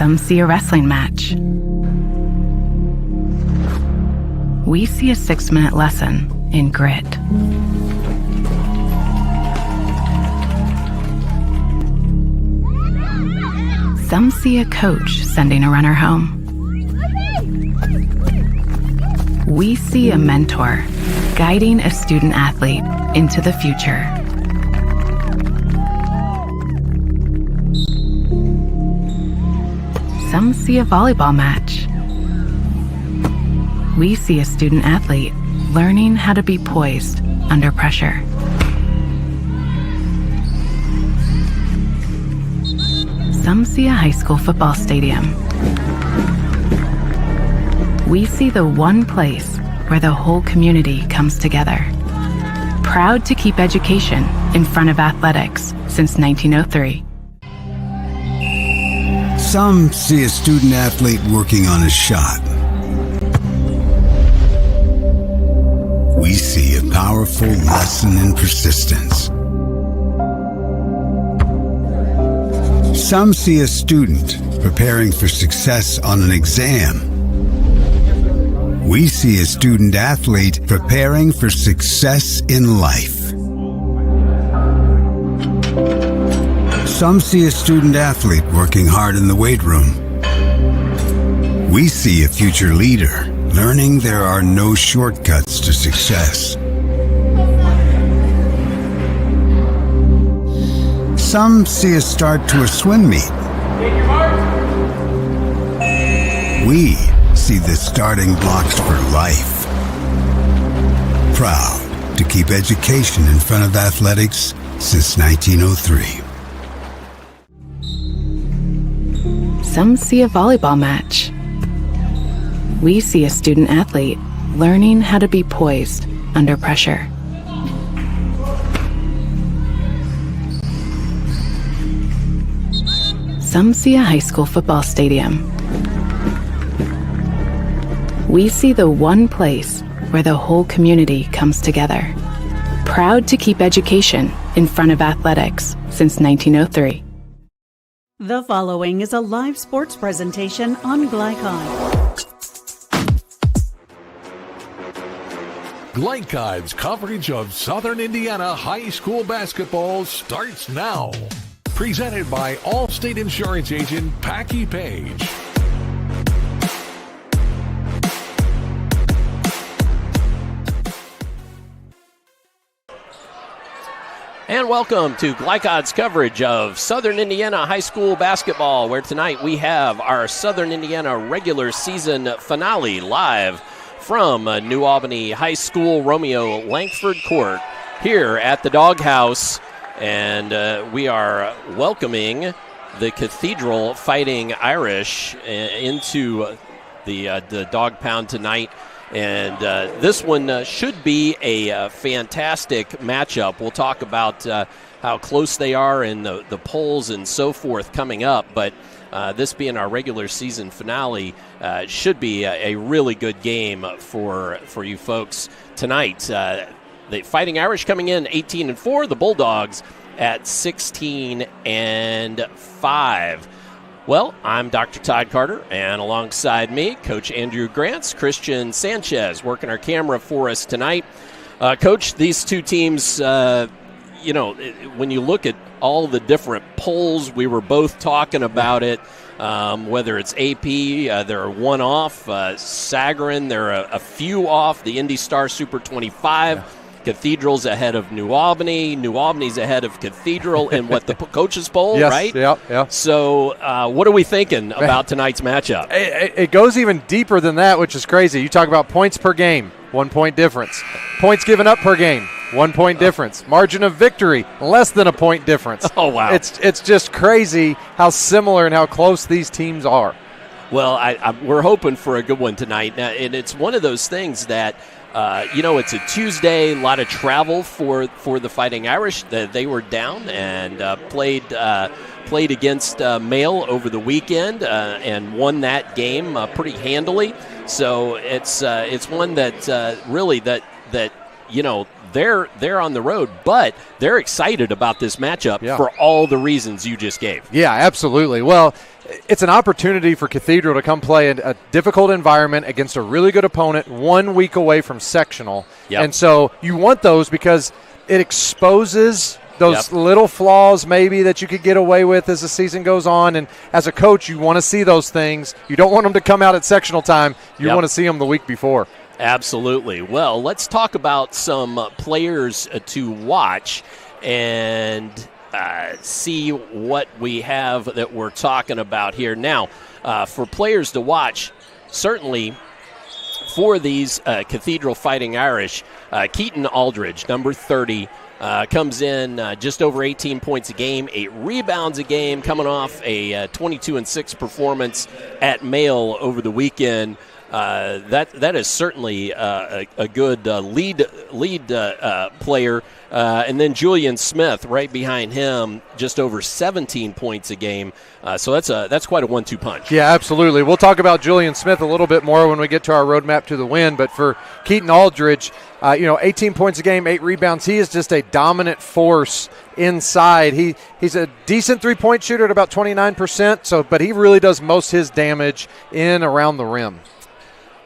Some see a wrestling match. We see a 6-minute lesson in grit. Some see a coach sending a runner home. We see a mentor guiding a student athlete into the future. Some see a volleyball match. We see a student athlete learning how to be poised under pressure. Some see a high school football stadium. We see the one place where the whole community comes together. Proud to keep education in front of athletics since 1903. Some see a student athlete working on a shot. We see a powerful lesson in persistence. Some see a student preparing for success on an exam. We see a student athlete preparing for success in life. Some see a student athlete working hard in the weight room. We see a future leader learning there are no shortcuts to success. Some see a start to a swim meet. We see the starting blocks for life. Proud to keep education in front of athletics since 1903. Some see a volleyball match. We see a student athlete learning how to be poised under pressure. Some see a high school football stadium. We see the one place where the whole community comes together. Proud to keep education in front of athletics since 1903. The following is a live sports presentation on Glycod. Glycod's coverage of Southern Indiana high school basketball starts now. Presented by Allstate Insurance Agent Packy Page. And welcome to Glycod's coverage of Southern Indiana high school basketball, where tonight we have our Southern Indiana regular season finale live from New Albany High School Romeo Langford Court here at the Doghouse. And we are welcoming the Cathedral Fighting Irish into the Dog Pound tonight. And this one should be a fantastic matchup. We'll talk about how close they are in the polls and so forth coming up. But this being our regular season finale should be a really good game for you folks tonight. The Fighting Irish coming in 18-4. The Bulldogs at 16-5. Well, I'm Dr. Todd Carter, and alongside me, Coach Andrew Grants, Christian Sanchez, working our camera for us tonight. Coach, these two teams, when you look at all the different polls, we were both talking about it, whether it's AP, they're one off, Sagarin, they're a few off, the Indy Star Super 25. Yeah. Cathedral's ahead of New Albany. New Albany's ahead of Cathedral in the coaches poll, yes, right? Yeah. So what are we thinking about tonight's matchup? It goes even deeper than that, which is crazy. You talk about points per game, 1 point difference. Points given up per game, 1 point difference. Margin of victory, less than a point difference. Oh, wow. It's just crazy how similar and how close these teams are. Well, we're hoping for a good one tonight. And it's one of those things that it's a Tuesday, a lot of travel for the Fighting Irish. They were down and played against Mail over the weekend and won that game pretty handily. So it's one that really that they're on the road, but they're excited about this matchup for all the reasons you just gave. Yeah, absolutely. Well, it's an opportunity for Cathedral to come play in a difficult environment against a really good opponent 1 week away from sectional. Yep. And so you want those because it exposes those little flaws maybe that you could get away with as the season goes on. And as a coach, you want to see those things. You don't want them to come out at sectional time. You want to see them the week before. Absolutely. Well, let's talk about some players to watch and see what we have that we're talking about here. Now, for players to watch, certainly for these Cathedral Fighting Irish, Keaton Aldridge, number 30, comes in just over 18 points a game, 8 rebounds a game, coming off a 22-6 performance at Male over the weekend. That is certainly a good lead player. And then Julian Smith right behind him, just over 17 points a game. So that's quite a 1-2 punch. Yeah, absolutely. We'll talk about Julian Smith a little bit more when we get to our roadmap to the win. But for Keaton Aldridge, 18 points a game, 8 rebounds. He is just a dominant force inside. He's a decent three-point shooter at about 29%. But he really does most his damage in around the rim.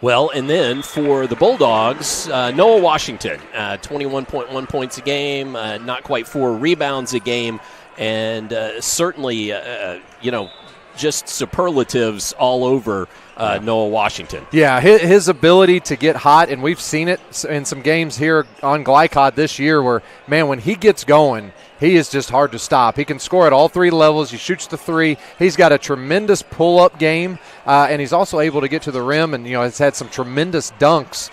Well, and then for the Bulldogs, Noah Washington, 21.1 points a game, not quite 4 rebounds a game, and certainly, just superlatives all over Noah Washington. Yeah, his ability to get hot, and we've seen it in some games here on Glycod this year where, man, when he gets going, he is just hard to stop. He can score at all 3 levels. He shoots the 3. He's got a tremendous pull-up game, and he's also able to get to the rim and, has had some tremendous dunks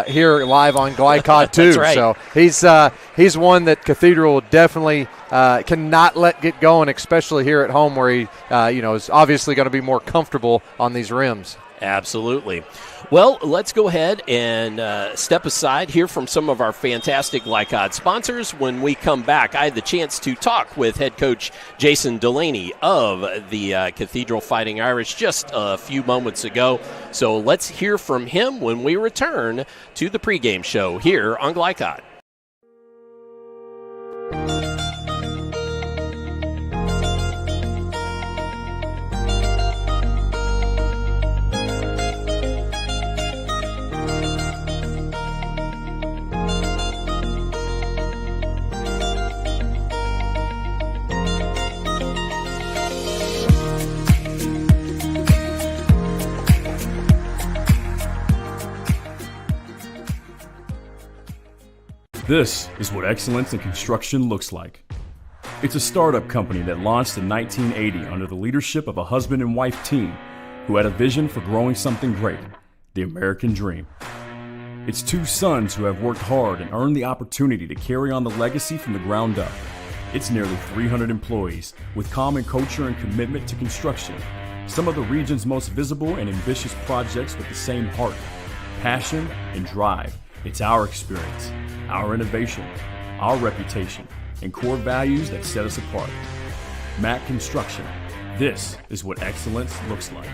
here live on Glycod too. That's right. So he's one that Cathedral definitely cannot let get going, especially here at home where he, is obviously going to be more comfortable on these rims. Absolutely. Well, let's go ahead and step aside, hear from some of our fantastic Glycod sponsors. When we come back, I had the chance to talk with head coach Jason Delaney of the Cathedral Fighting Irish just a few moments ago. So let's hear from him when we return to the pregame show here on Glycod. This is what excellence in construction looks like. It's a startup company that launched in 1980 under the leadership of a husband and wife team who had a vision for growing something great, the American dream. It's 2 sons who have worked hard and earned the opportunity to carry on the legacy from the ground up. It's nearly 300 employees with common culture and commitment to construction. Some of the region's most visible and ambitious projects with the same heart, passion, and drive. It's our experience, our innovation, our reputation, and core values that set us apart. Mac Construction. This is what excellence looks like.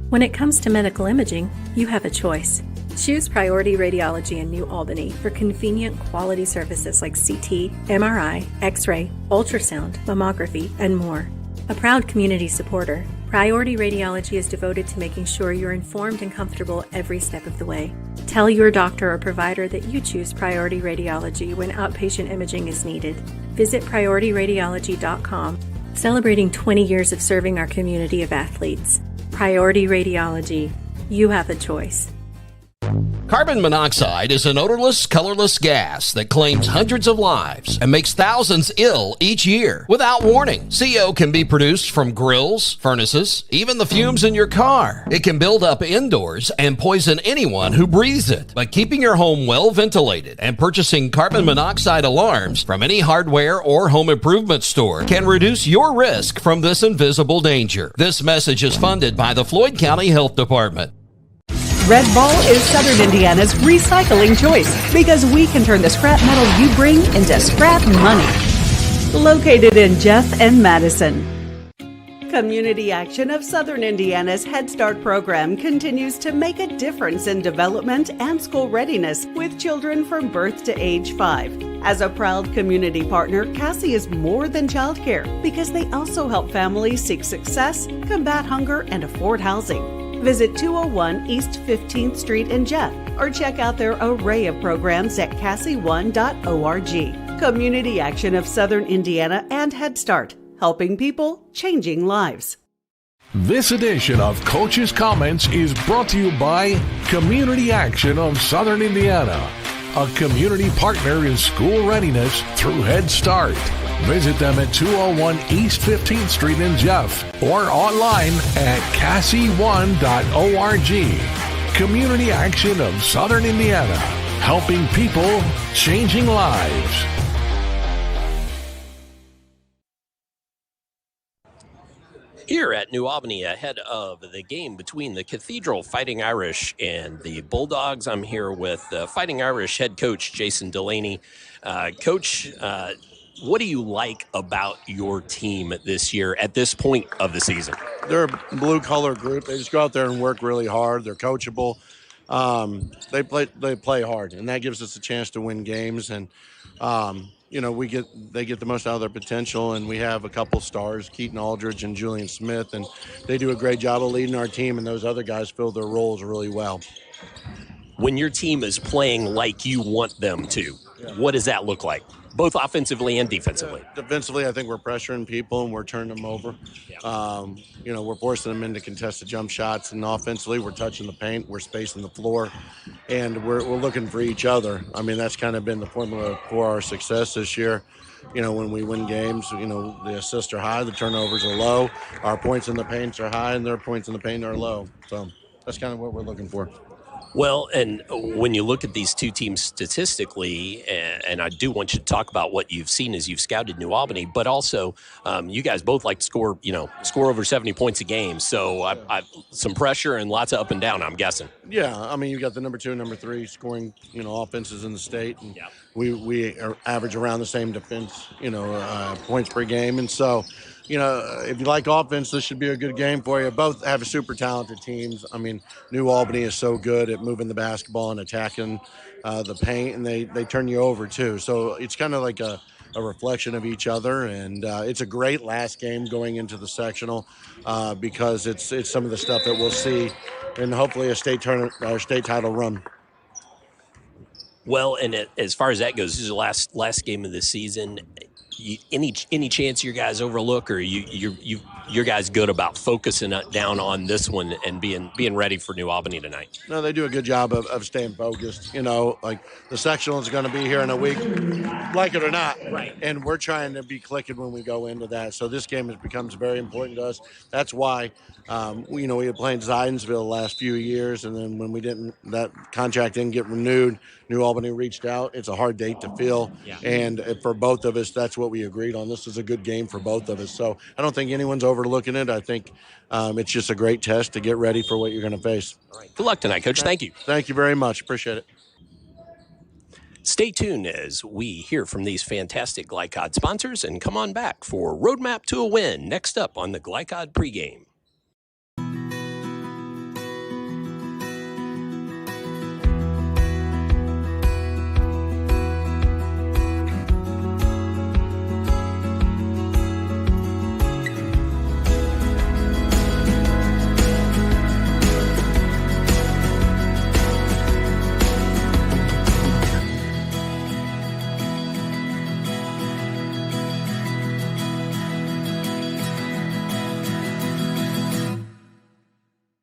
When it comes to medical imaging, you have a choice. Choose Priority Radiology in New Albany for convenient quality services like CT, MRI, X-ray, ultrasound, mammography, and more. A proud community supporter, Priority Radiology is devoted to making sure you're informed and comfortable every step of the way. Tell your doctor or provider that you choose Priority Radiology when outpatient imaging is needed. Visit PriorityRadiology.com, celebrating 20 years of serving our community of athletes. Priority Radiology. You have a choice. Carbon monoxide is an odorless, colorless gas that claims hundreds of lives and makes thousands ill each year without warning. CO can be produced from grills, furnaces, even the fumes in your car. It can build up indoors and poison anyone who breathes it. But keeping your home well ventilated and purchasing carbon monoxide alarms from any hardware or home improvement store can reduce your risk from this invisible danger. This message is funded by the Floyd County Health Department. Red Ball is Southern Indiana's recycling choice because we can turn the scrap metal you bring into scrap money. Located in Jeff and Madison. Community Action of Southern Indiana's Head Start program continues to make a difference in development and school readiness with children from birth to age 5. As a proud community partner, Cassie is more than childcare because they also help families seek success, combat hunger, and afford housing. Visit 201 East 15th Street in Jeff or check out their array of programs at cassie1.org. Community Action of Southern Indiana and Head Start, helping people, changing lives. This edition of Coach's Comments is brought to you by Community Action of Southern Indiana, a community partner in school readiness through Head Start. Visit them at 201 East 15th Street in Jeff or online at cassie1.org. Community Action of Southern Indiana, helping people, changing lives. Here at New Albany, ahead of the game between the Cathedral Fighting Irish and the Bulldogs, I'm here with Fighting Irish head coach Jason Delaney. Coach, what do you like about your team this year at this point of the season? They're a blue-collar group. They just go out there and work really hard. They're coachable. They play hard, and that gives us a chance to win games. And they get the most out of their potential, and we have a couple stars, Keaton Aldridge and Julian Smith, and they do a great job of leading our team, and those other guys fill their roles really well. When your team is playing like you want them to, what does that look like, both offensively and defensively? Defensively, I think we're pressuring people and we're turning them over. We're forcing them into contested jump shots, and offensively, we're touching the paint, we're spacing the floor, and we're looking for each other. I mean, that's kind of been the formula for our success this year. When we win games, the assists are high, the turnovers are low, our points in the paint are high, and their points in the paint are low. So that's kind of what we're looking for. Well, and when you look at these two teams statistically, and I do want you to talk about what you've seen as you've scouted New Albany, but also you guys both like to score over 70 points a game. So I've some pressure and lots of up and down, I'm guessing. Yeah, I mean, you got the number 2 and number 3 scoring, offenses in the state. And we average around the same defense, points per game. And so, if you like offense, this should be a good game for you. Both have super talented teams. I mean, New Albany is so good at moving the basketball and attacking the paint, and they turn you over too. So it's kind of like a reflection of each other, and it's a great last game going into the sectional because it's some of the stuff that we'll see in hopefully a state title run. Well, and as far as that goes, this is the last game of the season. Any chance your guys overlook, or your guys good about focusing down on this one and being ready for New Albany tonight? No, they do a good job of staying focused. Like the sectional is going to be here in a week, like it or not. Right. And we're trying to be clicking when we go into that. So this game becomes very important to us. That's why we had played Zidensville the last few years, and then when that contract didn't get renewed, New Albany reached out. It's a hard date to fill, and for both of us, that's what we agreed on. This is a good game for both of us. So I don't think anyone's overlooking it. I think it's just a great test to get ready for what you're going to face. All right. Good luck tonight, Coach. Thank you. Thank you very much. Appreciate it. Stay tuned as we hear from these fantastic Glycod sponsors, and come on back for Roadmap to a Win next up on the Glycod Pregame.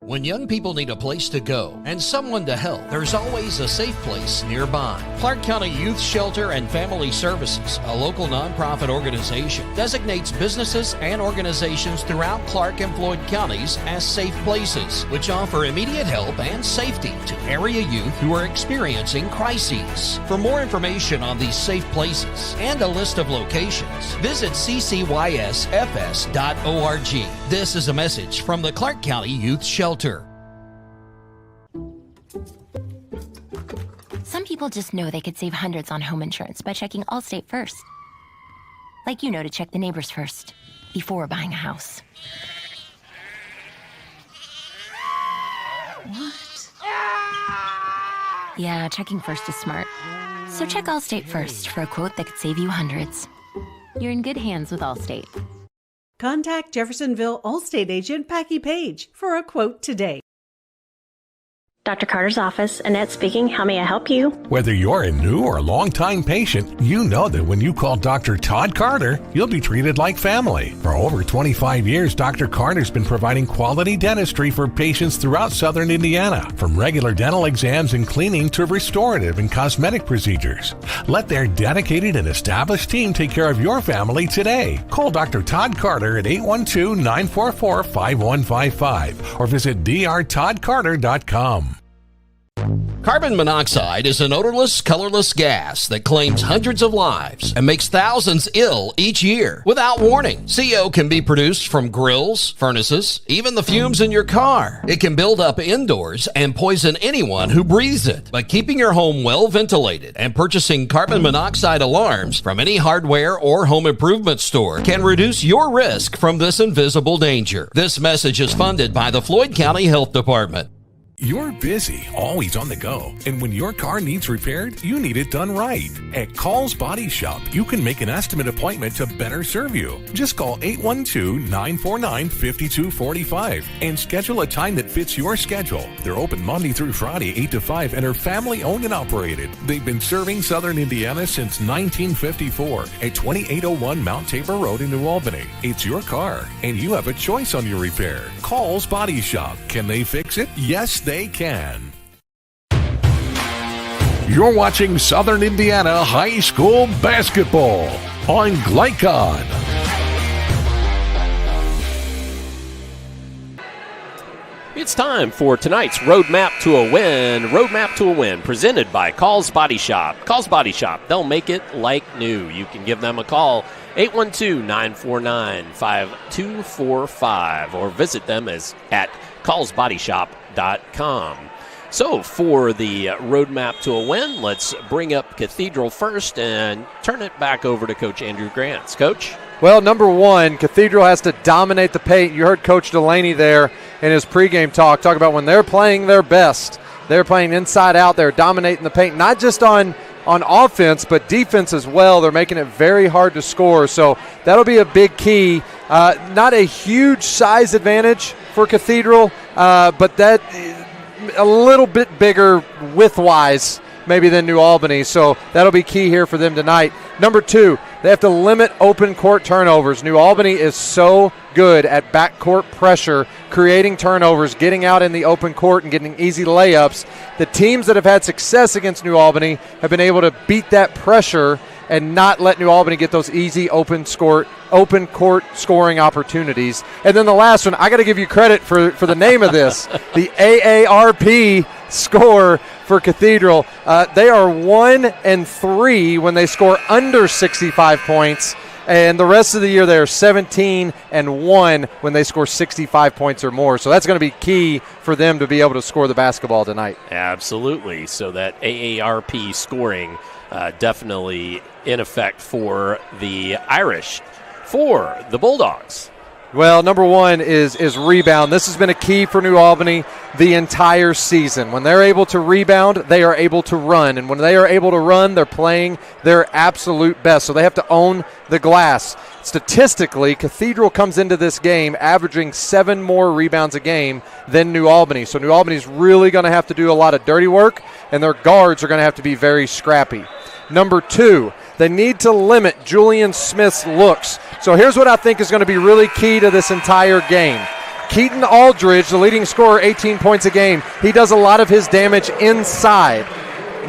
When young people need a place to go and someone to help, there's always a safe place nearby. Clark County Youth Shelter and Family Services, a local nonprofit organization, designates businesses and organizations throughout Clark and Floyd counties as safe places, which offer immediate help and safety to area youth who are experiencing crises. For more information on these safe places and a list of locations, visit ccysfs.org. This is a message from the Clark County Youth Shelter. Some people just know they could save hundreds on home insurance by checking Allstate first. Like to check the neighbors first before buying a house. What? Yeah, checking first is smart. So check Allstate first for a quote that could save you hundreds. You're in good hands with Allstate. Contact Jeffersonville Allstate agent Packie Page for a quote today. Dr. Carter's office, Annette speaking. How may I help you? Whether you're a new or long-time patient, you know that when you call Dr. Todd Carter, you'll be treated like family. For over 25 years, Dr. Carter's been providing quality dentistry for patients throughout Southern Indiana, from regular dental exams and cleaning to restorative and cosmetic procedures. Let their dedicated and established team take care of your family today. Call Dr. Todd Carter at 812-944-5155 or visit drtoddcarter.com. Carbon monoxide is an odorless, colorless gas that claims hundreds of lives and makes thousands ill each year without warning. CO can be produced from grills, furnaces, even the fumes in your car. It can build up indoors and poison anyone who breathes it. But keeping your home well ventilated and purchasing carbon monoxide alarms from any hardware or home improvement store can reduce your risk from this invisible danger. This message is funded by the Floyd County Health Department. You're busy, always on the go, and when your car needs repaired, you need it done right. At Call's Body Shop, you can make an estimate appointment to better serve you. Just call 812-949-5245 and schedule a time that fits your schedule. They're open Monday through Friday, 8 to 5, and are family-owned and operated. They've been serving Southern Indiana since 1954 at 2801 Mount Tabor Road in New Albany. It's your car, and you have a choice on your repair. Call's Body Shop. Can they fix it? Yes, they can. You're watching Southern Indiana High School basketball on Glycod. It's time for tonight's Roadmap to a Win. Roadmap to a Win, presented by Call's Body Shop. Call's Body Shop, they'll make it like new. You can give them a call, 812-949-5245, or visit them at callsbodyshop.com. So for the Roadmap to a Win, let's bring up Cathedral first and turn it back over to Coach Andrew Grants. Coach? Well, number one, Cathedral has to dominate the paint. You heard Coach Delaney there in his pregame talk about when they're playing their best. They're playing inside out. They're dominating the paint, not just on offense, but defense as well. They're making it very hard to score. So that'll be a big key. Not a huge size advantage for Cathedral, but that a little bit bigger width-wise maybe than New Albany. So that'll be key here for them tonight. Number two, they have to limit open court turnovers. New Albany is so good at backcourt pressure, creating turnovers, getting out in the open court and getting easy layups. The teams that have had success against New Albany have been able to beat that pressure and not let New Albany get those easy open court scoring opportunities. And then the last one, I got to give you credit for the name of this, the AARP score for Cathedral. They are 1-3 when they score under 65 points. And the rest of the year, they're 17-1 when they score 65 points or more. So that's going to be key for them to be able to score the basketball tonight. Absolutely. So that AARP scoring definitely in effect for the Irish. For the Bulldogs, well, number one is rebound. This has been a key for New Albany the entire season. When they're able to rebound, they are able to run. And when they are able to run, they're playing their absolute best. So they have to own the glass. Statistically, Cathedral comes into this game averaging 7 more rebounds a game than New Albany. So New Albany's really going to have to do a lot of dirty work, and their guards are going to have to be very scrappy. Number two, they need to limit Julian Smith's looks. So here's what I think is going to be really key to this entire game. Keaton Aldridge, the leading scorer, 18 points a game. He does a lot of his damage inside.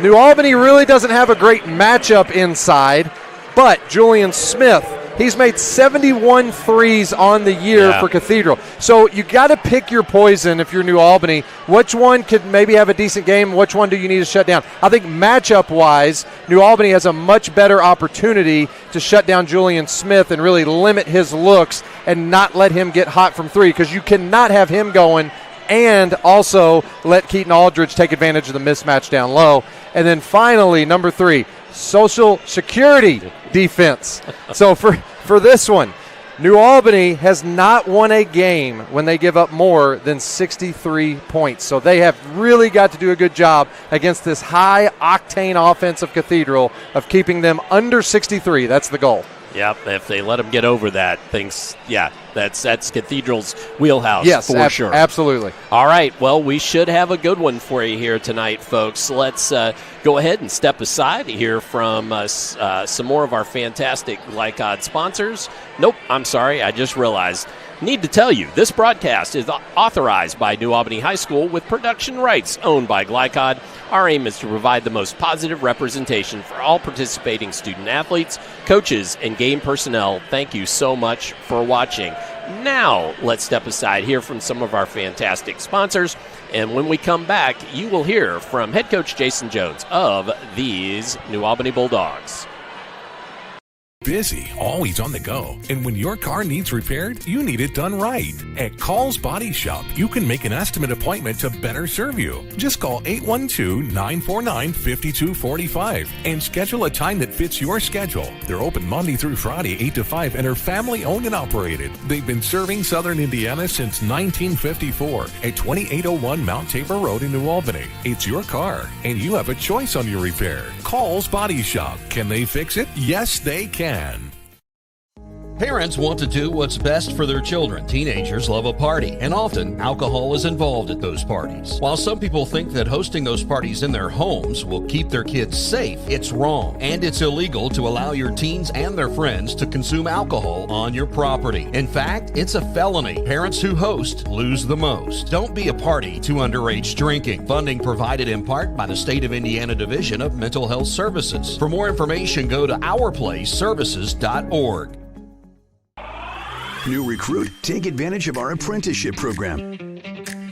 New Albany really doesn't have a great matchup inside, but Julian Smith, he's made 71 threes on the year for Cathedral. So you got to pick your poison if you're New Albany. Which one could maybe have a decent game? Which one do you need to shut down? I think matchup-wise, New Albany has a much better opportunity to shut down Julian Smith and really limit his looks and not let him get hot from three, because you cannot have him going and also let Keaton Aldridge take advantage of the mismatch down low. And then finally, number three, social security defense. So for this one, New Albany has not won a game when they give up more than 63 points. So they have really got to do a good job against this high-octane offense of Cathedral of keeping them under 63. That's the goal. Yep, if they let them get over that, that's Cathedral's wheelhouse, yes, for sure. Absolutely. All right, well, we should have a good one for you here tonight, folks. Let's go ahead and step aside to hear from some more of our fantastic Glycod sponsors. Nope, I'm sorry, I just realized. Need to tell you, this broadcast is authorized by New Albany High School with production rights owned by Glycod. Our aim is to provide the most positive representation for all participating student athletes, coaches, and game personnel. Thank you so much for watching. Now, let's step aside, hear from some of our fantastic sponsors, and when we come back, you will hear from head coach Jason Jones of these New Albany Bulldogs. Busy, always on the go. And when your car needs repaired, you need it done right. At Call's Body Shop, you can make an estimate appointment to better serve you. Just call 812-949-5245 and schedule a time that fits your schedule. They're open Monday through Friday, 8 to 5, and are family owned and operated. They've been serving Southern Indiana since 1954 at 2801 Mount Tabor Road in New Albany. It's your car, and you have a choice on your repair. Call's Body Shop. Can they fix it? Yes, they can. Parents want to do what's best for their children. Teenagers love a party, and often alcohol is involved at those parties. While some people think that hosting those parties in their homes will keep their kids safe, it's wrong, and it's illegal to allow your teens and their friends to consume alcohol on your property. In fact, it's a felony. Parents who host lose the most. Don't be a party to underage drinking. Funding provided in part by the State of Indiana Division of Mental Health Services. For more information, go to ourplaceservices.org. New recruit, take advantage of our apprenticeship program.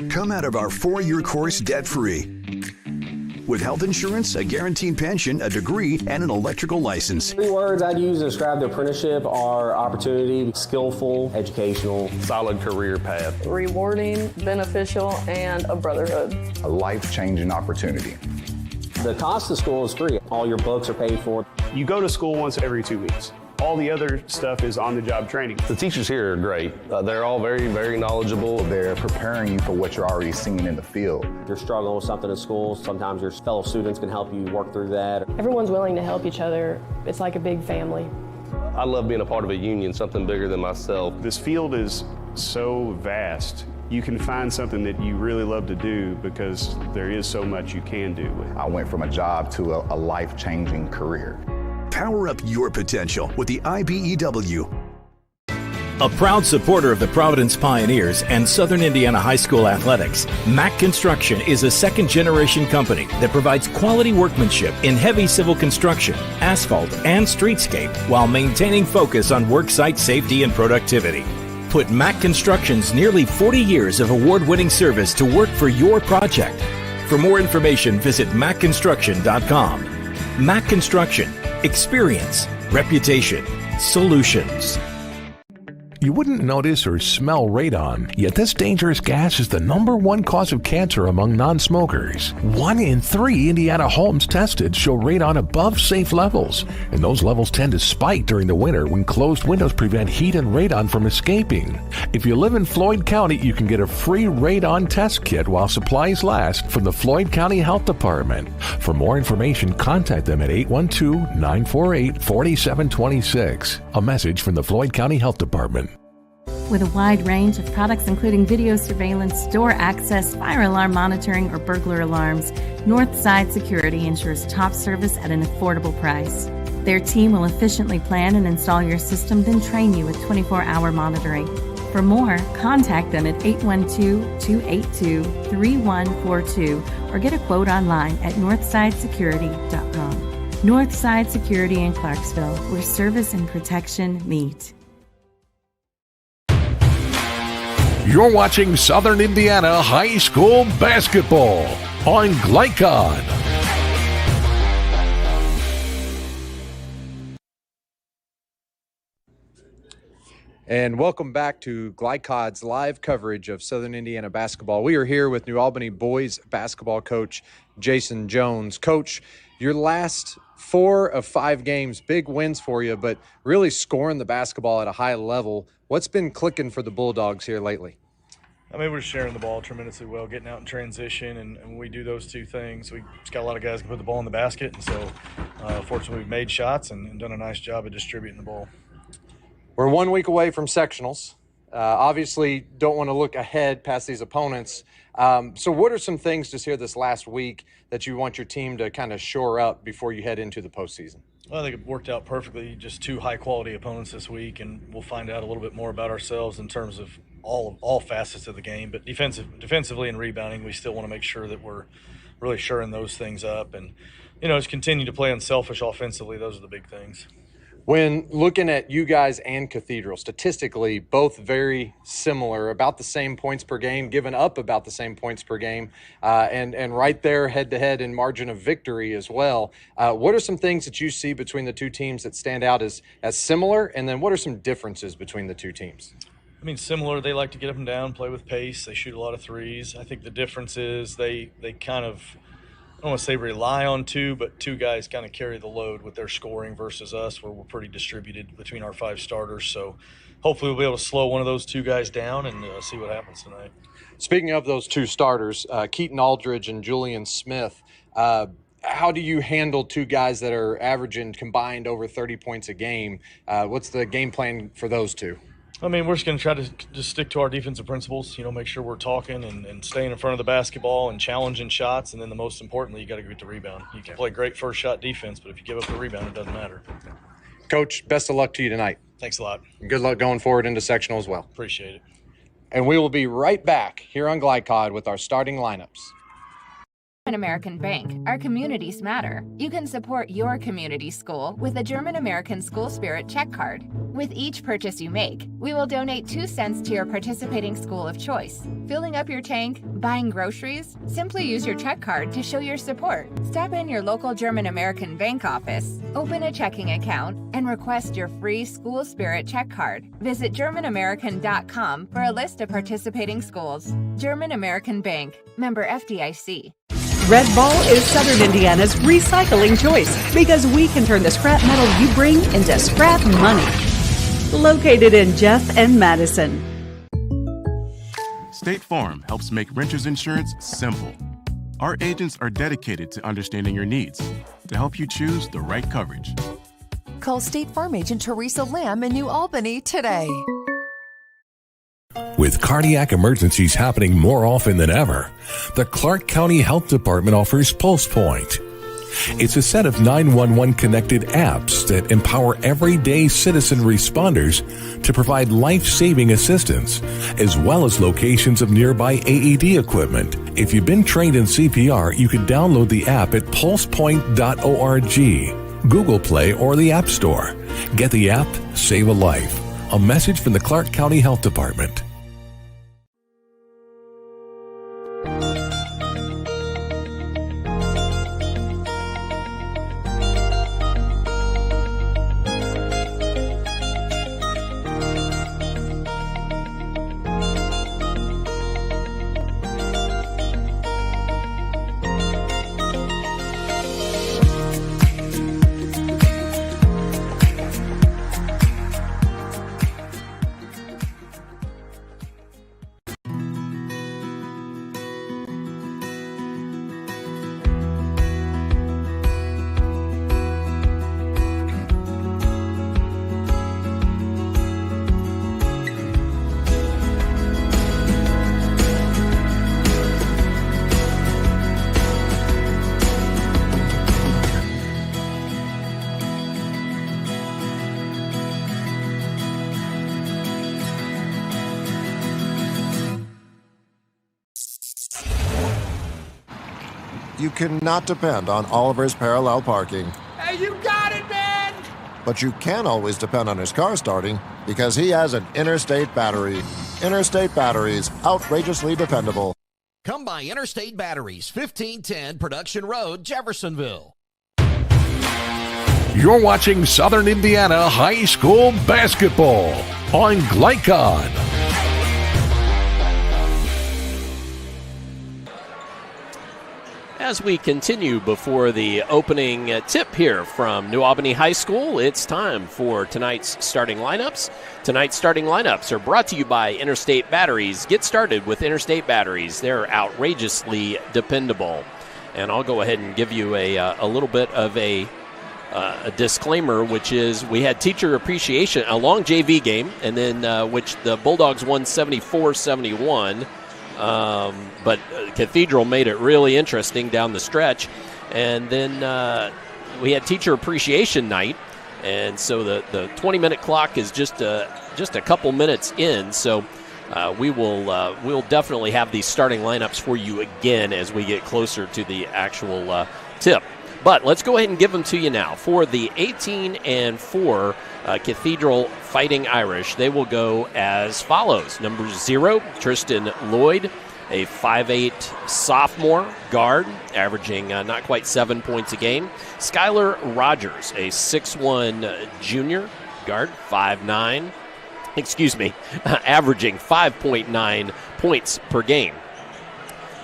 Come out of our 4-year course debt-free. With health insurance, a guaranteed pension, a degree, and an electrical license. 3 words I'd use to describe the apprenticeship are opportunity, skillful, educational, solid career path, rewarding, beneficial, and a brotherhood. A life-changing opportunity. The cost of school is free. All your books are paid for. You go to school once every 2 weeks. All the other stuff is on-the-job training. The teachers here are great. They're all very, very knowledgeable. They're preparing you for what you're already seeing in the field. If you're struggling with something at school, sometimes your fellow students can help you work through that. Everyone's willing to help each other. It's like a big family. I love being a part of a union, something bigger than myself. This field is so vast. You can find something that you really love to do because there is so much you can do with it. I went from a job to a life-changing career. Power up your potential with the IBEW. A proud supporter of the Providence Pioneers and Southern Indiana High School athletics, Mack Construction is a second-generation company that provides quality workmanship in heavy civil construction, asphalt, and streetscape while maintaining focus on worksite safety and productivity. Put Mack Construction's nearly 40 years of award-winning service to work for your project. For more information, visit mackconstruction.com. Mack Construction. Experience, reputation, solutions. You wouldn't notice or smell radon, yet this dangerous gas is the #1 cause of cancer among non-smokers. 1 in 3 Indiana homes tested show radon above safe levels, and those levels tend to spike during the winter when closed windows prevent heat and radon from escaping. If you live in Floyd County, you can get a free radon test kit while supplies last from the Floyd County Health Department. For more information, contact them at 812-948-4726. A message from the Floyd County Health Department. With a wide range of products including video surveillance, door access, fire alarm monitoring, or burglar alarms, Northside Security ensures top service at an affordable price. Their team will efficiently plan and install your system, then train you with 24-hour monitoring. For more, contact them at 812-282-3142 or get a quote online at northsidesecurity.com. Northside Security in Clarksville, where service and protection meet. You're watching Southern Indiana High School basketball on Glycod. And welcome back to Glycod's live coverage of Southern Indiana basketball. We are here with New Albany boys basketball coach Jason Jones. Coach, your last 4 of 5 games, big wins for you, but really scoring the basketball at a high level. What's been clicking for the Bulldogs here lately? I mean, we're sharing the ball tremendously well, getting out in transition, and when we do those two things, we've just got a lot of guys who can put the ball in the basket, and so fortunately we've made shots and done a nice job of distributing the ball. We're 1 week away from sectionals. Obviously, don't want to look ahead past these opponents. So what are some things just here this last week that you want your team to kind of shore up before you head into the postseason? Well, I think it worked out perfectly. Just 2 high-quality opponents this week, and we'll find out a little bit more about ourselves in terms of all facets of the game. But defensively and rebounding, we still want to make sure that we're really shoring those things up. And, just continue to play unselfish offensively. Those are the big things. When looking at you guys and Cathedral, statistically, both very similar, about the same points per game, giving up about the same points per game, and right there head-to-head in margin of victory as well. What are some things that you see between the two teams that stand out as similar, and then what are some differences between the two teams? I mean, similar. They like to get up and down, play with pace. They shoot a lot of threes. I think the difference is they kind of, I don't want to say rely on 2, but 2 guys kind of carry the load with their scoring versus us, where we're pretty distributed between our 5 starters. So hopefully we'll be able to slow one of those 2 guys down and see what happens tonight. Speaking of those 2 starters, Keaton Aldridge and Julian Smith, how do you handle 2 guys that are averaging combined over 30 points a game? What's the game plan for those 2? I mean, we're just going to try to just stick to our defensive principles, make sure we're talking and staying in front of the basketball and challenging shots. And then the most importantly, you got to get the rebound. You can play great first shot defense, but if you give up the rebound, it doesn't matter. Coach, best of luck to you tonight. Thanks a lot. Good luck going forward into sectional as well. Appreciate it. And we will be right back here on GlyCod with our starting lineups. American Bank. Our communities matter. You can support your community school with a German American School Spirit check card. With each purchase you make, we will donate 2 cents to your participating school of choice. Filling up your tank, buying groceries? Simply use your check card to show your support. Stop in your local German American Bank office, open a checking account, and request your free School Spirit check card. Visit GermanAmerican.com for a list of participating schools. German American Bank. Member FDIC. Red Ball is Southern Indiana's recycling choice because we can turn the scrap metal you bring into scrap money. Located in Jeff and Madison. State Farm helps make renters insurance simple. Our agents are dedicated to understanding your needs to help you choose the right coverage. Call State Farm agent Teresa Lamb in New Albany today. With cardiac emergencies happening more often than ever, the Clark County Health Department offers PulsePoint. It's a set of 911 connected apps that empower everyday citizen responders to provide life-saving assistance, as well as locations of nearby AED equipment. If you've been trained in CPR, you can download the app at pulsepoint.org, Google Play, or the App Store. Get the app, save a life. A message from the Clark County Health Department. You cannot depend on Oliver's parallel parking. Hey, you got it, man! But you can always depend on his car starting because he has an Interstate battery. Interstate batteries, outrageously dependable. Come by Interstate Batteries, 1510 Production Road, Jeffersonville. You're watching Southern Indiana High School Basketball on GlyCod. As we continue before the opening tip here from New Albany High School, it's time for tonight's starting lineups. Tonight's starting lineups are brought to you by Interstate Batteries. Get started with Interstate Batteries. They're outrageously dependable. And I'll go ahead and give you a little bit of a disclaimer, which is we had teacher appreciation, a long JV game, and then which the Bulldogs won 74-71. But Cathedral made it really interesting down the stretch. And then we had teacher appreciation night. And so the 20-minute clock is just a couple minutes in. So we'll definitely have these starting lineups for you again as we get closer to the actual tip. But let's go ahead and give them to you now. For the 18-4 Cathedral Fighting Irish, they will go as follows. Number 0, Tristan Lloyd, a 5'8 sophomore guard, averaging not quite 7 points a game. Skylar Rogers, a 6'1 junior guard, averaging 5.9 points per game.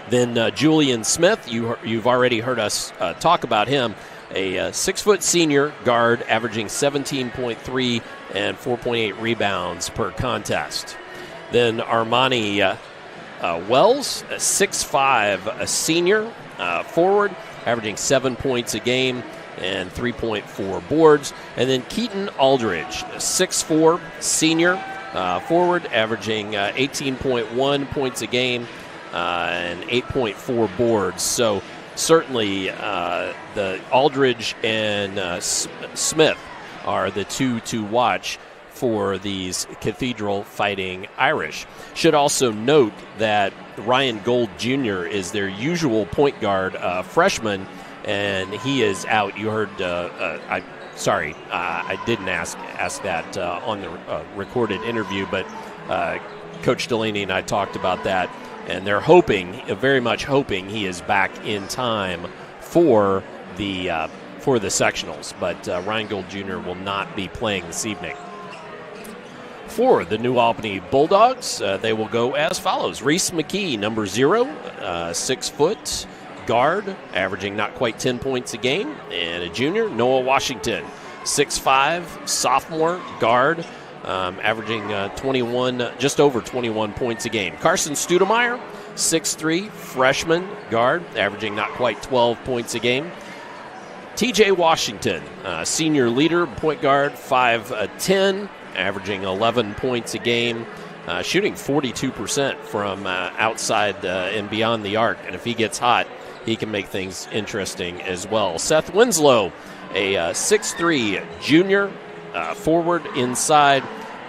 Then Julian Smith, you've already heard us talk about him, a 6-foot senior guard, averaging 17.3 and 4.8 rebounds per contest. Then Armani Wells, a 6'5 senior forward, averaging 7 points a game and 3.4 boards. And then Keaton Aldridge, a 6'4 senior forward, averaging 18.1 points a game and 8.4 boards. So certainly the Aldridge and Smith are the two to watch for these Cathedral Fighting Irish. Should also note that Ryan Gold Jr. is their usual point guard freshman, and he is out. You heard, I didn't ask that on the recorded interview, but Coach Delaney and I talked about that, and they're very much hoping he is back in time for the sectionals. But Ryan Gold Jr. will not be playing this evening. For the New Albany Bulldogs, they will go as follows. Reese McKee, number 0, 6-foot guard, averaging not quite 10 points a game, and a junior. Noah Washington, 6'5 sophomore guard, averaging just over 21 points a game. Carson Studemeyer, 6'3 freshman guard, averaging not quite 12 points a game. TJ Washington, senior leader, point guard, 5'10", averaging 11 points a game, shooting 42% from outside and beyond the arc. And if he gets hot, he can make things interesting as well. Seth Winslow, a 6'3 junior forward inside,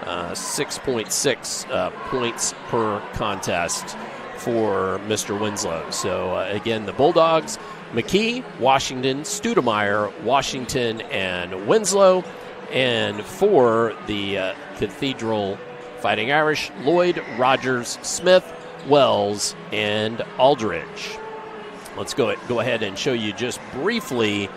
6.6 points per contest for Mr. Winslow. So again, the Bulldogs, McKee, Washington, Studemeyer, Washington, and Winslow. And for the Cathedral Fighting Irish, Lloyd, Rogers, Smith, Wells, and Aldridge. Let's go ahead and show you just briefly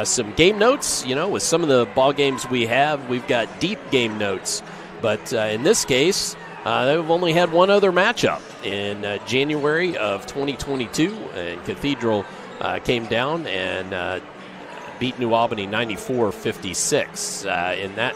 some game notes. You know, with some of the ball games we have, we've got deep game notes. But in this case, they've only had one other matchup in January of 2022, and Cathedral came down and beat New Albany 94-56. In that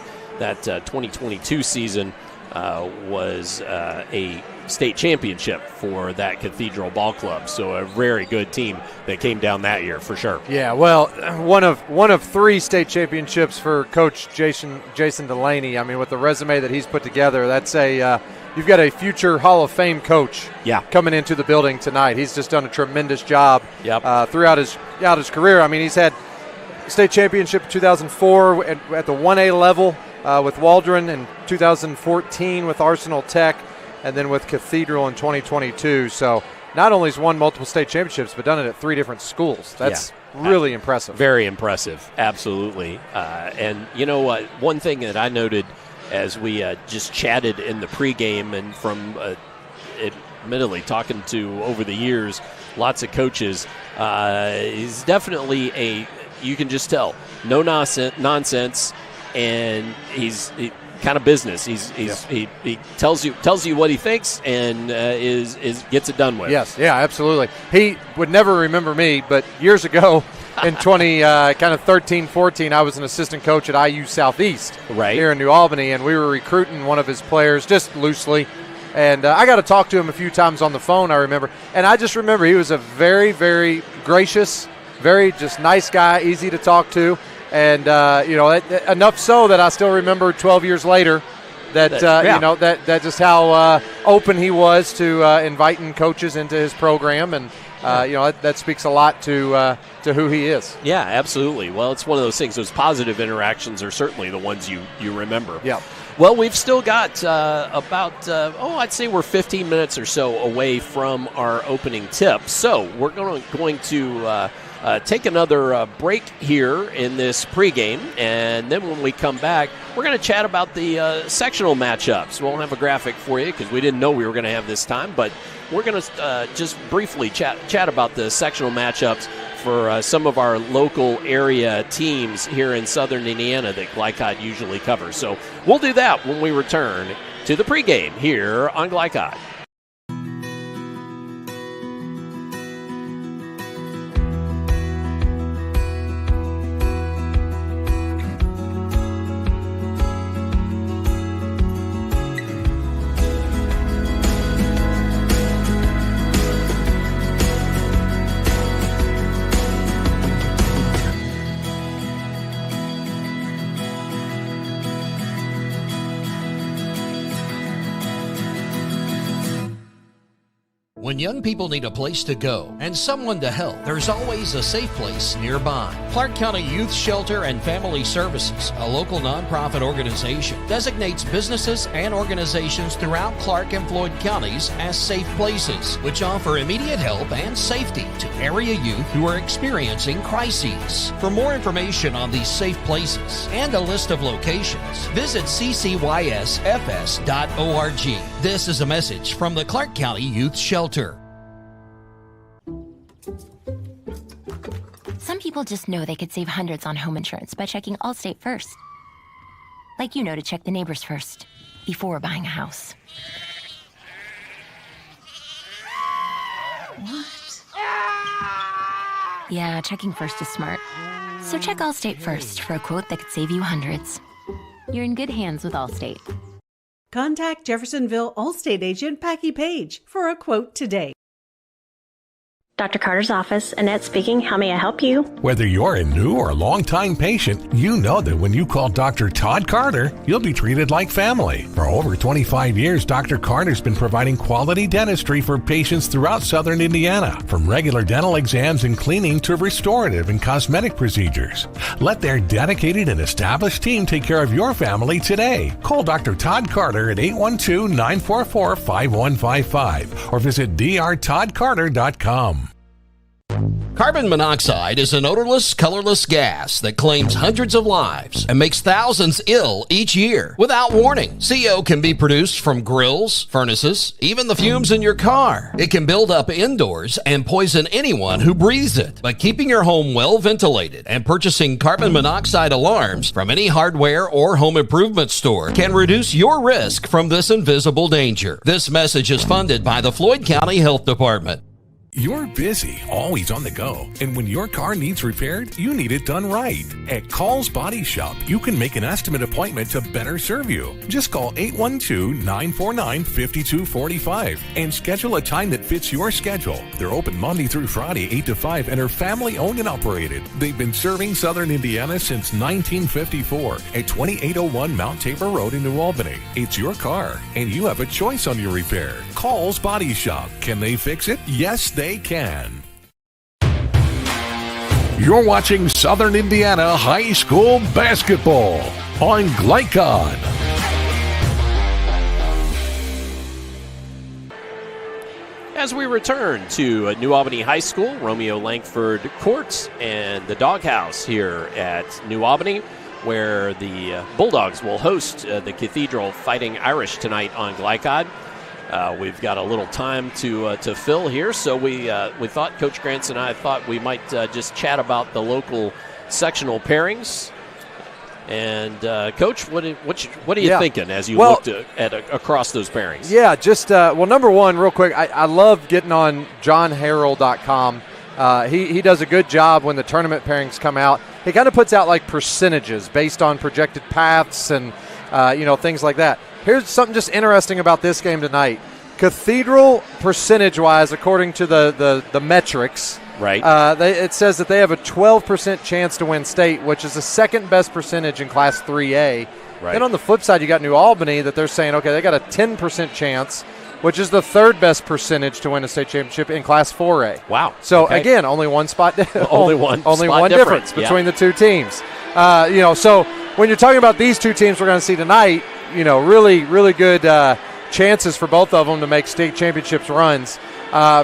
2022 season was a state championship for that Cathedral ball club. So a very good team that came down that year for sure. Yeah, well, one of 3 state championships for Coach Jason Delaney. I mean, with the resume that he's put together, that's you've got a future Hall of Fame coach coming into the building tonight. He's just done a tremendous job throughout his career. I mean, he's had state championship 2004 at the 1A level with Waldron, in 2014 with Arsenal Tech, and then with Cathedral in 2022. So not only has won multiple state championships, but done it at 3 different schools. That's really impressive. Very impressive, absolutely. And you know what? One thing that I noted as we just chatted in the pregame, and from admittedly talking to over the years lots of coaches, he's definitely you can just tell, no nonsense, and kind of business. He tells you what he thinks and gets it done with. Yes, yeah, absolutely. He would never remember me, but years ago in 2013-14, I was an assistant coach at IU Southeast here in New Albany, and we were recruiting one of his players just loosely. And I got to talk to him a few times on the phone, I remember. And I just remember he was a very, very gracious, very just nice guy, easy to talk to. And, enough so that I still remember 12 years later that, that just how open he was to inviting coaches into his program. And, that speaks a lot to who he is. Yeah, absolutely. Well, it's one of those things. Those positive interactions are certainly the ones you remember. Yeah. Well, we've still got I'd say we're 15 minutes or so away from our opening tip. So we're going to take another break here in this pregame, and then when we come back, we're going to chat about the sectional matchups. We won't have a graphic for you because we didn't know we were going to have this time, but we're going to just briefly chat about the sectional matchups for some of our local area teams here in Southern Indiana that Glycod usually covers. So we'll do that when we return to the pregame here on Glycod. When young people need a place to go and someone to help, there's always a safe place nearby. Clark County Youth Shelter and Family Services, a local nonprofit organization, designates businesses and organizations throughout Clark and Floyd counties as safe places, which offer immediate help and safety to area youth who are experiencing crises. For more information on these safe places and a list of locations, visit ccysfs.org. This is a message from the Clark County Youth Shelter. Some people just know they could save hundreds on home insurance by checking Allstate first. Like you know to check the neighbors first before buying a house. What? Yeah, checking first is smart. So check Allstate first for a quote that could save you hundreds. You're in good hands with Allstate. Contact Jeffersonville Allstate agent Packie Page for a quote today. Dr. Carter's office, Annette speaking. How may I help you? Whether you're a new or long-time patient, you know that when you call Dr. Todd Carter, you'll be treated like family. For over 25 years, Dr. Carter's been providing quality dentistry for patients throughout Southern Indiana, from regular dental exams and cleaning to restorative and cosmetic procedures. Let their dedicated and established team take care of your family today. Call Dr. Todd Carter at 812-944-5155 or visit drtoddcarter.com. Carbon monoxide is an odorless, colorless gas that claims hundreds of lives and makes thousands ill each year without warning. CO can be produced from grills, furnaces, even the fumes in your car. It can build up indoors and poison anyone who breathes it. But keeping your home well ventilated and purchasing carbon monoxide alarms from any hardware or home improvement store can reduce your risk from this invisible danger. This message is funded by the Floyd County Health Department. You're busy, always on the go, and when your car needs repaired, you need it done right. At Call's Body Shop, you can make an estimate appointment to better serve you. Just call 812-949-5245 and schedule a time that fits your schedule. They're open Monday through Friday, 8 to 5, and are family-owned and operated. They've been serving Southern Indiana since 1954 at 2801 Mount Tabor Road in New Albany. It's your car, and you have a choice on your repair. Call's Body Shop. Can they fix it? Yes, they can. You're watching Southern Indiana High School Basketball on Glycod. As we return to New Albany High School, Romeo Langford Court and the Doghouse here at New Albany, where the Bulldogs will host the Cathedral Fighting Irish tonight on Glycod. We've got a little time to fill here, so we thought, Coach Grants and I thought we might just chat about the local sectional pairings. And Coach, what are you thinking as you looked at across those pairings? Yeah, just number one, real quick, I love getting on johnharrell.com. He does a good job when the tournament pairings come out. He kind of puts out like percentages based on projected paths and things like that. Here's something just interesting about this game tonight. Cathedral, percentage-wise, according to the metrics, right? It says that they have a 12% chance to win state, which is the second best percentage in Class 3A. Right. Then on the flip side, you got New Albany that they're saying, okay, they got a 10% chance, which is the third best percentage to win a state championship in Class 4A. Wow. So, again, only one spot only one difference between the two teams. So when you're talking about these two teams we're going to see tonight, really, really good chances for both of them to make state championships runs.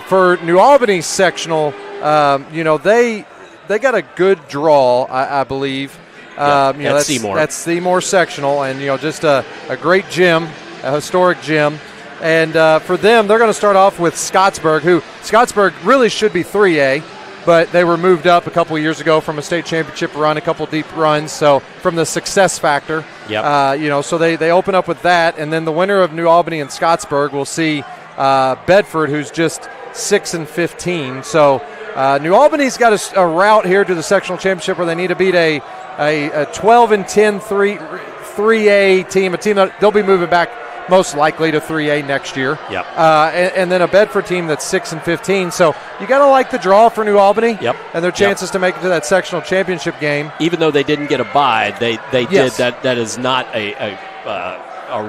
For New Albany's sectional, they got a good draw, I believe. That's Seymour. That's Seymour sectional, and just a great gym, a historic gym. And for them, they're going to start off with Scottsburg, who Scottsburg really should be 3A, but they were moved up a couple of years ago from a state championship run, a couple deep runs, so from the success factor. Yep. So they open up with that, and then the winner of New Albany and Scottsburg will see Bedford, who's just 6-15. So New Albany's got a route here to the sectional championship where they need to beat a 12-10 3A team, a team that they'll be moving back most likely to 3A next year. Yep. And then a Bedford team that's 6-15. So you got to like the draw for New Albany. Yep. And their chances to make it to that sectional championship game. Even though they didn't get a bye, they Yes. did. That is not a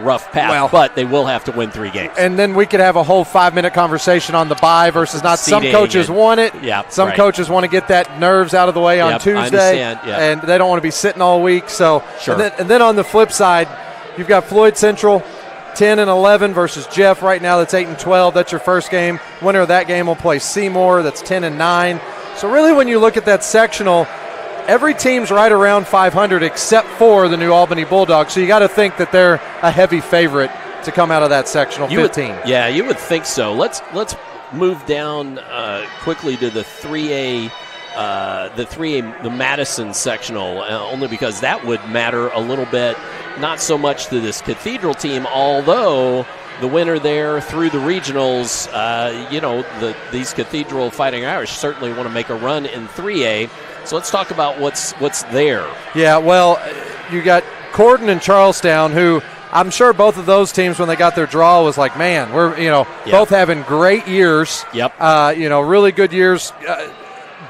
rough path, but they will have to win 3 games. And then we could have a whole 5-minute conversation on the bye versus not. Some coaches want it. Some coaches want to get that nerves out of the way on Tuesday. I understand. Yep. And they don't want to be sitting all week. So sure. And then on the flip side, you've got Floyd Central 10-11 versus Jeff right now. That's 8-12. That's your first game. Winner of that game will play Seymour. That's 10-9. So really, when you look at that sectional, every team's right around 500 except for the New Albany Bulldogs. So you got to think that they're a heavy favorite to come out of that sectional 15. You would think so. Let's move down quickly to the 3A. The Madison sectional, only because that would matter a little bit, not so much to this Cathedral team, although the winner there through the regionals, these Cathedral Fighting Irish certainly want to make a run in 3A. So let's talk about what's there. Yeah, well, you got Corden and Charlestown, who I'm sure both of those teams, when they got their draw, was like, man, we're both having great years. Yep. Really good years.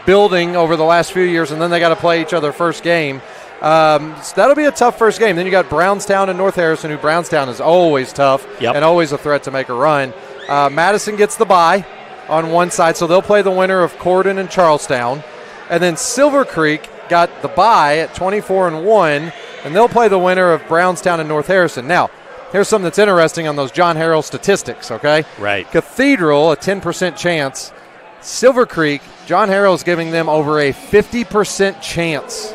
Building over the last few years, and then they got to play each other first game. So that'll be a tough first game. Then you got Brownstown and North Harrison, who Brownstown is always tough and always a threat to make a run. Madison gets the bye on one side, so they'll play the winner of Corden and Charlestown. And then Silver Creek got the bye at 24-1, and they'll play the winner of Brownstown and North Harrison. Now, here's something that's interesting on those John Harrell statistics, okay? Right. Cathedral, a 10% chance. Silver Creek, John Harrell is giving them over a 50% chance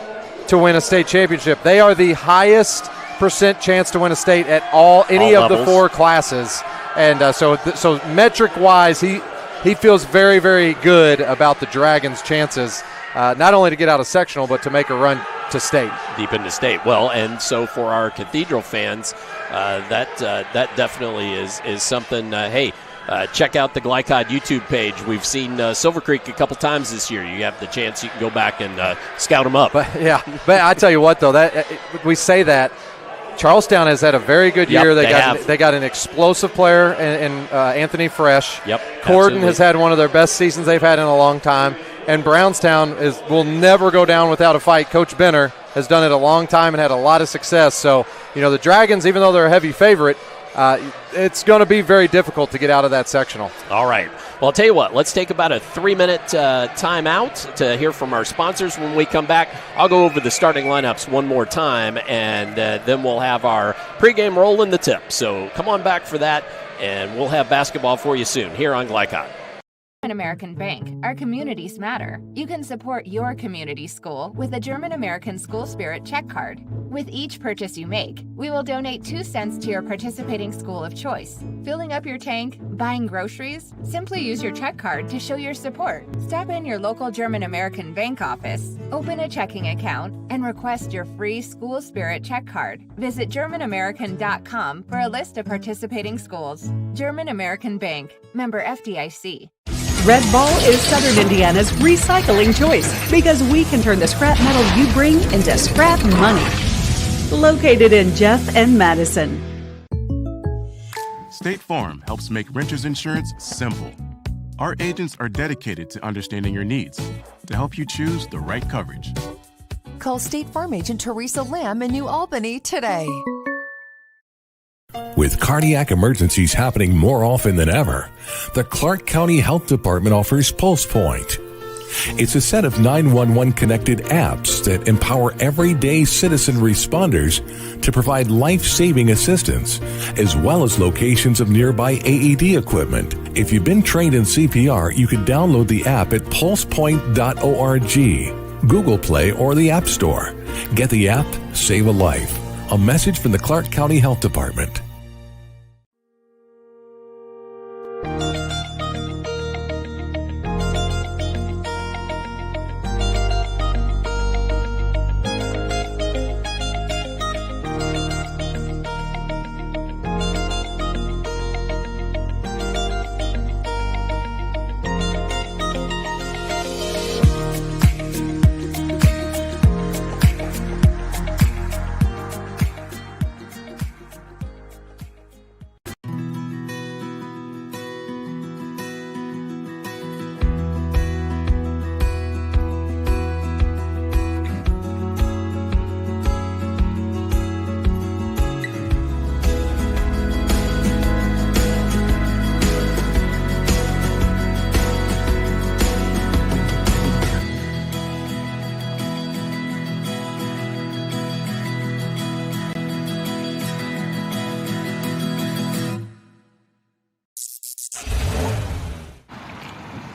to win a state championship. They are the highest percent chance to win a state at any of the 4 classes. And so metric-wise, he feels very, very good about the Dragons' chances, not only to get out of sectional, but to make a run to state. Deep into state. Well, and so for our Cathedral fans, that definitely is something, check out the Glycod YouTube page. We've seen Silver Creek a couple times this year. You have the chance, you can go back and scout them up. But I tell you what, though, that we say that Charlestown has had a very good year. They got an explosive player in Anthony Fresh. Yep. Corden has had one of their best seasons they've had in a long time. And Brownstown will never go down without a fight. Coach Benner has done it a long time and had a lot of success. So, the Dragons, even though they're a heavy favorite, it's going to be very difficult to get out of that sectional. All right. Well, I'll tell you what. Let's take about a 3-minute timeout to hear from our sponsors. When we come back, I'll go over the starting lineups one more time, and then we'll have our pregame roll in the tip. So come on back for that, and we'll have basketball for you soon here on Glycod. American Bank, our communities matter. You can support your community school with a German American School Spirit check card. With each purchase you make, we will donate 2 cents to your participating school of choice. Filling up your tank, buying groceries? Simply use your check card to show your support. Stop in your local German American Bank office, open a checking account, and request your free School Spirit check card. Visit GermanAmerican.com for a list of participating schools. German American Bank, member FDIC. Red Ball is Southern Indiana's recycling choice because we can turn the scrap metal you bring into scrap money. Located in Jeff and Madison. State Farm helps make renters insurance simple. Our agents are dedicated to understanding your needs to help you choose the right coverage. Call State Farm agent Teresa Lamb in New Albany today. With cardiac emergencies happening more often than ever, the Clark County Health Department offers PulsePoint. It's a set of 911 connected apps that empower everyday citizen responders to provide life-saving assistance, as well as locations of nearby AED equipment. If you've been trained in CPR, you can download the app at pulsepoint.org, Google Play, or the App Store. Get the app, save a life. A message from the Clark County Health Department.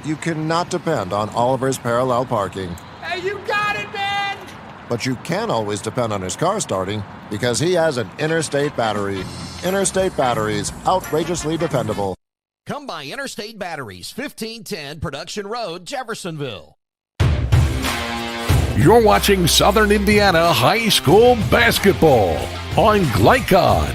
You cannot depend on Oliver's parallel parking. Hey, you got it, man! But you can always depend on his car starting because he has an Interstate battery. Interstate batteries, outrageously dependable. Come by Interstate Batteries, 1510 Production Road, Jeffersonville. You're watching Southern Indiana High School Basketball on Glycod.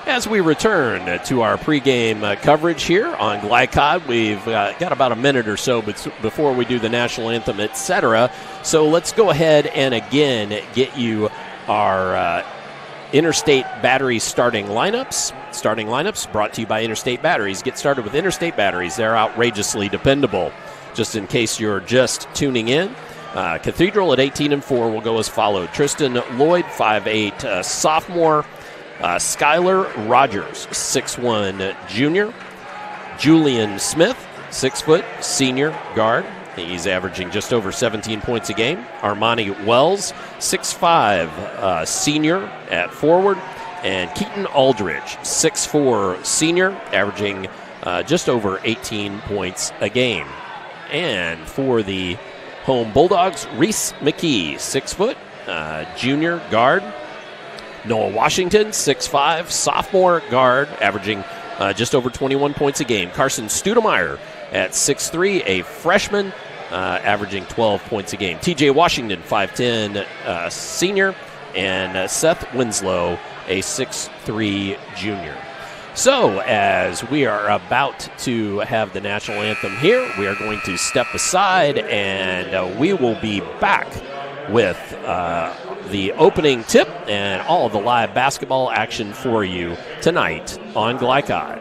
As we return to our pregame coverage here on Glycod, we've got about a minute or so before we do the national anthem, etc. So let's go ahead and again get you our Interstate Batteries starting lineups. Starting lineups brought to you by Interstate Batteries. Get started with Interstate Batteries. They're outrageously dependable. Just in case you're just tuning in, Cathedral at 18-4 will go as followed. Tristan Lloyd, 5'8", sophomore. Skylar Rogers, 6'1", junior. Julian Smith, 6 foot, senior guard. He's averaging just over 17 points a game. Armani Wells, 6'5", senior at forward. And Keaton Aldridge, 6'4", senior, averaging just over 18 points a game. And for the home Bulldogs, Reese McKee, 6 foot, junior guard. Noah Washington, 6'5", sophomore guard, averaging just over 21 points a game. Carson Studemeyer at 6'3", a freshman, averaging 12 points a game. TJ Washington, 5'10", senior, and Seth Winslow, a 6'3", junior. So, as we are about to have the national anthem here, we are going to step aside, and we will be back with the opening tip and all of the live basketball action for you tonight on Glycod.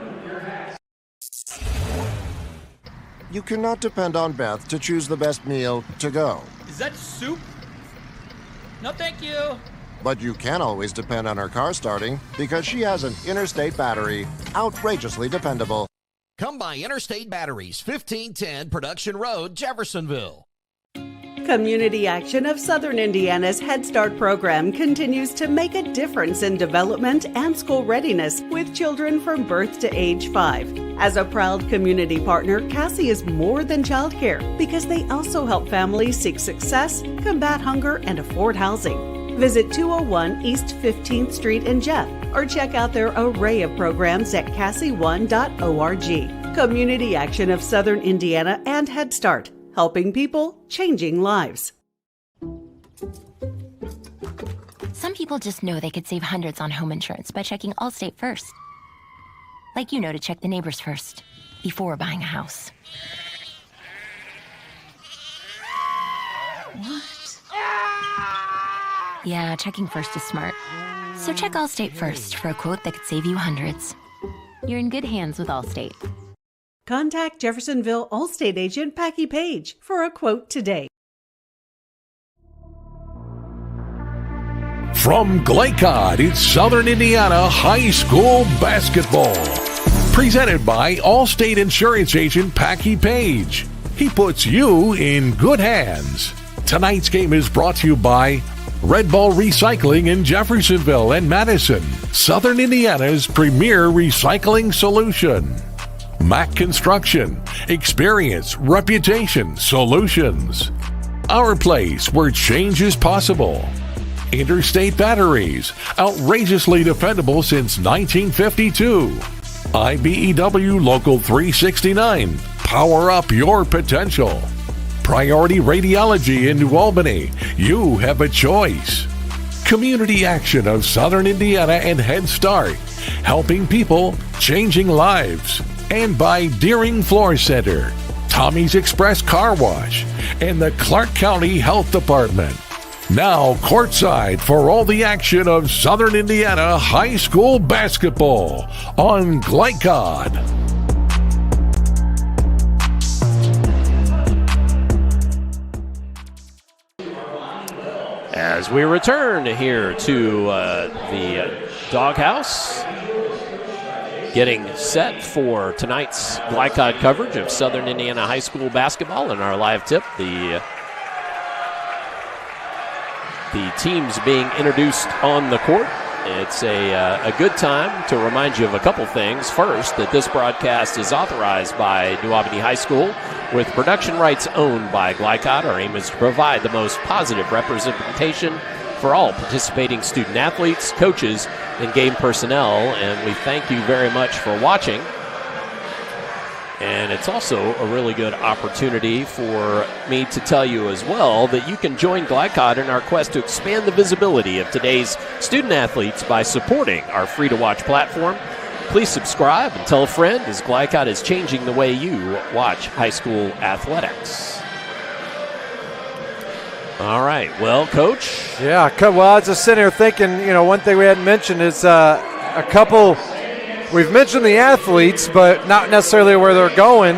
You cannot depend on Beth to choose the best meal to go. Is that soup? No, thank you. But you can always depend on her car starting because she has an Interstate battery, outrageously dependable. Come by Interstate Batteries, 1510 Production Road, Jeffersonville. Community action of Southern Indiana's Head Start program continues to make a difference in development and school readiness with children from birth to age 5. As a proud community partner, Cassie is more than childcare because they also help families seek success, combat hunger, and afford housing. Visit 201 East 15th Street in Jeff or check out their array of programs at cassie1.org. Community action of Southern Indiana and Head Start. Helping people, changing lives. Some people just know they could save hundreds on home insurance by checking Allstate first. Like you know to check the neighbors first before buying a house. What? Yeah, checking first is smart. So check Allstate first for a quote that could save you hundreds. You're in good hands with Allstate. Contact Jeffersonville Allstate agent Packy Page for a quote today. From Glycod, it's Southern Indiana High School Basketball. Presented by Allstate Insurance agent Packy Page. He puts you in good hands. Tonight's game is brought to you by Red Ball Recycling in Jeffersonville and Madison, Southern Indiana's premier recycling solution. Mac Construction, experience, reputation, solutions. Our place where change is possible. Interstate Batteries, outrageously dependable since 1952. IBEW Local 369, power up your potential. Priority Radiology in New Albany, you have a choice. Community action of Southern Indiana and Head Start, helping people, changing lives. And by Deering Floor Center, Tommy's Express Car Wash, and the Clark County Health Department. Now courtside for all the action of Southern Indiana High School Basketball on Glycod. As we return here to the Doghouse, getting set for tonight's Glycod coverage of Southern Indiana High School basketball. In our live tip, the teams being introduced on the court. It's a good time to remind you of a couple things. First, that this broadcast is authorized by New Albany High School with production rights owned by Glycod. Our aim is to provide the most positive representation for all participating student athletes, coaches, and game personnel, and we thank you very much for watching. And it's also a really good opportunity for me to tell you as well that you can join Glycod in our quest to expand the visibility of today's student athletes by supporting our free-to-watch platform. Please subscribe and tell a friend, as Glycod is changing the way you watch high school athletics. All right. Well, Coach. Yeah. Well, I was just sitting here thinking, one thing we hadn't mentioned is a couple. We've mentioned the athletes, but not necessarily where they're going.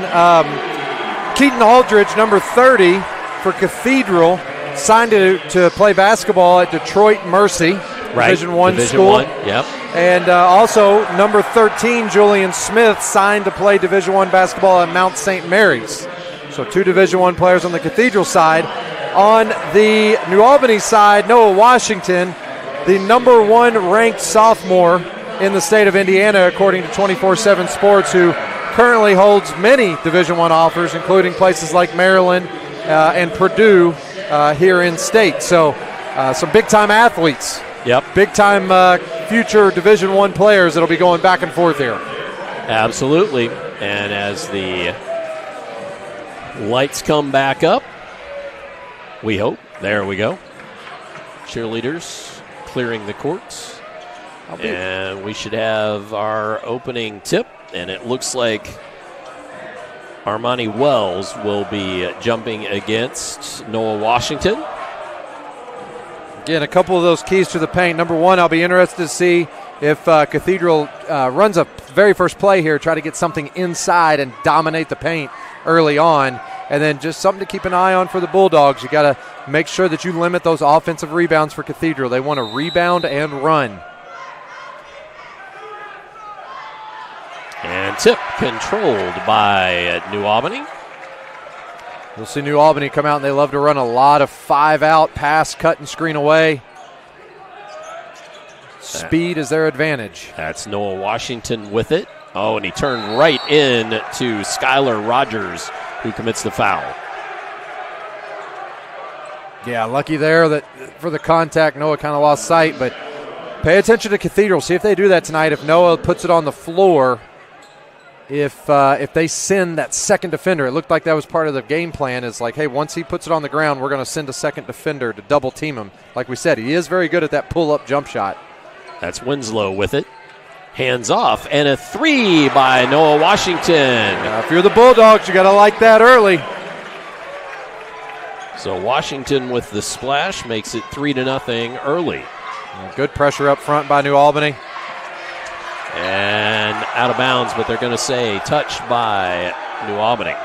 Keaton Aldridge, number 30 for Cathedral, signed to play basketball at Detroit Mercy, right. Division I school. Yep. And also number 13, Julian Smith, signed to play Division I basketball at Mount St. Mary's. So 2 Division I players on the Cathedral side. On the New Albany side, Noah Washington, the number 1 ranked sophomore in the state of Indiana, according to 24/7 Sports, who currently holds many Division I offers, including places like Maryland and Purdue here in state. So some big-time athletes. Yep. Big-time future Division I players that'll be going back and forth here. Absolutely. And as the lights come back up, we hope. There we go. Cheerleaders clearing the courts. And we should have our opening tip. And it looks like Armani Wells will be jumping against Noah Washington. Again, a couple of those keys to the paint. Number 1, I'll be interested to see if Cathedral runs a very first play here, try to get something inside and dominate the paint early on. And then just something to keep an eye on for the Bulldogs. You got to make sure that you limit those offensive rebounds for Cathedral. They want to rebound and run. And tip controlled by New Albany. You'll see New Albany come out, and they love to run a lot of 5-out, pass, cut, and screen away. Speed is their advantage. That's Noah Washington with it. Oh, and he turned right in to Skylar Rogers, who commits the foul. Yeah, lucky there that for the contact, Noah kind of lost sight, but pay attention to Cathedral. See if they do that tonight. If Noah puts it on the floor, if they send that second defender, it looked like that was part of the game plan, is like, hey, once he puts it on the ground, we're going to send a second defender to double team him. Like we said, he is very good at that pull-up jump shot. That's Winslow with it. Hands off, and a 3 by Noah Washington. If you're the Bulldogs, you got to like that early. So Washington with the splash makes it 3-0 early. Good pressure up front by New Albany. And out of bounds, but they're going to say touched by New Albany.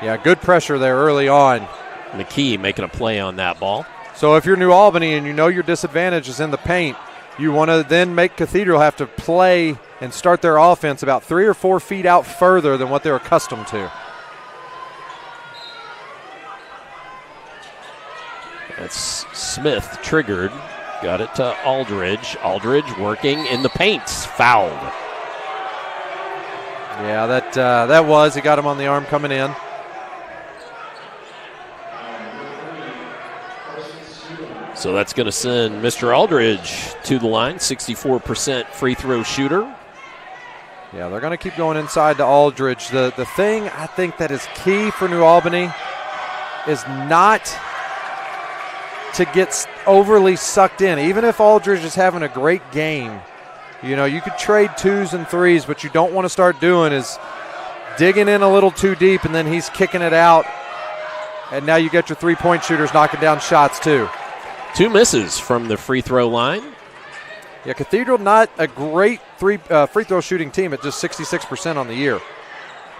Yeah, good pressure there early on. McKee making a play on that ball. So if you're New Albany and you know your disadvantage is in the paint, you want to then make Cathedral have to play and start their offense about 3 or 4 feet out further than what they're accustomed to. That's Smith triggered. Got it to Aldridge. Aldridge working in the paint. Fouled. Yeah, that was. He got him on the arm coming in. So that's going to send Mr. Aldridge to the line. 64% free throw shooter. Yeah, they're going to keep going inside to Aldridge. The thing I think that is key for New Albany is not to get overly sucked in. Even if Aldridge is having a great game, you know, you could trade 2s and 3s, but you don't want to start doing is digging in a little too deep and then he's kicking it out, and now you get your three-point shooters knocking down shots too. 2 misses from the free throw line. Yeah, Cathedral not a great free throw shooting team at just 66% on the year.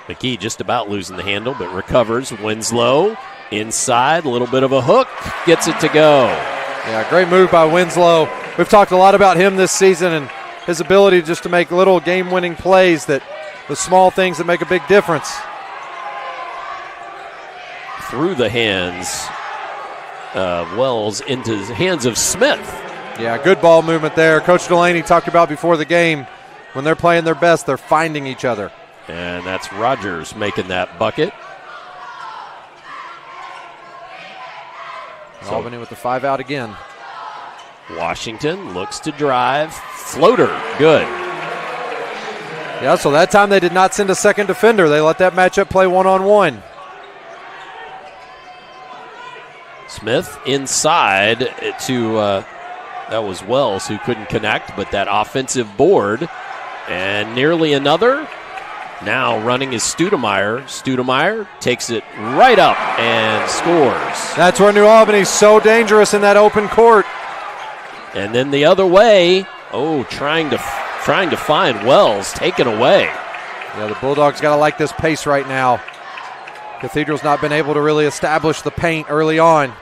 McKee just about losing the handle, but recovers. Winslow inside, a little bit of a hook, gets it to go. Yeah, great move by Winslow. We've talked a lot about him this season and his ability just to make little game-winning plays, that the small things that make a big difference. Through the hands of Wells into the hands of Smith. Yeah, good ball movement there. Coach Delaney talked about before the game, when they're playing their best, they're finding each other. And that's Rogers making that bucket. Albany with the 5-out again. Washington looks to drive. Floater, good. Yeah, so that time they did not send a second defender. They let that matchup play one-on-one. Smith inside to, that was Wells who couldn't connect, but that offensive board. And nearly another. Now running is Studemeyer. Studemeyer takes it right up and scores. That's where New Albany's so dangerous in that open court. And then the other way, trying to find Wells, taken away. Yeah, the Bulldogs got to like this pace right now. Cathedral's not been able to really establish the paint early on.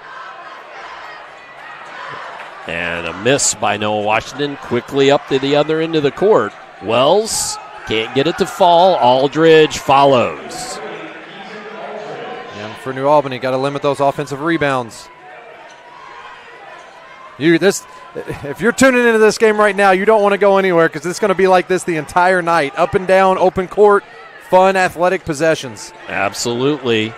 And a miss by Noah Washington, quickly up to the other end of the court. Wells can't get it to fall. Aldridge follows. And for New Albany, got to limit those offensive rebounds. If you're tuning into this game right now, you don't want to go anywhere, because it's going to be like this the entire night. Up and down, open court, fun, athletic possessions. Absolutely.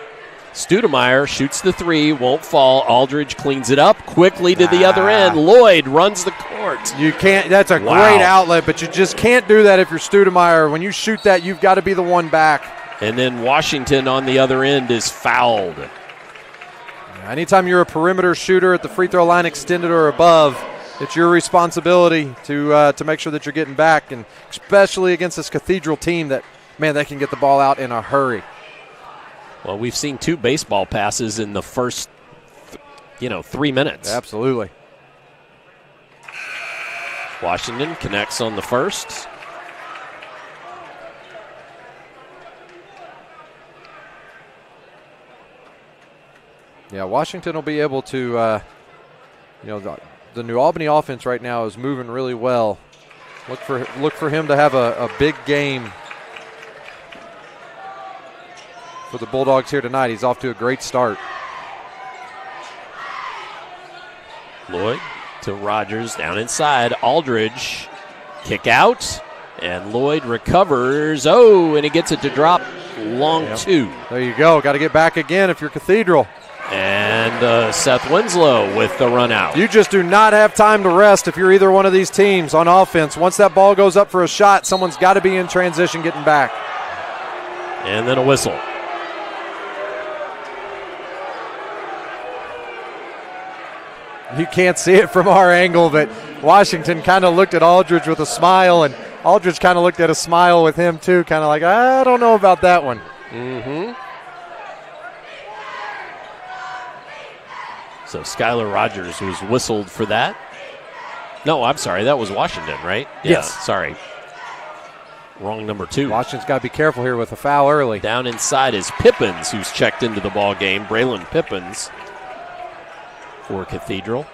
Studemeyer shoots the 3, won't fall. Aldridge cleans it up quickly to the other end. Lloyd runs the court. You can't. That's a great outlet, but you just can't do that if you're Studemeyer. When you shoot that, you've got to be the one back. And then Washington on the other end is fouled. Anytime you're a perimeter shooter at the free throw line extended or above, it's your responsibility to make sure that you're getting back, and especially against this Cathedral team that, man, they can get the ball out in a hurry. Well, we've seen 2 baseball passes in the first, 3 minutes. Absolutely. Washington connects on the first. Yeah, Washington will be able to, the New Albany offense right now is moving really well. Look for him to have a big game for the Bulldogs here tonight. He's off to a great start. Lloyd to Rogers down inside. Aldridge kick out, and Lloyd recovers. Oh, and he gets it to drop long two. There you go. Got to get back again if you're Cathedral. And Seth Winslow with the run out. You just do not have time to rest if you're either one of these teams on offense. Once that ball goes up for a shot, someone's got to be in transition getting back. And then a whistle. You can't see it from our angle, but Washington kind of looked at Aldridge with a smile, and Aldridge kind of looked at a smile with him too, kind of like, I don't know about that one. Mm-hmm. So Skylar Rogers was whistled for that. No, I'm sorry. That was Washington, right? Yeah, yes. Sorry. Wrong number 2. Washington's got to be careful here with a foul early. Down inside is Pippins, who's checked into the ball game. Braylon Pippins for Cathedral.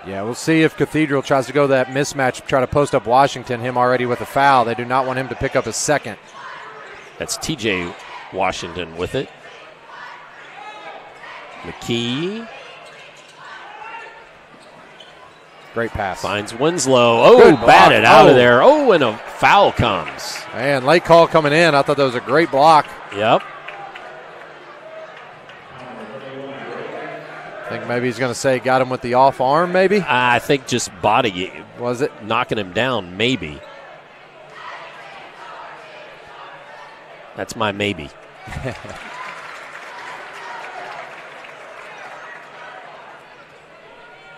Yeah, we'll see if Cathedral tries to go that mismatch, try to post up Washington, him already with a foul. They do not want him to pick up his second. That's TJ Washington with it. McKee. Great pass. Finds Winslow. Oh, batted out of there. Oh, and a foul comes. Man, late call coming in. I thought that was a great block. Yep. I think maybe he's going to say got him with the off arm, maybe? I think just body. Was it? Knocking him down, maybe. That's my maybe.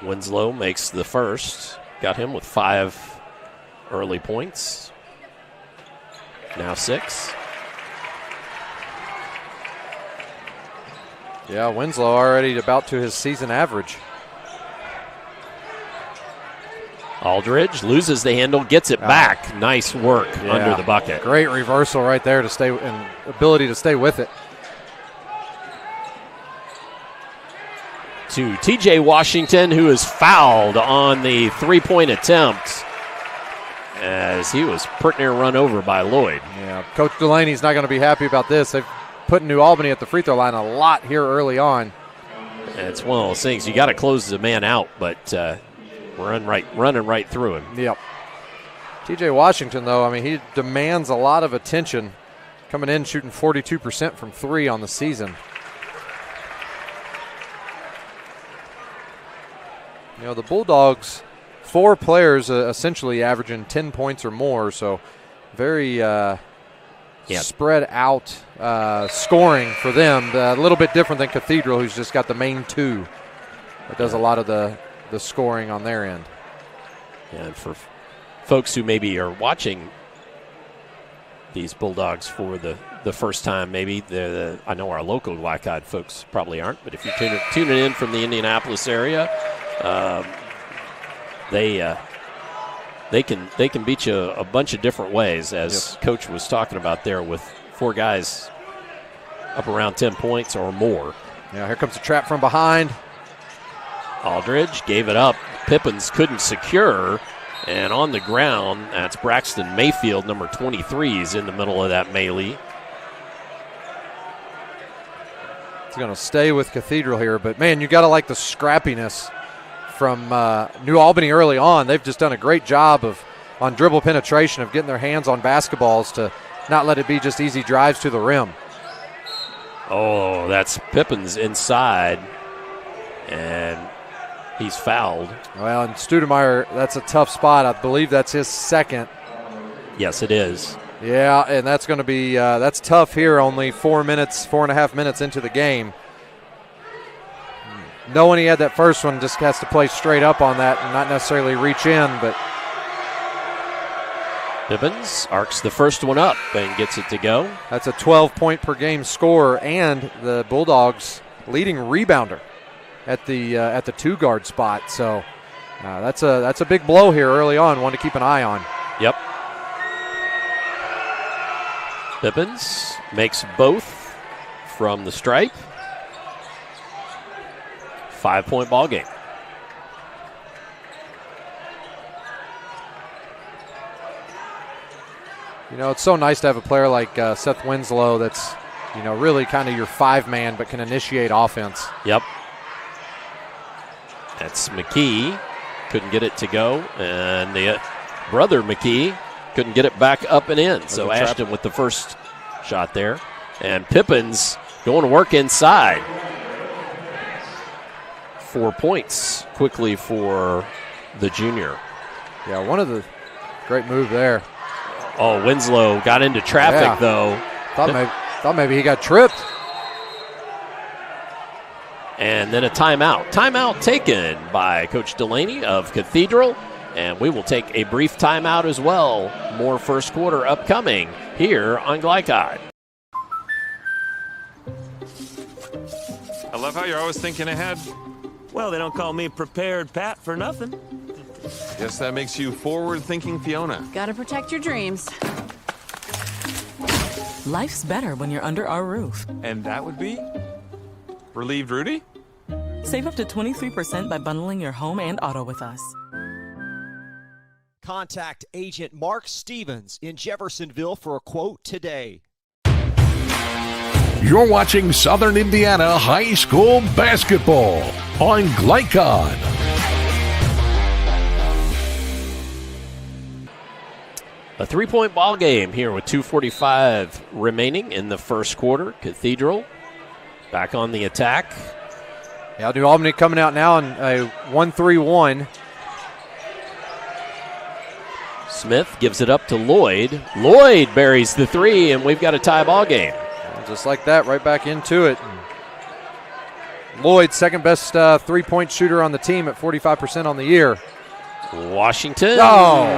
Winslow makes the first. Got him with 5 early points. Now 6. Yeah, Winslow already about to his season average. Aldridge loses the handle, gets it back. Nice work under the bucket. Great reversal right there to stay and ability to stay with it. To TJ Washington, who is fouled on the 3-point attempt as he was pretty near run over by Lloyd. Yeah, Coach Delaney's not going to be happy about this. They've put New Albany at the free throw line a lot here early on. It's one of those things. You got to close the man out, but running right through him. Yep. TJ Washington, though, I mean, he demands a lot of attention. Coming in shooting 42% from 3 on the season. You know, the Bulldogs, 4 players essentially averaging 10 points or more, so very spread out scoring for them. A little bit different than Cathedral, who's just got the main 2 that does a lot of the scoring on their end. And for folks who maybe are watching these Bulldogs for the first time, maybe I know our local Glycod folks probably aren't, but if you're tuning in from the Indianapolis area, they can beat you a bunch of different ways, as Coach was talking about there, with 4 guys up around 10 points or more. Yeah, here comes the trap from behind. Aldridge gave it up. Pippins couldn't secure, and on the ground, that's Braxton Mayfield, number 23, is in the middle of that melee. It's going to stay with Cathedral here, but man, you got to like the scrappiness from New Albany early on. They've just done a great job on dribble penetration, of getting their hands on basketballs to not let it be just easy drives to the rim. Oh, that's Pippins inside, and he's fouled. Well, and Studemeyer, that's a tough spot. I believe that's his second. Yes, it is. Yeah, and that's going to be that's tough here. Only 4.5 minutes into the game. Knowing he had that first one, just has to play straight up on that and not necessarily reach in. But Pippins arcs the first one up and gets it to go. That's a 12-point per game score, and the Bulldogs leading rebounder at the 2-guard spot. So that's a big blow here early on. One to keep an eye on. Yep. Pippins makes both from the stripe. 5-point ball game. You know, it's so nice to have a player like Seth Winslow that's really kind of your 5-man, but can initiate offense. Yep. That's McKee. Couldn't get it to go. And the brother McKee couldn't get it back up and in. So Ashton with the first shot there. And Pippins going to work inside. 4 points quickly for the junior. Yeah, one of the great move there. Oh, Winslow got into traffic, though. Thought maybe he got tripped. And then a timeout. Timeout taken by Coach Delaney of Cathedral. And we will take a brief timeout as well. More first quarter upcoming here on Glycod. I love how you're always thinking ahead. Well, they don't call me Prepared Pat for nothing. Guess that makes you forward-thinking Fiona. Gotta protect your dreams. Life's better when you're under our roof. And that would be? Relieved Rudy? Save up to 23% by bundling your home and auto with us. Contact Agent Mark Stevens in Jeffersonville for a quote today. You're watching Southern Indiana High School Basketball on Glycod. A 3-point ball game here with 2:45 remaining in the first quarter. Cathedral back on the attack. Yeah, New Albany coming out now in a 1-3-1. Smith gives it up to Lloyd. Lloyd buries the three, and we've got a tie ball game. And just like that, right back into it. Lloyd, second best 3-point shooter on the team at 45% on the year. Washington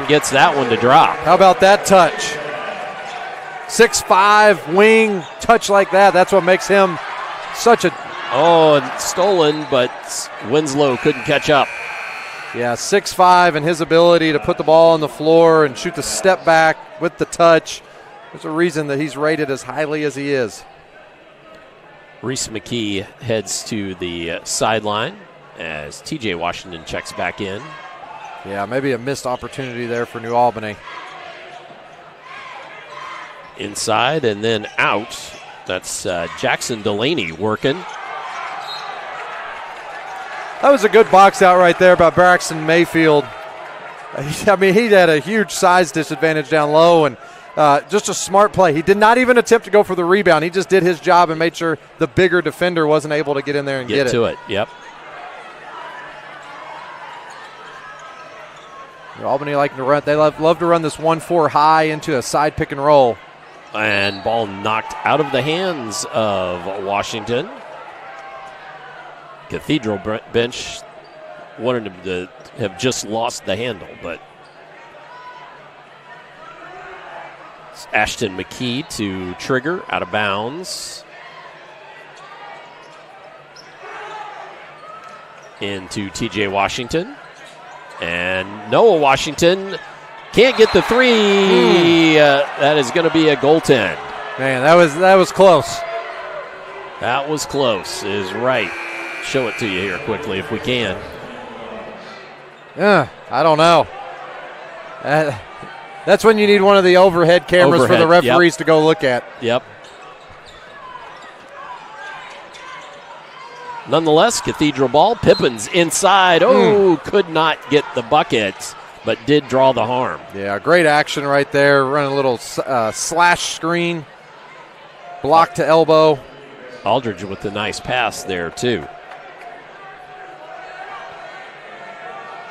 gets that one to drop. How about that touch? 6'5", wing, touch like that. That's what makes him such a... Oh, and stolen, but Winslow couldn't catch up. Yeah, 6'5", and his ability to put the ball on the floor and shoot the step back with the touch. There's a reason that he's rated as highly as he is. Reese McKee heads to the sideline as TJ Washington checks back in. Yeah, maybe a missed opportunity there for New Albany. Inside and then out. That's Jackson Delaney working. That was a good box out right there by Braxton Mayfield. I mean, he had a huge size disadvantage down low, and just a smart play. He did not even attempt to go for the rebound. He just did his job and made sure the bigger defender wasn't able to get in there and get it. Get to it, yep. Albany like to run. They love to run this 1-4 high into a side pick and roll. And ball knocked out of the hands of Washington. Cathedral bench wanted him to have just lost the handle, but it's Ashton McKee to trigger out of bounds. Into TJ Washington. And Noah Washington can't get the three. That is going to be a goaltend. Man, that was close. That was close, is right. Show it to you here quickly if we can. Yeah, I don't know. That's when you need one of the overhead cameras for the referees to go look at. Yep. Nonetheless, Cathedral ball. Pippins inside. Could not get the bucket, but did draw the harm. Yeah, great action right there. Running a little slash screen. Block to elbow. Aldridge with the nice pass there, too.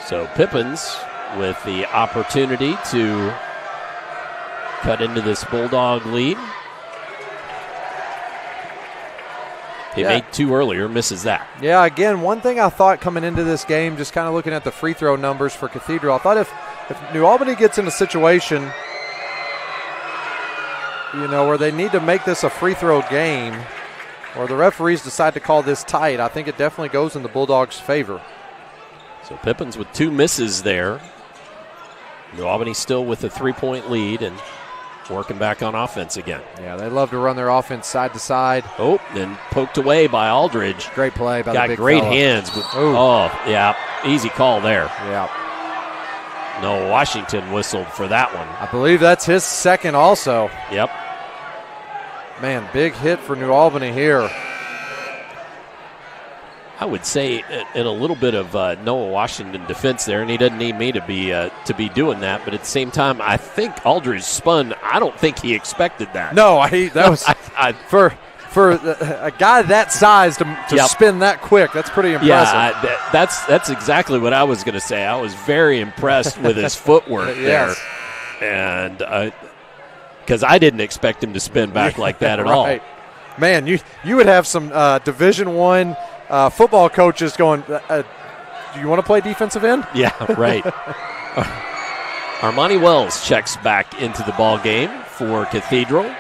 So Pippins with the opportunity to cut into this Bulldog lead. He made two earlier, misses that. Yeah, again, one thing I thought coming into this game, just kind of looking at the free throw numbers for Cathedral, I thought if New Albany gets in a situation, where they need to make this a free throw game, or the referees decide to call this tight, I think it definitely goes in the Bulldogs' favor. So Pippins with two misses there. New Albany still with a 3-point lead and working back on offense again. Yeah, they love to run their offense side to side. Oh, then poked away by Aldridge. Great play by the big great fella. hands. Easy call there. Yeah. No, Washington whistled for that one. I believe that's his second also. Yep. Man, big hit for New Albany here. I would say in a little bit of Noah Washington defense there, and he doesn't need me to be doing that. But at the same time, I think Aldridge spun. I don't think he expected that. No, that was for a guy that size to spin that quick. That's pretty impressive. Yeah, that's exactly what I was going to say. I was very impressed with his footwork yes. there, and because I didn't expect him to spin back like that at all. Man, you would have some Division I. Football coaches going, do you want to play defensive end? Yeah, right. Armani Wells checks back into the ball game for Cathedral.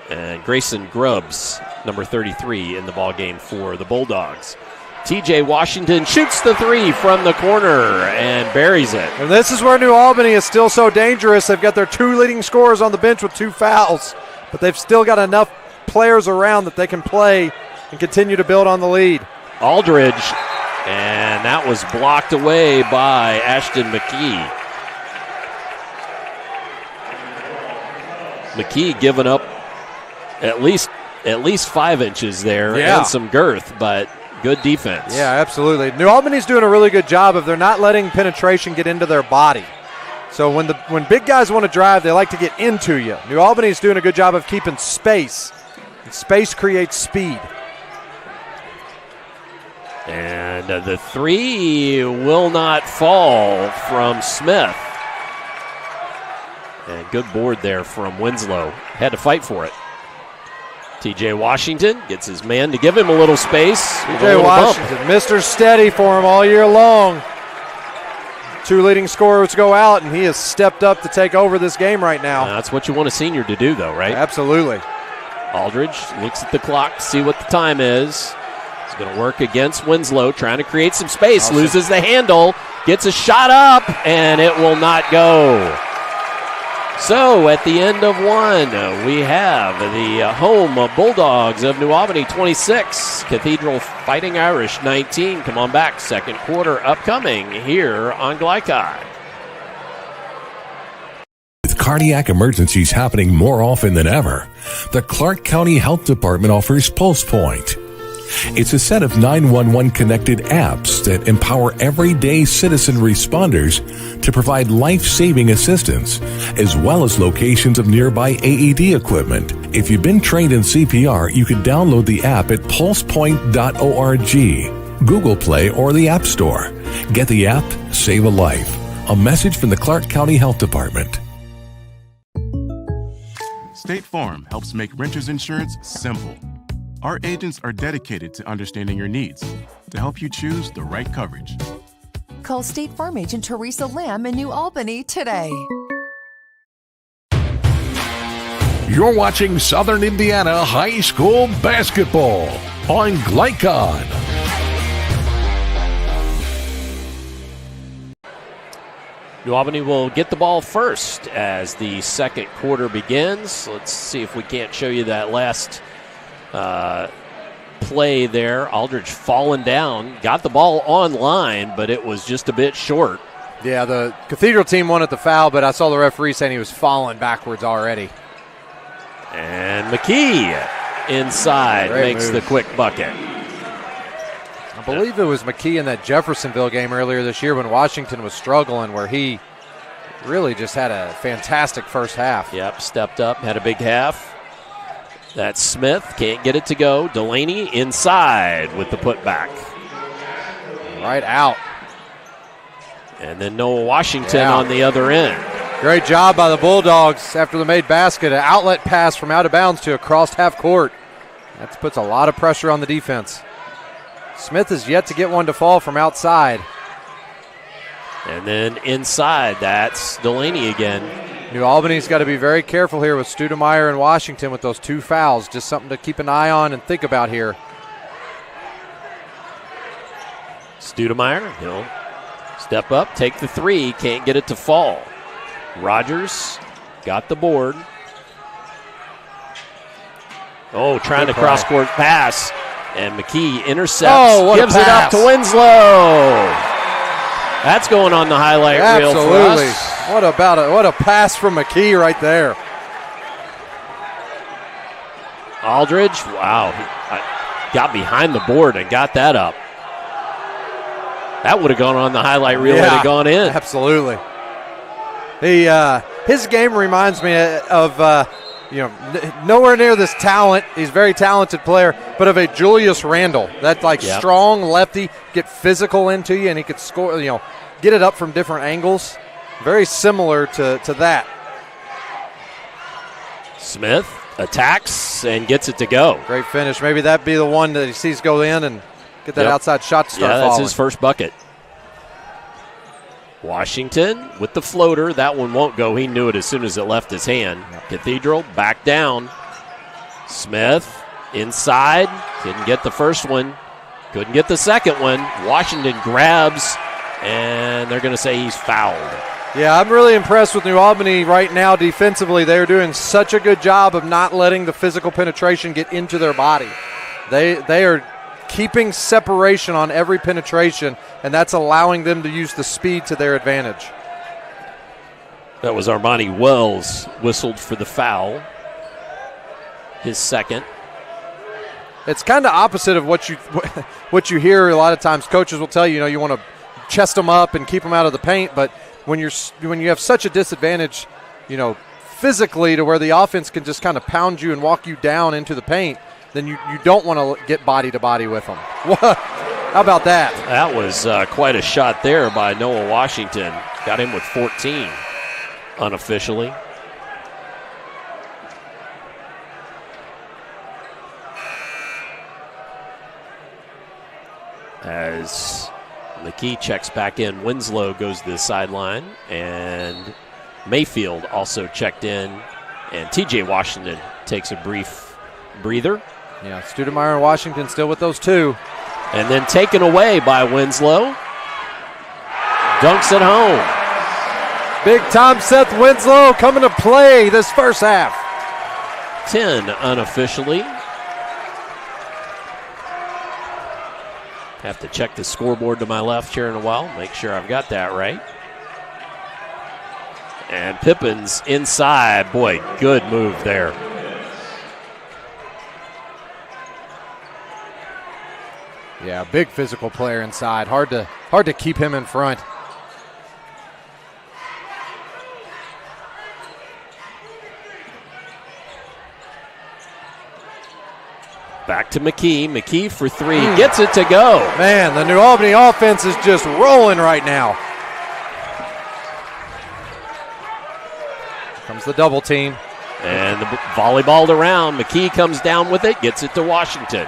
And Grayson Grubbs, number 33, in the ball game for the Bulldogs. TJ Washington shoots the three from the corner and buries it. And this is where New Albany is still so dangerous. They've got their 2 leading scorers on the bench with 2 fouls, but they've still got enough players around that they can play and continue to build on the lead. Aldridge, and that was blocked away by Ashton McKee. McKee giving up at least 5 inches there and some girth, but good defense. Yeah, absolutely. New Albany's doing a really good job of they're not letting penetration get into their body. So when big guys want to drive, they like to get into you. New Albany's doing a good job of keeping space. And space creates speed. And the three will not fall from Smith. And good board there from Winslow. Had to fight for it. TJ Washington gets his man to give him a little space. TJ Washington, Mr. Steady for him all year long. 2 leading scorers go out, and he has stepped up to take over this game right now. That's what you want a senior to do, though, right? Absolutely. Aldridge looks at the clock to see what the time is. He's going to work against Winslow, trying to create some space. Loses the handle, gets a shot up, and it will not go. So at the end of one, we have the home Bulldogs of New Albany 26, Cathedral Fighting Irish 19. Come on back, second quarter upcoming here on Glycod. With cardiac emergencies happening more often than ever, the Clark County Health Department offers PulsePoint. It's a set of 911 connected apps that empower everyday citizen responders to provide life-saving assistance, as well as locations of nearby AED equipment. If you've been trained in CPR, you can download the app at pulsepoint.org, Google Play, or the App Store. Get the app, save a life. A message from the Clark County Health Department. State Farm helps make renters insurance simple. Our agents are dedicated to understanding your needs to help you choose the right coverage. Call State Farm agent Teresa Lamb in New Albany today. You're watching Southern Indiana High School Basketball on Glycod. New Albany will get the ball first as the second quarter begins. Let's see if we can't show you that last play there. Aldridge falling down, got the ball online, but it was just a bit short. Yeah, the Cathedral team wanted the foul, but I saw the referee saying he was falling backwards already. And McKee inside makes the quick bucket. I believe it was McKee in that Jeffersonville game earlier this year when Washington was struggling, where he really just had a fantastic first half. Yep, stepped up, had a big half. That's Smith, can't get it to go. Delaney inside with the putback. Right out. And then Noah Washington on the other end. Great job by the Bulldogs after the made basket. An outlet pass from out of bounds to across half court. That puts a lot of pressure on the defense. Smith has yet to get one to fall from outside. And then inside, that's Delaney again. New Albany's got to be very careful here with Studemeyer and Washington with those 2 fouls. Just something to keep an eye on and think about here. Studemeyer, step up, take the 3, can't get it to fall. Rogers got the board. Trying to cross-court pass. And McKee intercepts, gives it up to Winslow. That's going on the highlight reel for us. What a pass from McKee right there. Aldridge, wow, got behind the board and got that up. That would have gone on the highlight reel and gone in. Absolutely. His game reminds me of, nowhere near this talent. He's a very talented player, but of a Julius Randle. That strong lefty, get physical into you, and he could score. Get it up from different angles. Very similar to that. Smith attacks and gets it to go. Great finish. Maybe that'd be the one that he sees go in and get that outside shot to start that's falling. his first bucket. Washington with the floater. That one won't go. He knew it as soon as it left his hand. Cathedral back down. Smith inside. Didn't get the first one. Couldn't get the second one. Washington grabs, and they're going to say he's fouled. Yeah, I'm really impressed with New Albany right now defensively. They're doing such a good job of not letting the physical penetration get into their body. They are keeping separation on every penetration, and that's allowing them to use the speed to their advantage. That was Armani Wells whistled for the foul. His second. It's kind of opposite of what you hear a lot of times. Coaches will tell you, you want to chest them up and keep them out of the paint, but when you have such a disadvantage, physically to where the offense can just kind of pound you and walk you down into the paint, then you don't want to get body to body with them. How about that? That was quite a shot there by Noah Washington. Got him with 14 unofficially. As McKee checks back in, Winslow goes to the sideline, and Mayfield also checked in, and T.J. Washington takes a brief breather. Yeah, Studemeyer and Washington still with those two. And then taken away by Winslow. Dunks it home. Big time Seth Winslow coming to play this first half. 10 unofficially. Have to check the scoreboard to my left here in a while. Make sure I've got that right. And Pippins inside. Boy, good move there. Yeah, big physical player inside. Hard to keep him in front. Back to McKee. McKee for three. Gets it to go. Man, the New Albany offense is just rolling right now. Comes the double team. And the volleyballed around. McKee comes down with it. Gets it to Washington.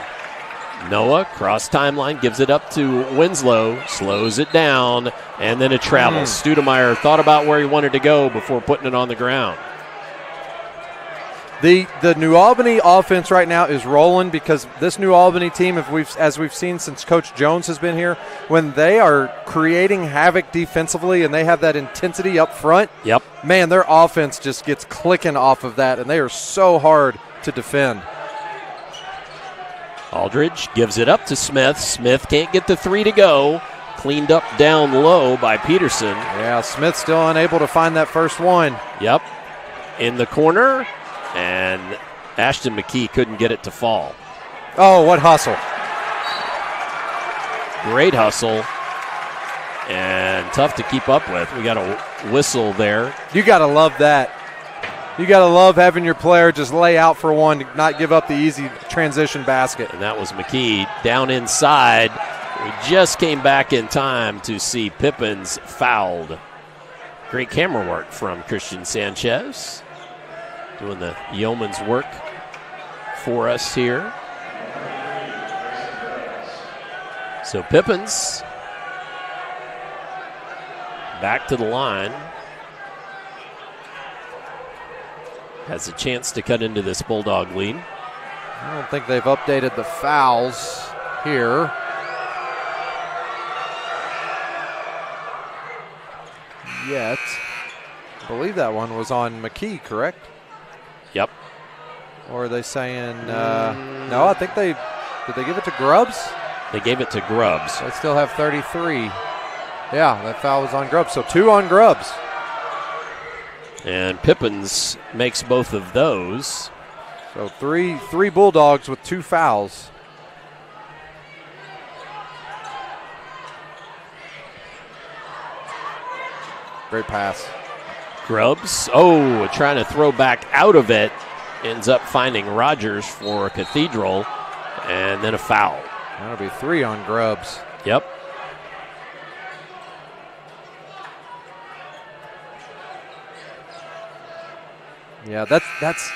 Noah, cross timeline, gives it up to Winslow, slows it down, and then it travels. Studemeyer thought about where he wanted to go before putting it on the ground. The New Albany offense right now is rolling because this New Albany team, as we've seen since Coach Jones has been here, when they are creating havoc defensively and they have that intensity up front, man, their offense just gets clicking off of that, and they are so hard to defend. Aldridge gives it up to Smith. Smith can't get the three to go. Cleaned up down low by Peterson. Yeah, Smith still unable to find that first one. Yep. In the corner, and Ashton McKee couldn't get it to fall. Oh, what hustle. Great hustle. And tough to keep up with. We got a whistle there. You got to love that. You got to love having your player just lay out for one, to not give up the easy transition basket. And that was McKee down inside. We just came back in time to see Pippins fouled. Great camera work from Christian Sanchez. Doing the yeoman's work for us here. So Pippins back to the line. Has a chance to cut into this Bulldog lead. I don't think they've updated the fouls here. Yet. I believe that one was on McKee, correct? Yep. Or are they saying, no, I think did they give it to Grubbs? They gave it to Grubbs. They still have 33. Yeah, that foul was on Grubbs. So 2 on Grubbs. And Pippins makes both of those. So three Bulldogs with 2 fouls. Great pass. Grubbs, trying to throw back out of it. Ends up finding Rogers for Cathedral, and then a foul. That'll be 3 on Grubbs. Yep. Yeah, that's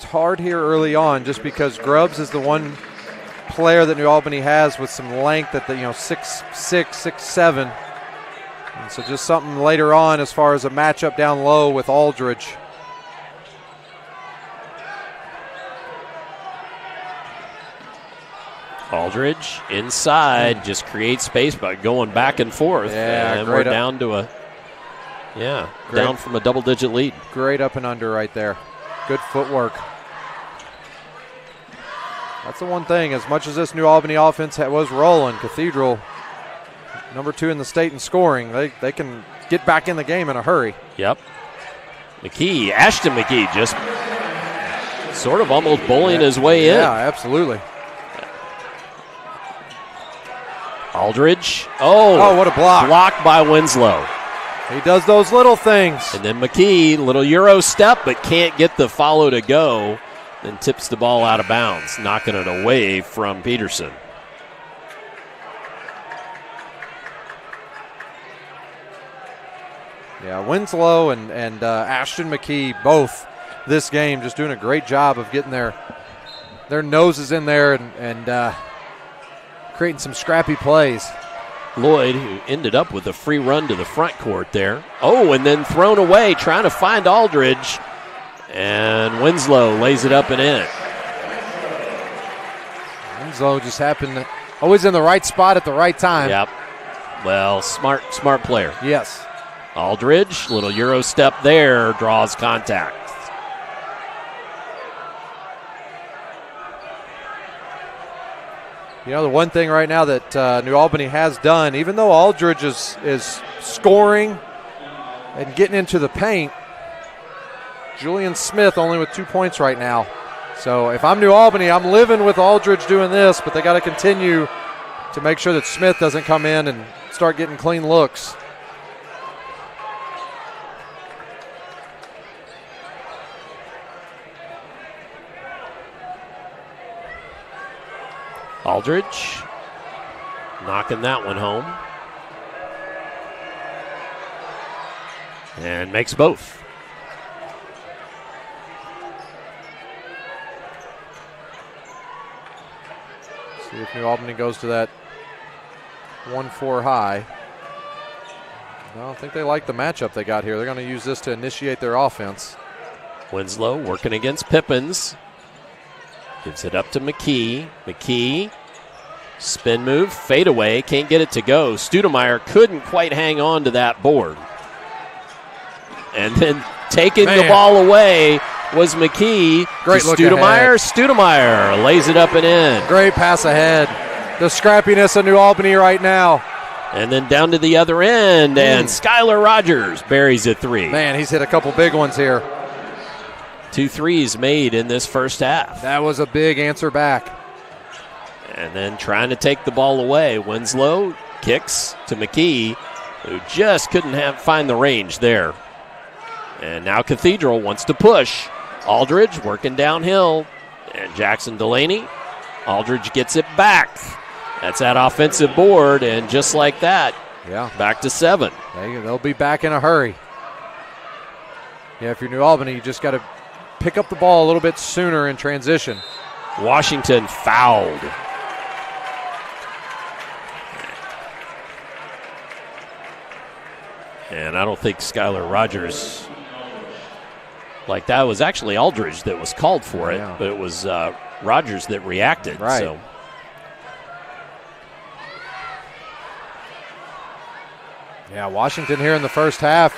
hard here early on, just because Grubbs is the one player that New Albany has with some length at the 6'6", 6'7". And so just something later on as far as a matchup down low with Aldridge. Aldridge inside, just creates space by going back and forth. Yeah, and we're down to down from a double-digit lead. Great up and under right there. Good footwork. That's the one thing. As much as this New Albany offense was rolling, Cathedral, number 2 in the state in scoring, they can get back in the game in a hurry. Yep. Ashton McKee just sort of almost bullying his way in. Yeah, absolutely. Aldridge. What a block. Blocked by Winslow. He does those little things. And then McKee, little Euro step, but can't get the follow to go. Then tips the ball out of bounds, knocking it away from Peterson. Yeah, Winslow and Ashton McKee both this game just doing a great job of getting their noses in there and creating some scrappy plays. Lloyd, who ended up with a free run to the front court there. And then thrown away, trying to find Aldridge. And Winslow lays it up and in. Winslow just happened always in the right spot at the right time. Yep. Well, smart player. Yes. Aldridge, little Euro step there, draws contact. The one thing right now that New Albany has done, even though Aldridge is scoring and getting into the paint, Julian Smith only with 2 points right now. So if I'm New Albany, I'm living with Aldridge doing this, but they got to continue to make sure that Smith doesn't come in and start getting clean looks. Aldridge knocking that one home. And makes both. See if New Albany goes to that 1-4 high. I don't think they like the matchup they got here. They're going to use this to initiate their offense. Winslow working against Pippins. Gives it up to McKee. McKee, spin move, fade away, can't get it to go. Studemeyer couldn't quite hang on to that board. And then taking the ball away was McKee. Great look Studemeyer. ahead. Studemeyer lays it up and in. Great pass ahead. The scrappiness of New Albany right now. And then down to the other end, and Skylar Rogers buries a 3. Man, he's hit a couple big ones here. 2 threes made in this first half. That was a big answer back. And then trying to take the ball away. Winslow kicks to McKee, who just couldn't find the range there. And now Cathedral wants to push. Aldridge working downhill. And Jackson Delaney. Aldridge gets it back. That's that offensive board, and just like that, back to 7. They'll be back in a hurry. Yeah, if you're New Albany, you just got to pick up the ball a little bit sooner in transition. Washington fouled. And I don't think Skylar Rogers, like that was actually Aldridge that was called for it, but it was Rogers that reacted. Right. So. Yeah, Washington here in the first half.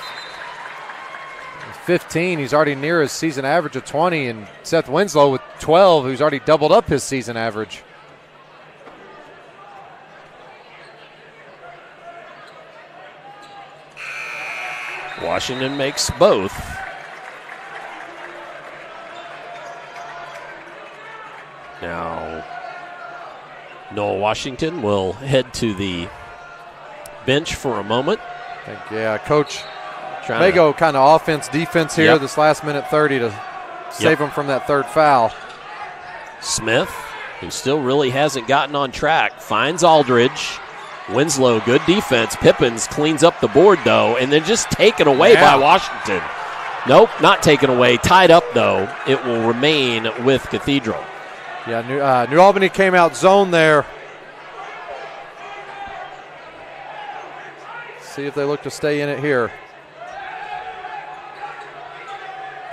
15, he's already near his season average of 20, and Seth Winslow with 12, who's already doubled up his season average. Washington makes both. Now, Noah Washington will head to the bench for a moment. Coach may go kind of offense-defense here this last minute 30 to save him from that third foul. Smith, who still really hasn't gotten on track, finds Aldridge. Winslow, good defense. Pippins cleans up the board, though, and then just taken away by Washington. Nope, not taken away. Tied up, though. It will remain with Cathedral. Yeah, New Albany came out zone there. See if they look to stay in it here.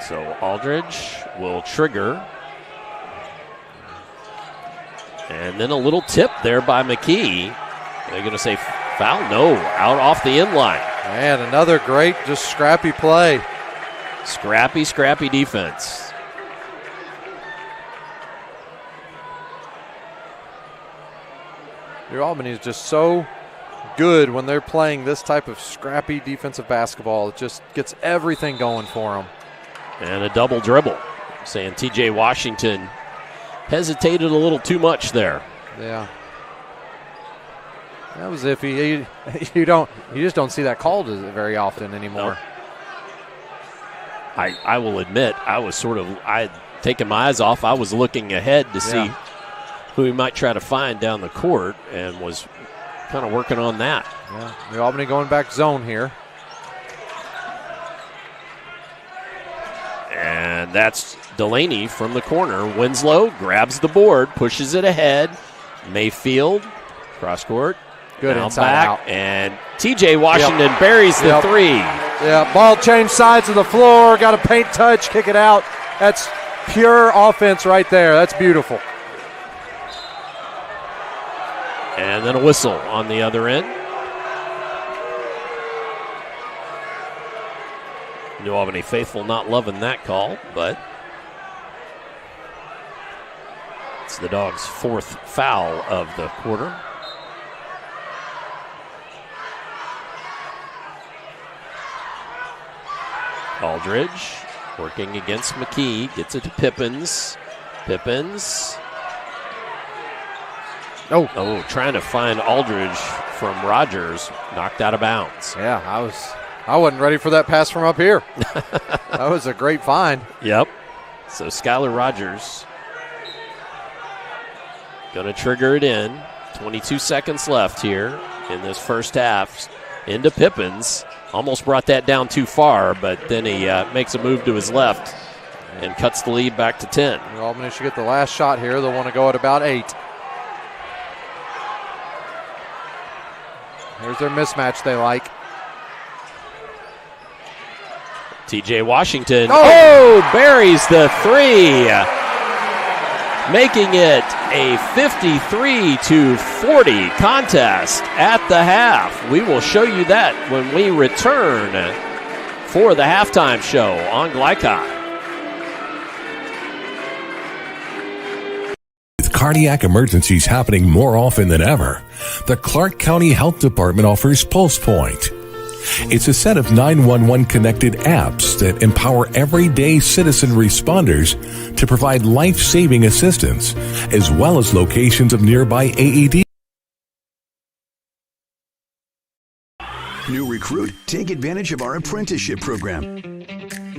So Aldridge will trigger. And then a little tip there by McKee. They're going to say foul? No, out off the end line. Man, another great, just scrappy play. Scrappy defense. New Albany is just so good when they're playing this type of scrappy defensive basketball. It just gets everything going for them. And a double dribble. Saying TJ Washington hesitated a little too much there. Yeah. That was iffy. You just don't see that called very often anymore. Nope. I will admit, I'd taken my eyes off. I was looking ahead to see who he might try to find down the court and was kind of working on that. Yeah, New Albany going back zone here. And that's Delaney from the corner. Winslow grabs the board, pushes it ahead. Mayfield, cross court. Good now inside back, out. And TJ Washington buries the three. Yeah, ball change sides of the floor. Got a paint touch, kick it out. That's pure offense right there. That's beautiful. And then a whistle on the other end. New Albany faithful not loving that call, but it's the Dogs' fourth foul of the quarter. Aldridge working against McKee, gets it to Pippins. Oh, trying to find Aldridge from Rogers, knocked out of bounds. Yeah, I wasn't ready for that pass from up here. That was a great find. Yep. So Skylar Rogers going to trigger it in. 22 seconds left here in this first half. Into Pippins. Almost brought that down too far, but then he makes a move to his left and cuts the lead back to 10. New Albany should get the last shot here. They'll want to go at about 8. Here's their mismatch they like. TJ Washington. Buries the three. Making it a 53-40 contest at the half. We will show you that when we return for the halftime show on Glycod. With cardiac emergencies happening more often than ever, the Clark County Health Department offers Pulse Point. It's a set of 911 connected apps that empower everyday citizen responders to provide life-saving assistance, as well as locations of nearby AED. New recruit, take advantage of our apprenticeship program.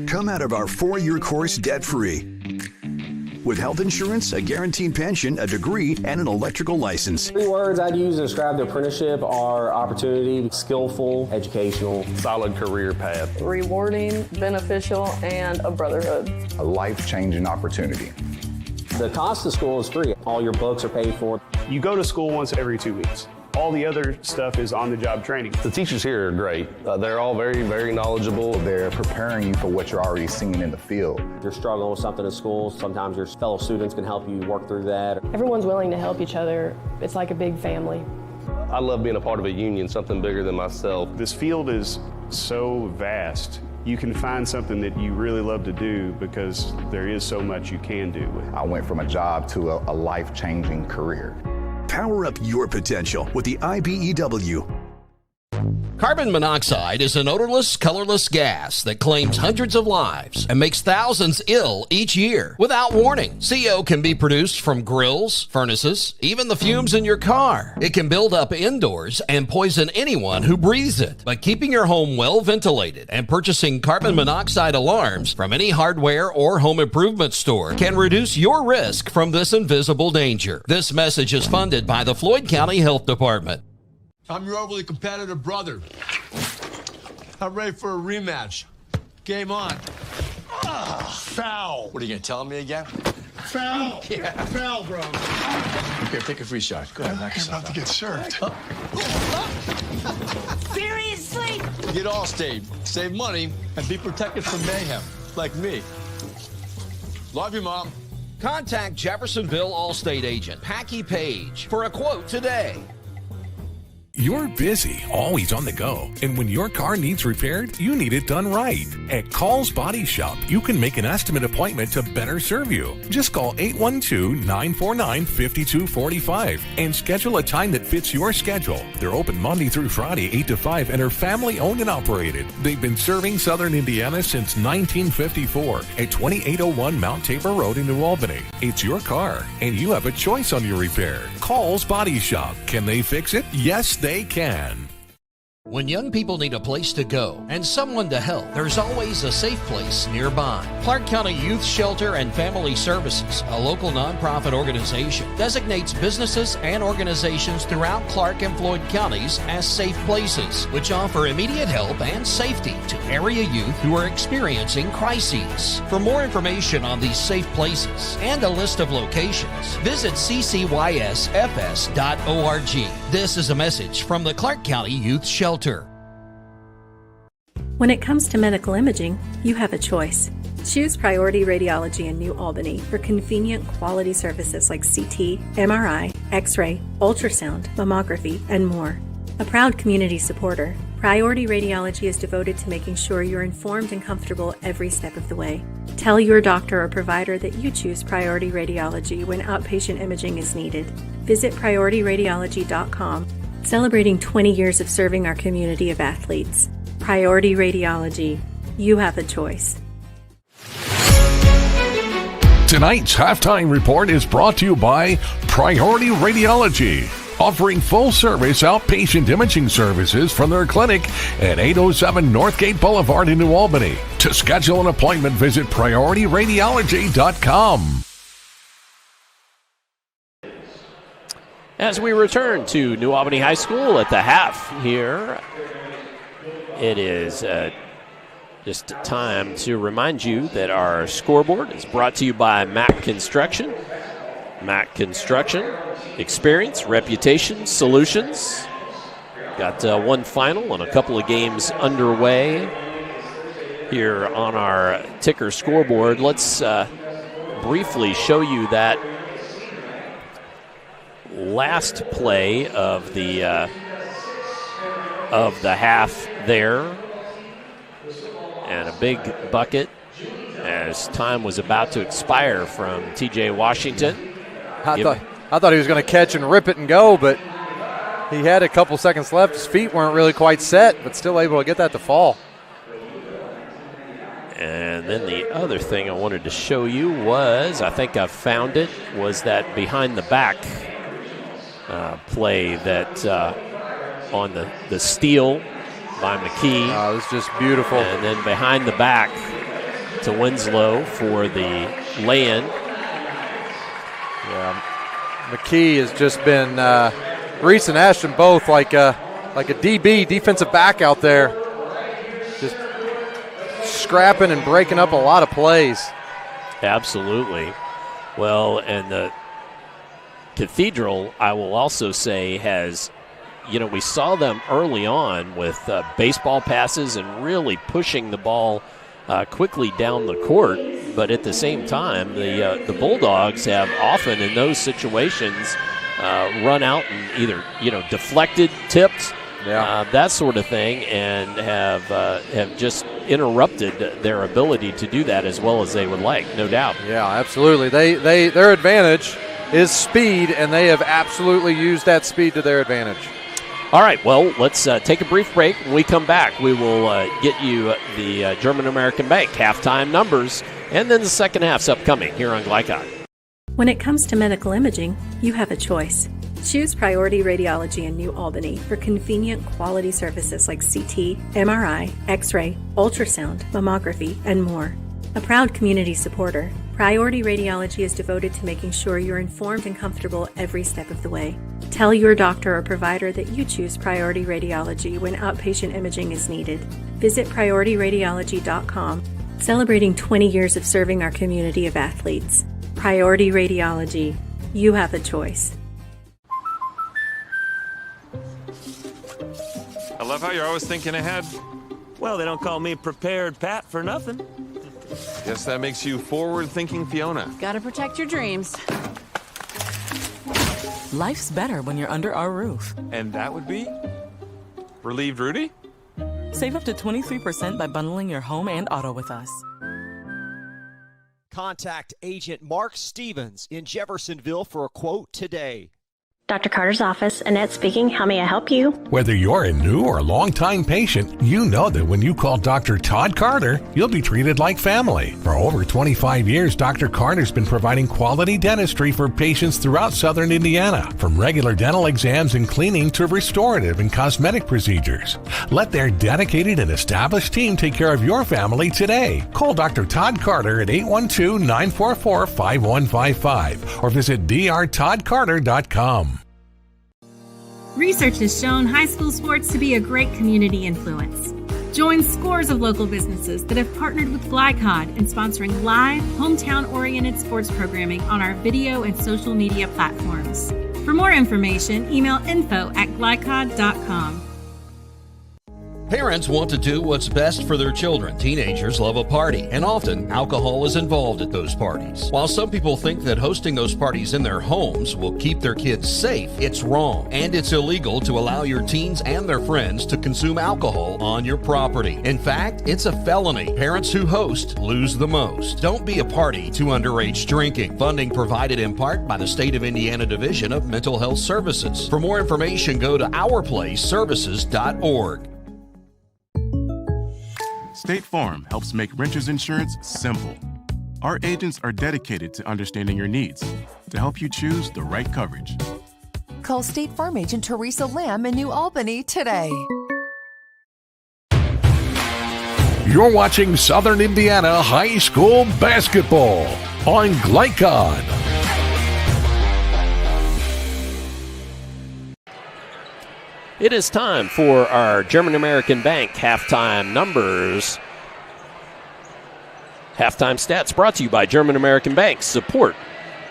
Come out of our 4-year course debt-free. With health insurance, a guaranteed pension, a degree, and an electrical license. 3 words I'd use to describe the apprenticeship are opportunity, skillful, educational, solid career path, rewarding, beneficial, and a brotherhood. A life-changing opportunity. The cost of school is free. All your books are paid for. You go to school once every 2 weeks. All the other stuff is on-the-job training. The teachers here are great. They're all very, very knowledgeable. They're preparing you for what you're already seeing in the field. You're struggling with something at school. Sometimes your fellow students can help you work through that. Everyone's willing to help each other. It's like a big family. I love being a part of a union, something bigger than myself. This field is so vast. You can find something that you really love to do because there is so much you can do. I went from a job to a life-changing career. Power up your potential with the IBEW. Carbon monoxide is an odorless, colorless gas that claims hundreds of lives and makes thousands ill each year without warning. CO can be produced from grills, furnaces, even the fumes in your car. It can build up indoors and poison anyone who breathes it. But keeping your home well ventilated and purchasing carbon monoxide alarms from any hardware or home improvement store can reduce your risk from this invisible danger. This message is funded by the Floyd County Health Department. I'm your overly competitive brother. I'm ready for a rematch. Game on. Foul. What are you going to tell me again? Foul. Yeah. Foul, bro. Okay, take a free shot. Go ahead, knock You're yourself about to get served. Seriously? Get Allstate, save money, and be protected from mayhem, like me. Love you, Mom. Contact Jeffersonville Allstate agent Packy Page for a quote today. You're busy, always on the go, and when your car needs repaired, you need it done right. At Call's Body Shop, you can make an estimate appointment to better serve you. Just call 812-949-5245 and schedule a time that fits your schedule. They're open Monday through Friday, 8 to 5, and are family-owned and operated. They've been serving Southern Indiana since 1954 at 2801 Mount Tabor Road in New Albany. It's your car, and you have a choice on your repair. Call's Body Shop. Can they fix it? Yes, they can. When young people need a place to go and someone to help, there's always a safe place nearby. Clark County Youth Shelter and Family Services, a local nonprofit organization, designates businesses and organizations throughout Clark and Floyd counties as safe places, which offer immediate help and safety to area youth who are experiencing crises. For more information on these safe places and a list of locations, visit ccysfs.org. This is a message from the Clark County Youth Shelter. When it comes to medical imaging, you have a choice. Choose Priority Radiology in New Albany for convenient quality services like CT, MRI, X-ray, ultrasound, mammography, and more. A proud community supporter, Priority Radiology is devoted to making sure you're informed and comfortable every step of the way. Tell your doctor or provider that you choose Priority Radiology when outpatient imaging is needed. Visit PriorityRadiology.com. Celebrating 20 years of serving our community of athletes. Priority Radiology. You have a choice. Tonight's halftime report is brought to you by Priority Radiology, offering full-service outpatient imaging services from their clinic at 807 Northgate Boulevard in New Albany. To schedule an appointment, visit PriorityRadiology.com. As we return to New Albany High School at the half here, it is just time to remind you that our scoreboard is brought to you by Mack Construction. Mack Construction, experience, reputation, solutions. Got one final and a couple of games underway here on our ticker scoreboard. Let's briefly show you that last play of the half there, and a big bucket as time was about to expire from TJ Washington. I thought he was going to catch and rip it and go, but he had a couple seconds left. His feet weren't really quite set, but still able to get that to fall. And then the other thing I wanted to show you was, I think I found it, was that behind the back play that on the steal by McKee. It was just beautiful. And then behind the back to Winslow for the lay-in. Yeah, McKee has just been Reese and Ashton both like a DB, defensive back out there, just scrapping and breaking up a lot of plays. Absolutely. Well, and the Cathedral, I will also say, has, we saw them early on with baseball passes and really pushing the ball quickly down the court. But at the same time, the Bulldogs have often in those situations run out and either, deflected, tipped, that sort of thing, and have just interrupted their ability to do that as well as they would like, no doubt. Yeah, absolutely. Their advantage is speed, and they have absolutely used that speed to their advantage. All right, well, let's take a brief break. When we come back, we will get you the German American Bank halftime numbers, and then the second half's upcoming here on Glycod. When it comes to medical imaging, you have a choice. Choose Priority Radiology in New Albany for convenient quality services like CT, MRI, X-ray, ultrasound, mammography, and more. A proud community supporter, Priority Radiology is devoted to making sure you're informed and comfortable every step of the way. Tell your doctor or provider that you choose Priority Radiology when outpatient imaging is needed. Visit PriorityRadiology.com, celebrating 20 years of serving our community of athletes. Priority Radiology. You have a choice. I love how you're always thinking ahead. Well, they don't call me Prepared Pat for nothing. Guess that makes you forward-thinking Fiona. Gotta protect your dreams. Life's better when you're under our roof. And that would be? Relieved Rudy? Save up to 23% by bundling your home and auto with us. Contact Agent Mark Stevens in Jeffersonville for a quote today. Dr. Carter's office, Annette speaking. How may I help you? Whether you're a new or long-time patient, you know that when you call Dr. Todd Carter, you'll be treated like family. For over 25 years, Dr. Carter's been providing quality dentistry for patients throughout southern Indiana, from regular dental exams and cleaning to restorative and cosmetic procedures. Let their dedicated and established team take care of your family today. Call Dr. Todd Carter at 812-944-5155 or visit drtoddcarter.com. Research has shown high school sports to be a great community influence. Join scores of local businesses that have partnered with Glycod in sponsoring live, hometown-oriented sports programming on our video and social media platforms. For more information, email info@glycod.com. Parents want to do what's best for their children. Teenagers love a party, and often alcohol is involved at those parties. While some people think that hosting those parties in their homes will keep their kids safe, it's wrong. And it's illegal to allow your teens and their friends to consume alcohol on your property. In fact, it's a felony. Parents who host lose the most. Don't be a party to underage drinking. Funding provided in part by the State of Indiana Division of Mental Health Services. For more information, go to ourplaceservices.org. State Farm helps make renters insurance simple. Our agents are dedicated to understanding your needs to help you choose the right coverage. Call State Farm agent Teresa Lamb in New Albany today. You're watching Southern Indiana High School Basketball on Glycod. It is time for our German American Bank halftime numbers. Halftime stats brought to you by German American Bank. Support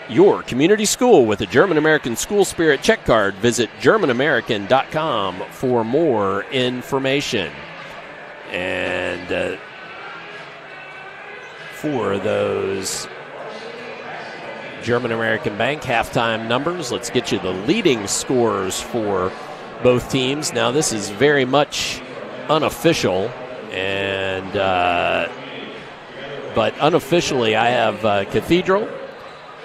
your community school with a German American School Spirit check card. Visit GermanAmerican.com for more information. And for those German American Bank halftime numbers, let's get you the leading scorers for both teams. Now, this is very much unofficial, and but unofficially, I have Cathedral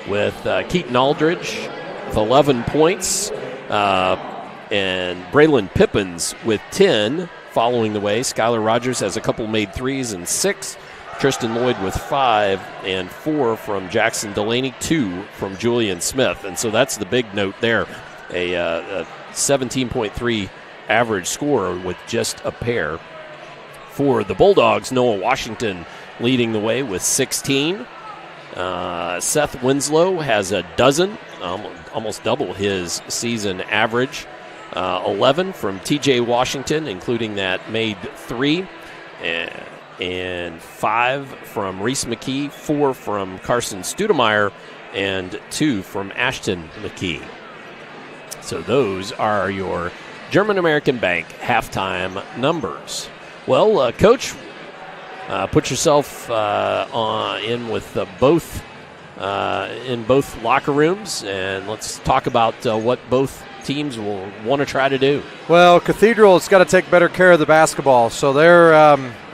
with Keaton Aldridge with 11 points, and Braylon Pippins with 10 following the way. Skylar Rogers has a couple made threes and 6. Tristan Lloyd with 5 and 4 from Jackson Delaney, 2 from Julian Smith. And so that's the big note there. A 17.3 average scorer with just a pair. For the Bulldogs, Noah Washington leading the way with 16. Seth Winslow has a dozen, almost double his season average. 11 from TJ Washington, including that made 3. And 5 from Reese McKee, 4 from Carson Studemeyer, and 2 from Ashton McKee. So those are your German American Bank halftime numbers. Well, Coach, put yourself in with both in both locker rooms, and let's talk about what both teams will want to try to do. Well, Cathedral has got to take better care of the basketball, so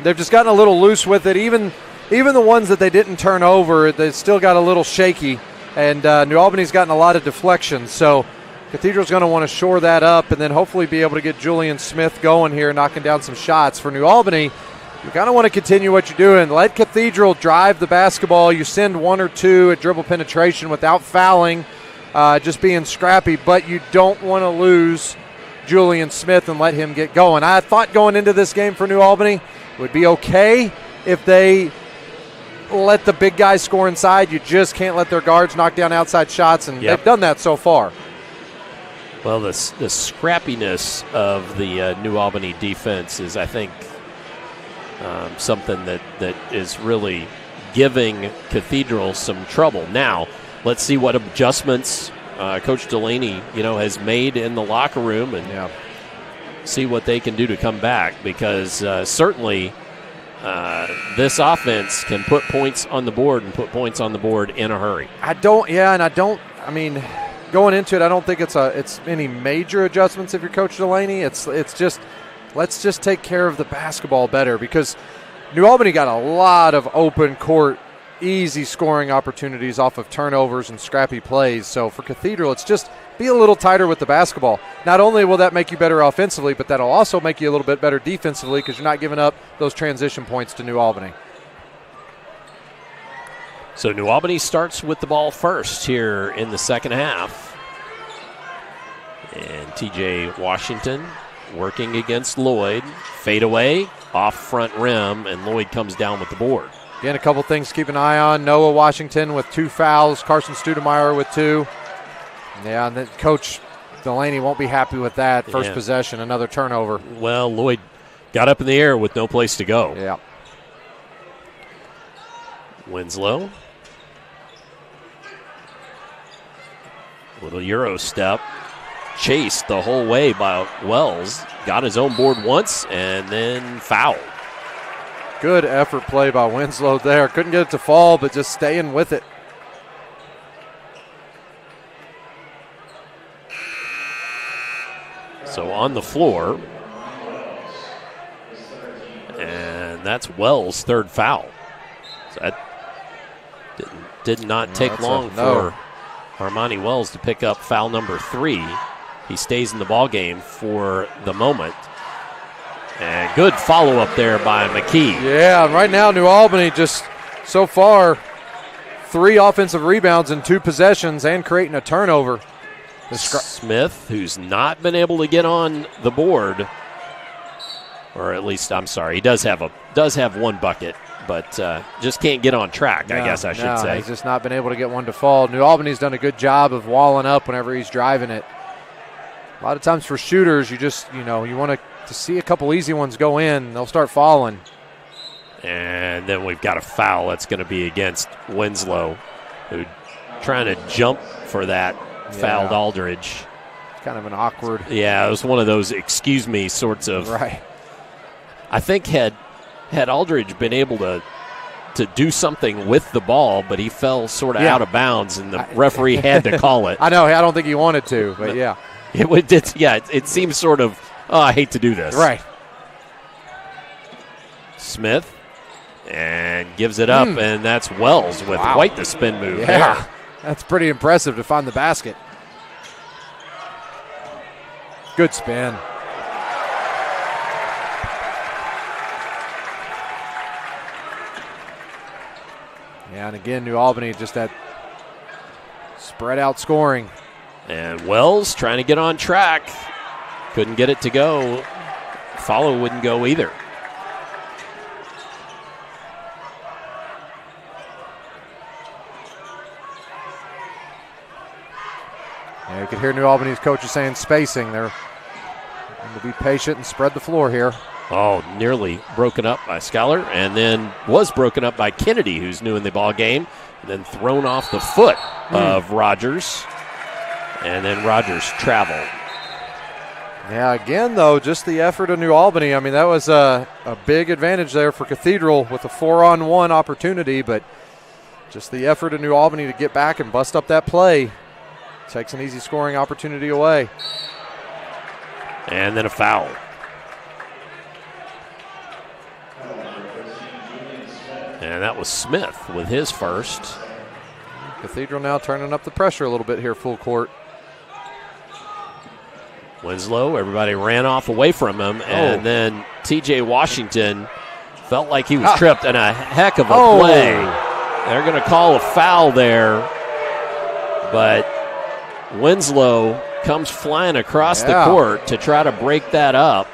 they've just gotten a little loose with it. Even the ones that they didn't turn over, they still got a little shaky, and New Albany's gotten a lot of deflections. So Cathedral's going to want to shore that up and then hopefully be able to get Julian Smith going here, knocking down some shots. For New Albany, you kind of want to continue what you're doing. Let Cathedral drive the basketball. You send 1 or 2 at dribble penetration without fouling, just being scrappy, but you don't want to lose Julian Smith and let him get going. I thought going into this game for New Albany it would be okay if they let the big guys score inside. You just can't let their guards knock down outside shots, and they've done that so far. Well, the scrappiness of the New Albany defense is, I think, something that is really giving Cathedral some trouble. Now, let's see what adjustments Coach Delaney, has made in the locker room, and see what they can do to come back, because certainly this offense can put points on the board and put points on the board in a hurry. Going into it, I don't think it's any major adjustments if you're Coach Delaney. It's just let's just take care of the basketball better, because New Albany got a lot of open court, easy scoring opportunities off of turnovers and scrappy plays. So for Cathedral, it's just be a little tighter with the basketball. Not only will that make you better offensively, but that'll also make you a little bit better defensively, because you're not giving up those transition points to New Albany. So New Albany starts with the ball first here in the second half. And TJ Washington working against Lloyd. Fade away, off front rim, and Lloyd comes down with the board. Again, a couple things to keep an eye on. Noah Washington with 2 fouls. Carson Studemeyer with 2. Yeah, and then Coach Delaney won't be happy with that. First possession, another turnover. Well, Lloyd got up in the air with no place to go. Yeah. Winslow. Little Euro step. Chased the whole way by Wells. Got his own board once and then fouled. Good effort play by Winslow there. Couldn't get it to fall, but just staying with it. So on the floor. And that's Wells' third foul. So that did not take long for Armani Wells to pick up foul number 3. He stays in the ball game for the moment. And good follow-up there by McKee. Yeah, right now New Albany just so far 3 offensive rebounds in 2 possessions and creating a turnover. Smith, who's not been able to get on the board, or at least, I'm sorry, he does have 1 bucket, but just can't get on track, I guess I should say. He's just not been able to get one to fall. New Albany's done a good job of walling up whenever he's driving it. A lot of times for shooters, you just, you want to see a couple easy ones go in, they'll start falling. And then we've got a foul that's going to be against Winslow, who trying to jump for that, fouled Aldridge. It's kind of an awkward. Yeah, it was one of those excuse me sorts of. Right. I think had Aldridge been able to do something with the ball, but he fell sort of out of bounds, and the referee had to call it. I know. I don't think he wanted to, but yeah. It seems sort of, I hate to do this. Right. Smith, and gives it up, and that's Wells with quite the spin move there. That's pretty impressive to find the basket. Good spin. Yeah, and again, New Albany, just that spread out scoring. And Wells trying to get on track. Couldn't get it to go. Follow wouldn't go either. Yeah, you could hear New Albany's coaches saying spacing. They're going to be patient and spread the floor here. Oh, nearly broken up by Scholar, and then was broken up by Kennedy, who's new in the ball game, and then thrown off the foot of Rogers, and then Rogers traveled. Yeah, again, though, just the effort of New Albany. I mean, that was a big advantage there for Cathedral with a 4-on-1 opportunity, but just the effort of New Albany to get back and bust up that play takes an easy scoring opportunity away. And then a foul. And that was Smith with his first. Cathedral now turning up the pressure a little bit here, full court. Winslow, everybody ran off away from him, and then T.J. Washington felt like he was tripped, and a heck of a play. They're going to call a foul there, but Winslow comes flying across the court to try to break that up.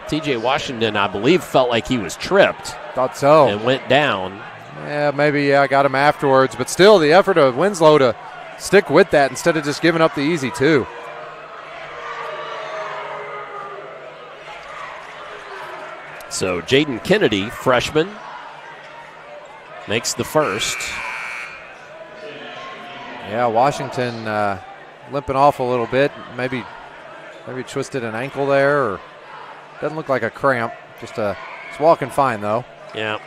T.J. Washington, I believe, felt like he was tripped. Thought so. And went down. Yeah, maybe I got him afterwards, but still the effort of Winslow to stick with that instead of just giving up the easy two. So Jaden Kennedy, freshman, makes the first. Yeah, Washington limping off a little bit. Maybe twisted an ankle there, or doesn't look like a cramp. It's walking fine though. Yeah.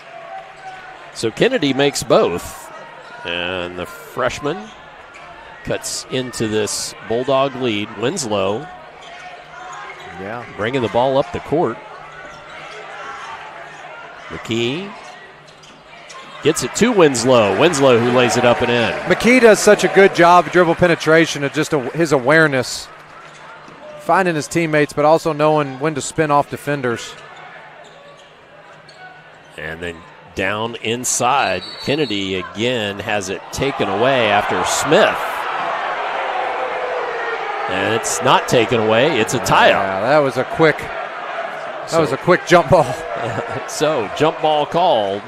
So Kennedy makes both, and the freshman cuts into this Bulldog lead. Winslow, bringing the ball up the court. McKee gets it to Winslow. Winslow who lays it up and in. McKee does such a good job of dribble penetration, of just his awareness, finding his teammates, but also knowing when to spin off defenders. And then down inside, Kennedy again has it taken away after Smith. And it's not taken away, it's a tie-up. Yeah, that was a quick jump ball. So, jump ball called.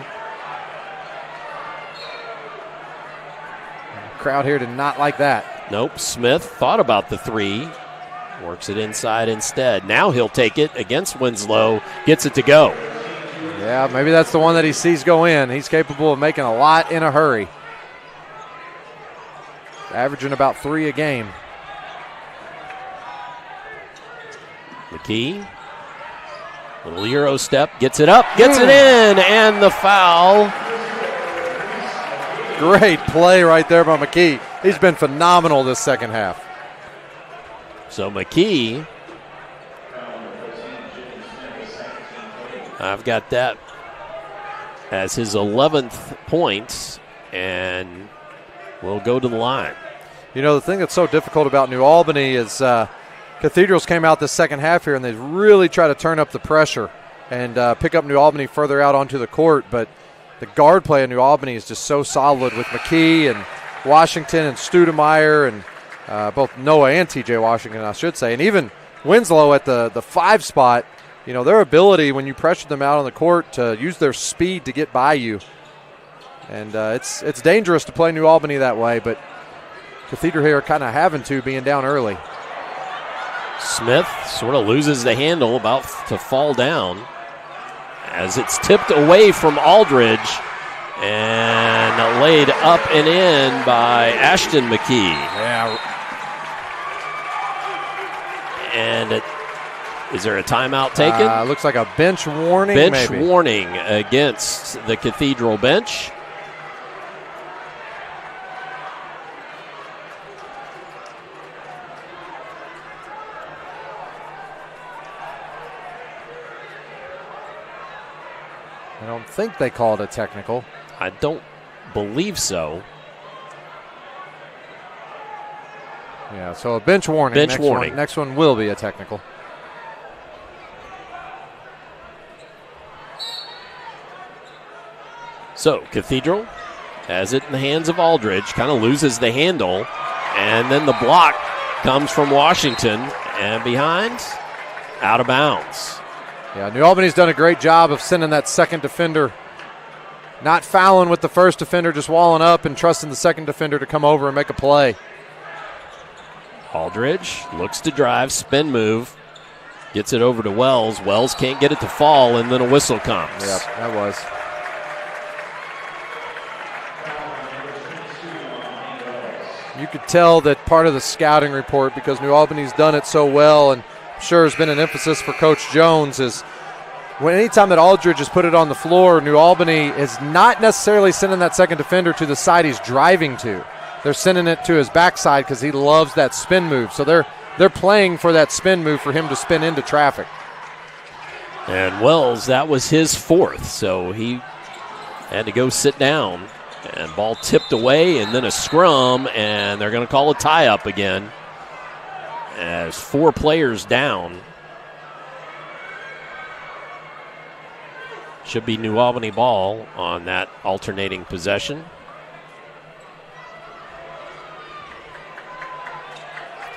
Crowd here did not like that. Nope, Smith thought about the three. Works it inside instead. Now he'll take it against Winslow. Gets it to go. Yeah, maybe that's the one that he sees go in. He's capable of making a lot in a hurry. Averaging about 3 a game. McKee. Little Euro step. Gets it up. Gets it in. And the foul. Great play right there by McKee. He's been phenomenal this second half. So McKee, I've got that as his 11th point, and we'll go to the line. You know, the thing that's so difficult about New Albany is Cathedrals came out this second half here, and they really try to turn up the pressure and pick up New Albany further out onto the court, but the guard play in New Albany is just so solid with McKee and Washington and Studemeyer and both Noah and T.J. Washington, I should say, and even Winslow at the 5 spot. You know, their ability when you pressure them out on the court to use their speed to get by you. And it's dangerous to play New Albany that way, but Cathedral here kind of having to, being down early. Smith sort of loses the handle, about to fall down as it's tipped away from Aldridge and laid up and in by Ashton McKee. Yeah. And is there a timeout taken? Looks like a bench warning. Bench maybe. warning against the Cathedral bench. I don't think they called a technical. I don't believe so. Yeah, so a bench warning. Bench warning. Next one will be a technical. So Cathedral has it in the hands of Aldridge, kind of loses the handle, and then the block comes from Washington, and behind, out of bounds. Yeah, New Albany's done a great job of sending that second defender, not fouling with the first defender, just walling up and trusting the second defender to come over and make a play. Aldridge looks to drive, spin move, gets it over to Wells. Wells can't get it to fall, and then a whistle comes. Yep, that was. You could tell that part of the scouting report, because New Albany's done it so well, and I'm sure has been an emphasis for Coach Jones, is when anytime that Aldridge has put it on the floor, New Albany is not necessarily sending that second defender to the side he's driving to. They're sending it to his backside because he loves that spin move. So they're playing for that spin move for him to spin into traffic. And Wells, that was his 4th, so he had to go sit down. And ball tipped away, and then a scrum, and they're going to call a tie-up again. as 4 players down. Should be New Albany ball on that alternating possession.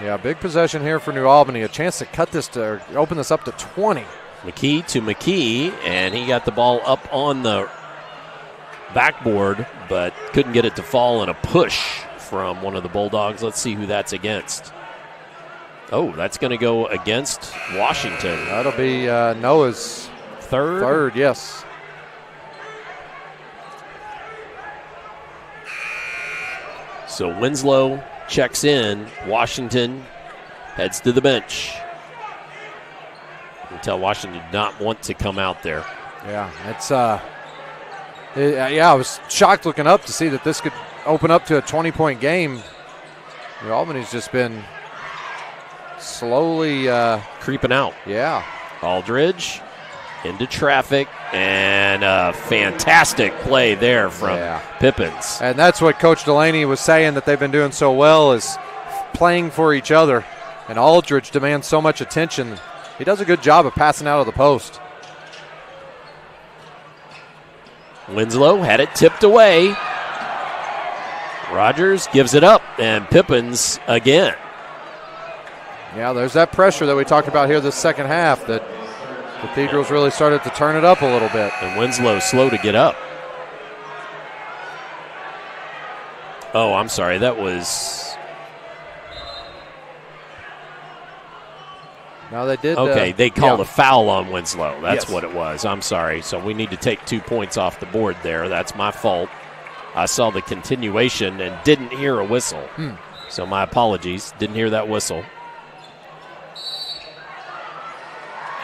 Yeah, big possession here for New Albany. A chance to cut this to open this up to 20. McKee to McKee, and he got the ball up on the backboard, but couldn't get it to fall in a push from one of the Bulldogs. Let's see who that's against. Oh, that's going to go against Washington. That'll be Noah's third, yes. So Winslow checks in. Washington heads to the bench. You can tell Washington did not want to come out there. Yeah, it's I was shocked looking up to see that this could open up to a 20-point game. New Albany's just been slowly creeping out. Yeah. Aldridge into traffic, and a fantastic play there from Pippins. And that's what Coach Delaney was saying, that they've been doing so well, is playing for each other. And Aldridge demands so much attention. He does a good job of passing out of the post. Winslow had it tipped away. Rogers gives it up, and Pippins again. Yeah, there's that pressure that we talked about here this second half, that Cathedral's really started to turn it up a little bit. And Winslow slow to get up. Oh, I'm sorry. That was... No, they did. Okay, they called a foul on Winslow. That's what it was. I'm sorry. So we need to take 2 points off the board there. That's my fault. I saw the continuation and didn't hear a whistle. So my apologies. Didn't hear that whistle.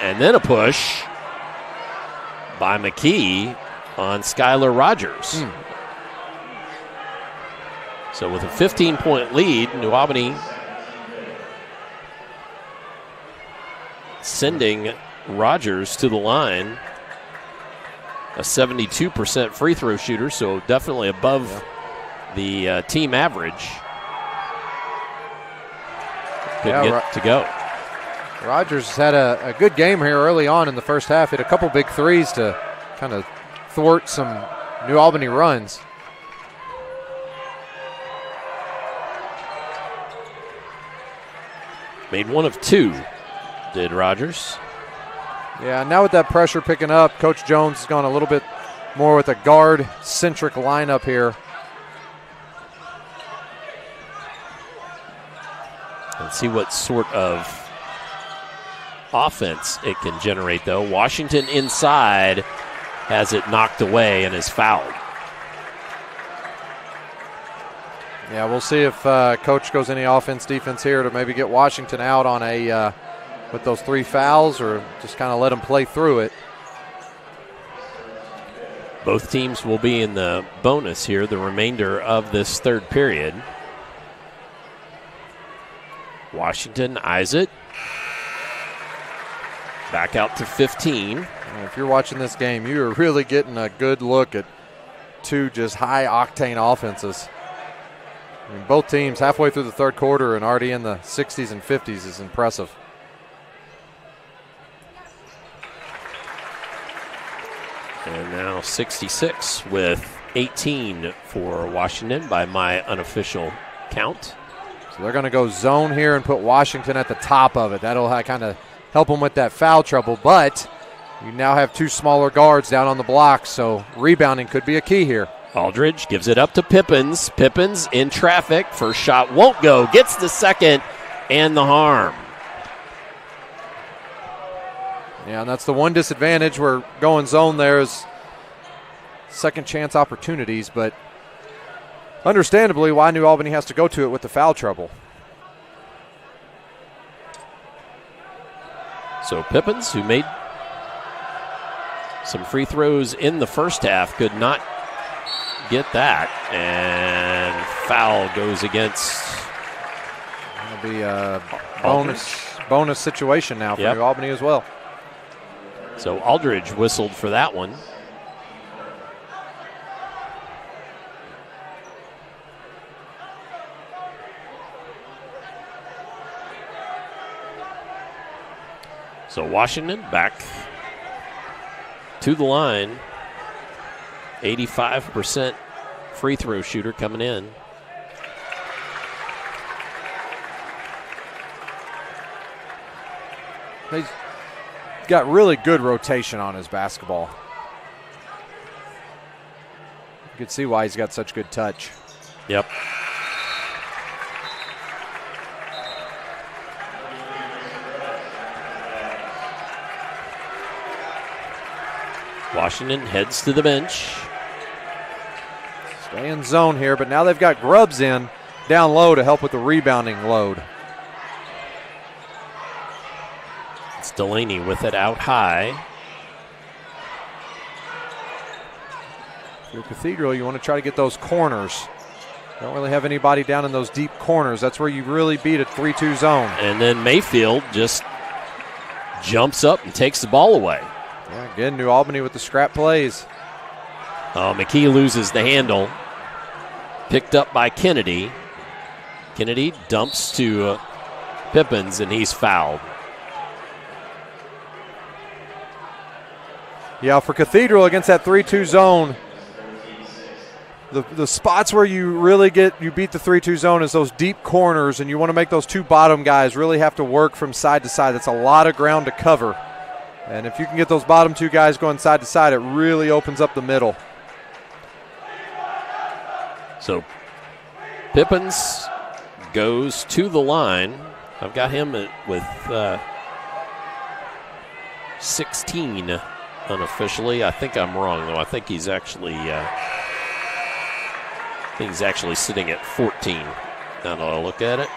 And then a push by McKee on Skylar Rogers. So with a 15-point lead, New Albany sending Rogers to the line. A 72% free throw shooter, so definitely above the team average. Couldn't get to go. Rogers had a good game here early on in the first half. Hit a couple big threes to kind of thwart some New Albany runs. Made 1 of 2, did Rogers. Yeah, now with that pressure picking up, Coach Jones has gone a little bit more with a guard-centric lineup here. Let's see what sort of offense it can generate, though. Washington inside has it knocked away and is fouled. Yeah, we'll see if Coach goes any offense, defense here to maybe get Washington out on a with those 3 fouls, or just kind of let them play through it. Both teams will be in the bonus here the remainder of this third period. Washington eyes it. Back out to 15. If you're watching this game, you are really getting a good look at 2 just high-octane offenses. I mean, both teams halfway through the third quarter and already in the 60s and 50s is impressive. And now 66 with 18 for Washington by my unofficial count. So they're going to go zone here and put Washington at the top of it. That'll kind of help them with that foul trouble, but you now have 2 smaller guards down on the block, so rebounding could be a key here. Aldridge gives it up to Pippins. Pippins in traffic. First shot won't go. Gets the second and the harm. Yeah, and that's the one disadvantage. We're going zone there is second chance opportunities, but understandably why New Albany has to go to it with the foul trouble. So Pippins, who made some free throws in the first half, could not get that, and foul goes against. It'll be a bonus situation now for New Albany as well. So Aldridge whistled for that one. So Washington back to the line. 85% free throw shooter coming in. He's got really good rotation on his basketball. You can see why he's got such good touch. Yep. Washington heads to the bench. Stay in zone here, but now they've got Grubbs in down low to help with the rebounding load. It's Delaney with it out high. If you're Cathedral, you want to try to get those corners. Don't really have anybody down in those deep corners. That's where you really beat a 3-2 zone. And then Mayfield just jumps up and takes the ball away. Yeah, again, New Albany with the scrap plays. Oh, McKee loses the handle. Picked up by Kennedy. Kennedy dumps to Pippins, and he's fouled. Yeah, for Cathedral against that 3-2 zone, the spots where you really beat the 3-2 zone is those deep corners, and you want to make those two bottom guys really have to work from side to side. That's a lot of ground to cover. And if you can get those bottom two guys going side to side, it really opens up the middle. So Pippins goes to the line. I've got him with 16 unofficially. I think I'm wrong, though. I think he's actually sitting at 14. Now that I look at it.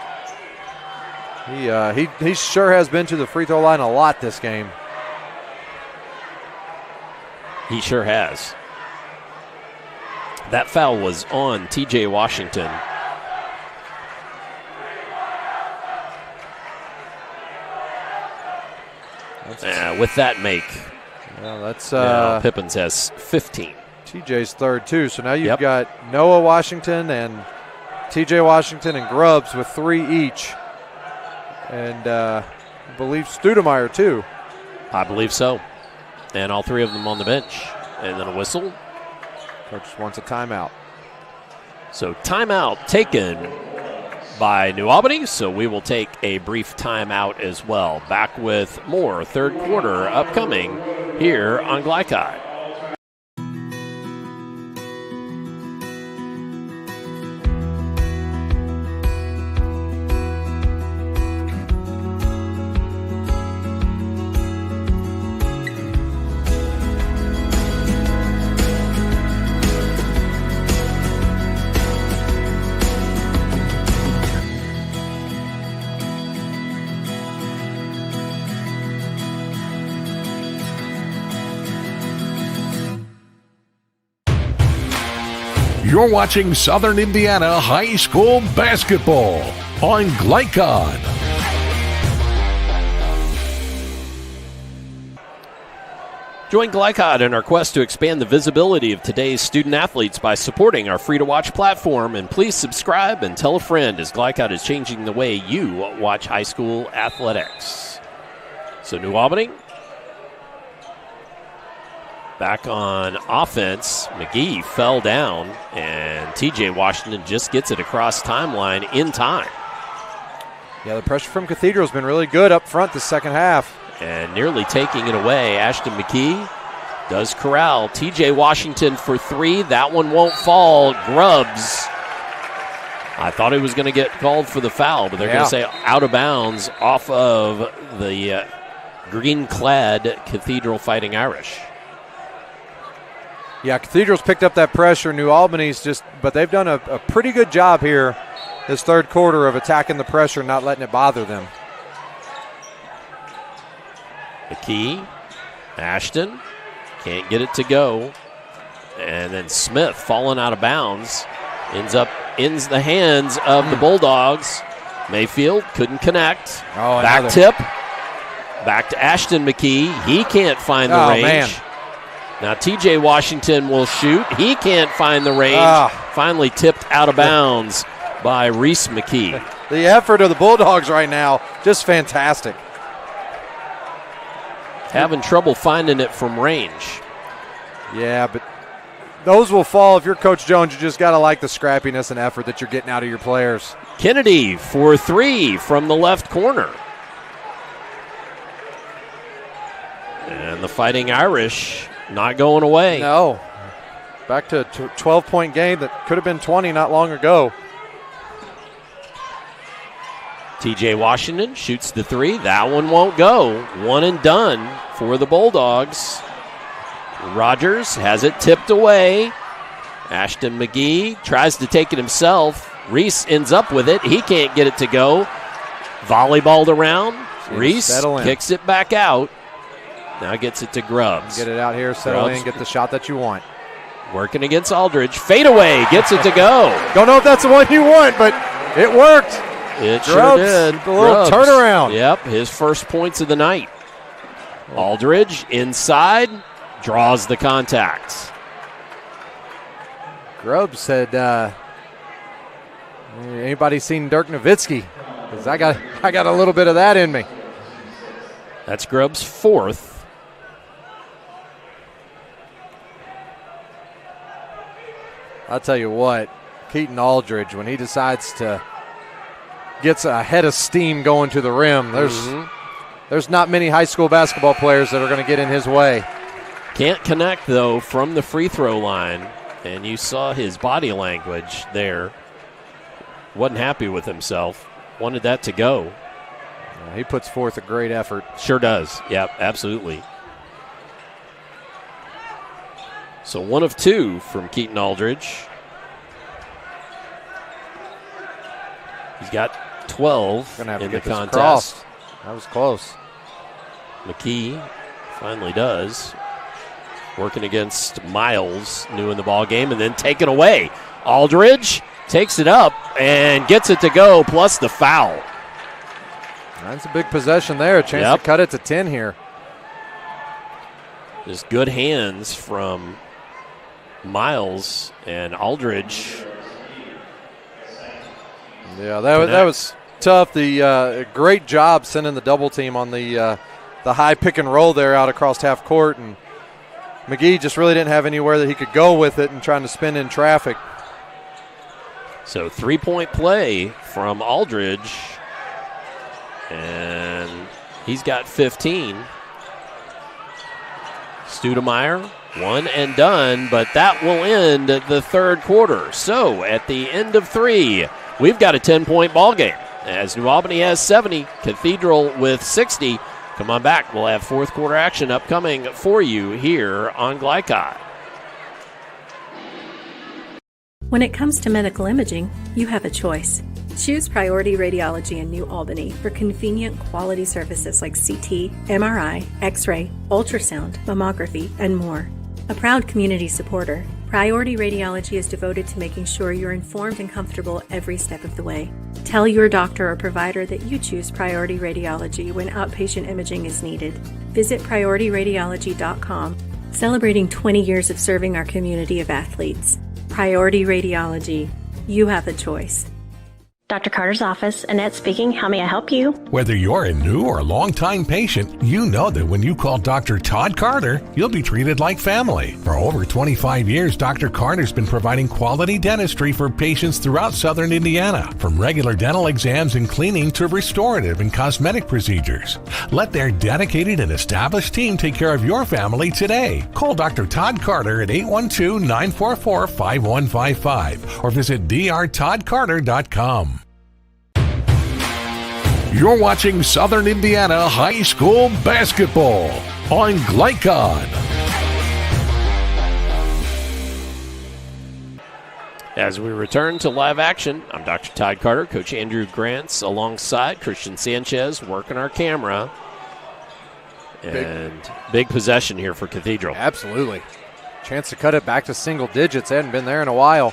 He sure has been to the free throw line a lot this game. He sure has. That foul was on T.J. Washington. With that make. Well, that's Pippins has 15. TJ's third too. So now you've got Noah Washington and TJ Washington and Grubbs with 3 each. And I believe Studemeyer too. I believe so. And all 3 of them on the bench. And then a whistle. Coach wants a timeout. So timeout taken by New Albany. So we will take a brief timeout as well. Back with more third quarter upcoming here on Glycod. You're watching Southern Indiana High School basketball on Glycod. Join Glycod in our quest to expand the visibility of today's student athletes by supporting our free-to-watch platform. And please subscribe and tell a friend, as Glycod is changing the way you watch high school athletics. So New Albany back on offense. McGee fell down, and T.J. Washington just gets it across timeline in time. Yeah, the pressure from Cathedral has been really good up front the second half. And nearly taking it away, Ashton McKee does corral T.J. Washington for 3. That one won't fall. Grubbs. I thought he was going to get called for the foul, but they're going to say out of bounds off of the green-clad Cathedral Fighting Irish. Yeah, Cathedral's picked up that pressure. New Albany's but they've done a pretty good job here this third quarter of attacking the pressure and not letting it bother them. McKee, Ashton, can't get it to go. And then Smith falling out of bounds. Ends the hands of the Bulldogs. Mayfield couldn't connect. Back tip. Back to Ashton McKee. He can't find the range. Man. Now T.J. Washington will shoot. He can't find the range. Finally tipped out of bounds by Reese McKee. The effort of the Bulldogs right now, just fantastic. Having trouble finding it from range. Yeah, but those will fall if you're Coach Jones. You just got to like the scrappiness and effort that you're getting out of your players. Kennedy for 3 from the left corner. And the Fighting Irish not going away. No. Back to a 12-point game that could have been 20 not long ago. TJ Washington shoots the 3. That one won't go. One and done for the Bulldogs. Rogers has it tipped away. Ashton McGee tries to take it himself. Reese ends up with it. He can't get it to go. Volleyballed around. Reese kicks it back out. Now gets it to Grubbs. Get it out here, settle in, get the shot that you want. Working against Aldridge. Fadeaway gets it to go. Don't know if that's the one you want, but it worked. It Grubbs, sure did. The little turnaround. Yep, his first points of the night. Aldridge inside, draws the contact. Grubbs said, anybody seen Dirk Nowitzki? Because I got a little bit of that in me. That's Grubbs' 4th. I'll tell you what, Keaton Aldridge, when he decides to gets a head of steam going to the rim, there's not many high school basketball players that are going to get in his way. Can't connect, though, from the free throw line, and you saw his body language there. Wasn't happy with himself. Wanted that to go. He puts forth a great effort. Sure does. Yep, absolutely. So 1 of 2 from Keaton Aldridge. He's got 12 in the contest. Crossed. That was close. McKee finally does. Working against Miles, new in the ball game, and then taken away. Aldridge takes it up and gets it to go, plus the foul. That's a big possession there. A chance to cut it to 10 here. Just good hands from Miles and Aldridge. Yeah, that was tough. The great job sending the double team on the high pick and roll there out across half court, and McGee just really didn't have anywhere that he could go with it and trying to spin in traffic. So 3-point play from Aldridge, and he's got 15. Studemeyer, 1 and done, but that will end the third quarter. So at the end of 3, we've got a 10-point ball game as New Albany has 70, Cathedral with 60. Come on back. We'll have fourth quarter action upcoming for you here on Glycod. When it comes to medical imaging, you have a choice. Choose Priority Radiology in New Albany for convenient quality services like CT, MRI, X-ray, ultrasound, mammography, and more. A proud community supporter, Priority Radiology is devoted to making sure you're informed and comfortable every step of the way. Tell your doctor or provider that you choose Priority Radiology when outpatient imaging is needed. Visit PriorityRadiology.com, celebrating 20 years of serving our community of athletes. Priority Radiology. You have a choice. Dr. Carter's office, Annette speaking. How may I help you? Whether you're a new or long-time patient, you know that when you call Dr. Todd Carter, you'll be treated like family. For over 25 years, Dr. Carter's been providing quality dentistry for patients throughout southern Indiana, from regular dental exams and cleaning to restorative and cosmetic procedures. Let their dedicated and established team take care of your family today. Call Dr. Todd Carter at 812-944-5155 or visit drtoddcarter.com. You're watching Southern Indiana High School Basketball on Glycod. As we return to live action, I'm Dr. Todd Carter, Coach Andrew Grants, alongside Christian Sanchez, working our camera. And big possession here for Cathedral. Absolutely. Chance to cut it back to single digits. They hadn't been there in a while.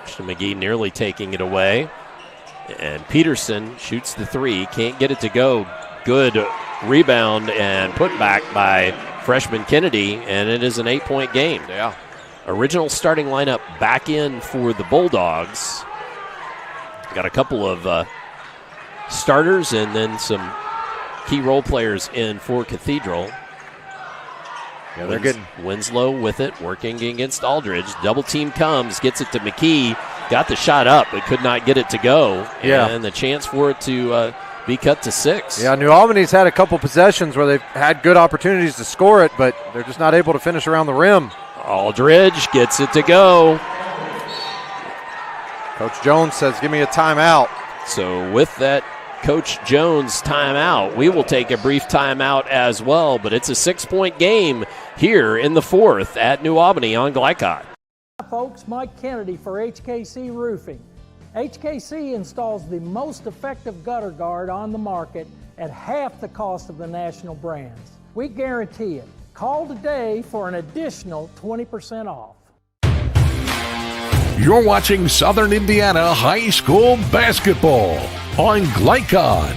Christian McGee nearly taking it away. And Peterson shoots the 3. Can't get it to go. Good rebound and put back by freshman Kennedy, and it is an 8-point game. Yeah. Original starting lineup back in for the Bulldogs. Got a couple of starters and then some key role players in for Cathedral. Yeah, they're getting Winslow with it, working against Aldridge. Double team comes, gets it to McKee. Got the shot up, but could not get it to go. Yeah. And the chance for it to be cut to 6. Yeah, New Albany's had a couple possessions where they've had good opportunities to score it, but they're just not able to finish around the rim. Aldridge gets it to go. Coach Jones says, give me a timeout. So with that Coach Jones timeout, we will take a brief timeout as well, but it's a 6-point game here in the 4th at New Albany on Glycod. Hi folks, Mike Kennedy for HKC Roofing. HKC installs the most effective gutter guard on the market at half the cost of the national brands. We guarantee it. Call today for an additional 20% off. You're watching Southern Indiana High School basketball on Glycod.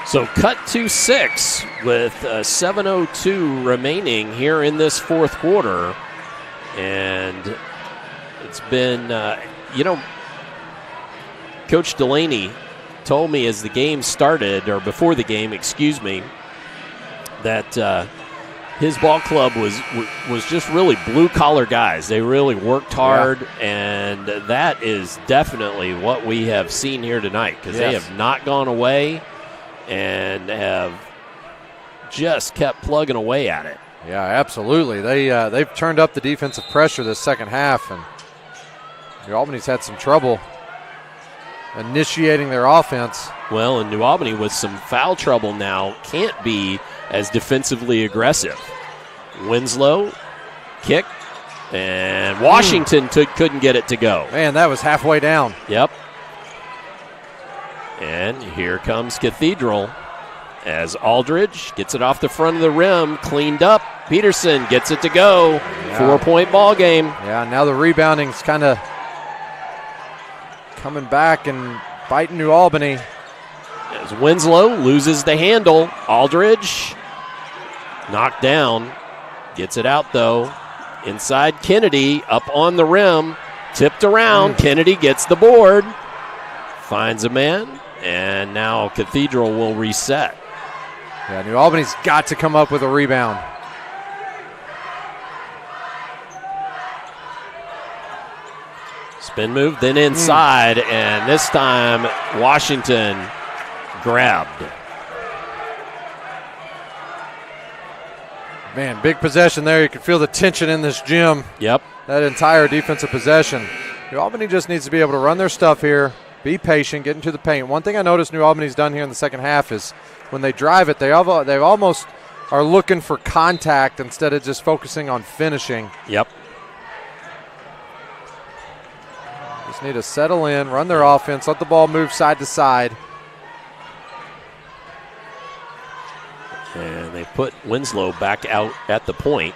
So cut to 6 with 7:02 remaining here in this 4th quarter. And it's been, Coach Delaney told me as the game started, or before the game, that his ball club was just really blue-collar guys. They really worked hard, and that is definitely what we have seen here tonight, because they have not gone away and have just kept plugging away at it. Yeah, absolutely. They've turned up the defensive pressure this second half, and New Albany's had some trouble initiating their offense. Well, and New Albany with some foul trouble now can't be as defensively aggressive. Winslow, kick, and Washington couldn't get it to go. Man, that was halfway down. Yep. And here comes Cathedral as Aldridge gets it off the front of the rim, cleaned up. Peterson gets it to go. 4-point ball game. Yeah, now the rebounding's kind of coming back and biting New Albany. As Winslow loses the handle, Aldridge knocked down. Gets it out, though. Inside Kennedy, up on the rim. Tipped around. Kennedy gets the board. Finds a man. And now Cathedral will reset. Yeah, New Albany's got to come up with a rebound. Spin move, then inside. And this time, Washington grabbed. Man, big possession there. You can feel the tension in this gym. Yep. That entire defensive possession. New Albany just needs to be able to run their stuff here, be patient, get into the paint. One thing I noticed New Albany's done here in the second half is when they drive it, they almost are looking for contact instead of just focusing on finishing. Yep. Just need to settle in, run their offense, let the ball move side to side. And they put Winslow back out at the point.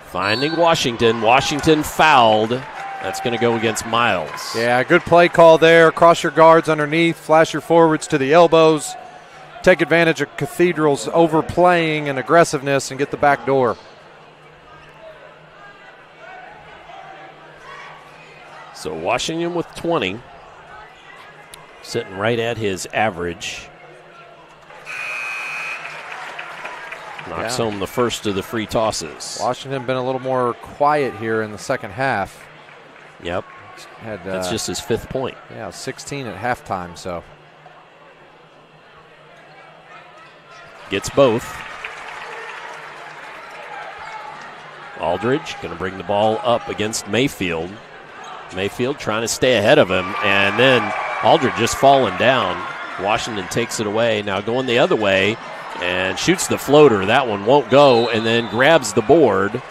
Finding Washington. Washington fouled. That's going to go against Miles. Yeah, good play call there. Cross your guards underneath. Flash your forwards to the elbows. Take advantage of Cathedral's overplaying and aggressiveness and get the back door. So Washington with 20. Sitting right at his average. Knocks home the first of the free tosses. Washington been a little more quiet here in the second half. Yep. That's just his 5th point. Yeah, 16 at halftime, so. Gets both. Aldridge going to bring the ball up against Mayfield. Mayfield trying to stay ahead of him, and then Aldridge just falling down. Washington takes it away. Now going the other way and shoots the floater. That one won't go, and then grabs the board,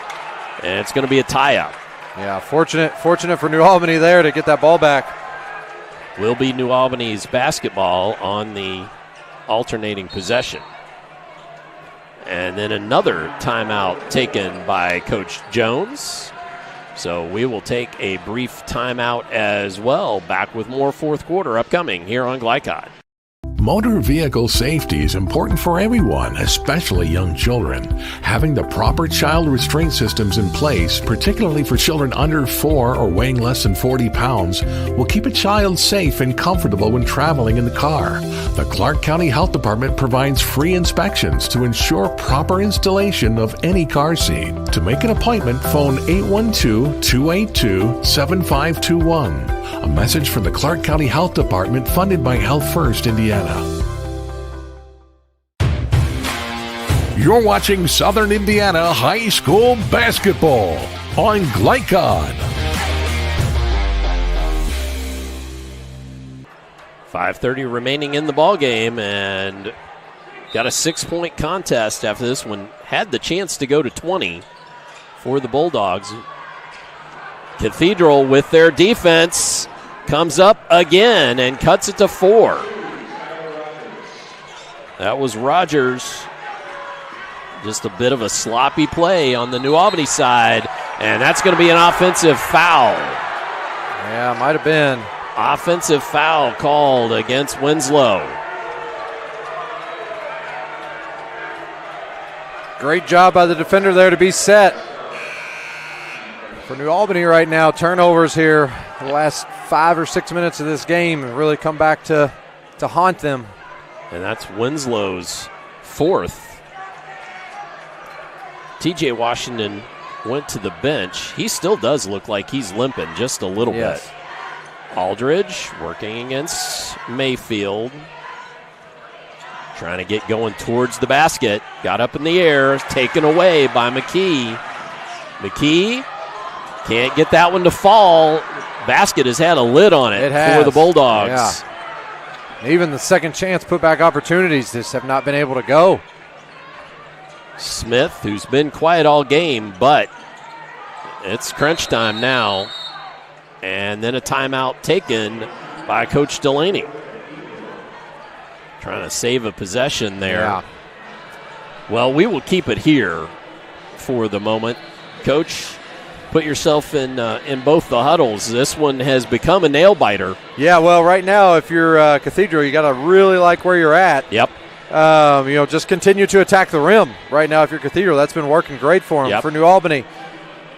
and it's going to be a tie-up. Yeah, fortunate for New Albany there to get that ball back. Will be New Albany's basketball on the alternating possession. And then another timeout taken by Coach Jones. So we will take a brief timeout as well. Back with more 4th quarter upcoming here on Glycod. Motor vehicle safety is important for everyone, especially young children. Having the proper child restraint systems in place, particularly for children under 4 or weighing less than 40 pounds, will keep a child safe and comfortable when traveling in the car. The Clark County Health Department provides free inspections to ensure proper installation of any car seat. To make an appointment, phone 812-282-7521. A message from the Clark County Health Department funded by Health First Indiana. You're watching Southern Indiana High School Basketball on Glycod. 5:30 remaining in the ball game, and got a 6-point contest after this one. Had the chance to go to 20 for the Bulldogs. Cathedral with their defense comes up again and cuts it to 4. That was Rogers. Just a bit of a sloppy play on the New Albany side, and that's going to be an offensive foul. Yeah, might have been. Offensive foul called against Winslow. Great job by the defender there to be set. For New Albany right now, turnovers here the last 5 or 6 minutes of this game have really come back to haunt them. And that's Winslow's 4th. TJ Washington went to the bench. He still does look like he's limping just a little bit. Aldridge working against Mayfield. Trying to get going towards the basket. Got up in the air, taken away by McKee. McKee can't get that one to fall. Basket has had a lid on it for the Bulldogs. Yeah. Even the second chance putback opportunities just have not been able to go. Smith, who's been quiet all game, but it's crunch time now. And then a timeout taken by Coach Delaney. Trying to save a possession there. Yeah. Well, we will keep it here for the moment. Coach, put yourself in both the huddles. This one has become a nail-biter. Yeah, well, right now, if you're Cathedral, you got to really like where you're at. Yep. Just continue to attack the rim. Right now, if you're Cathedral, that's been working great for them. Yep. For New Albany,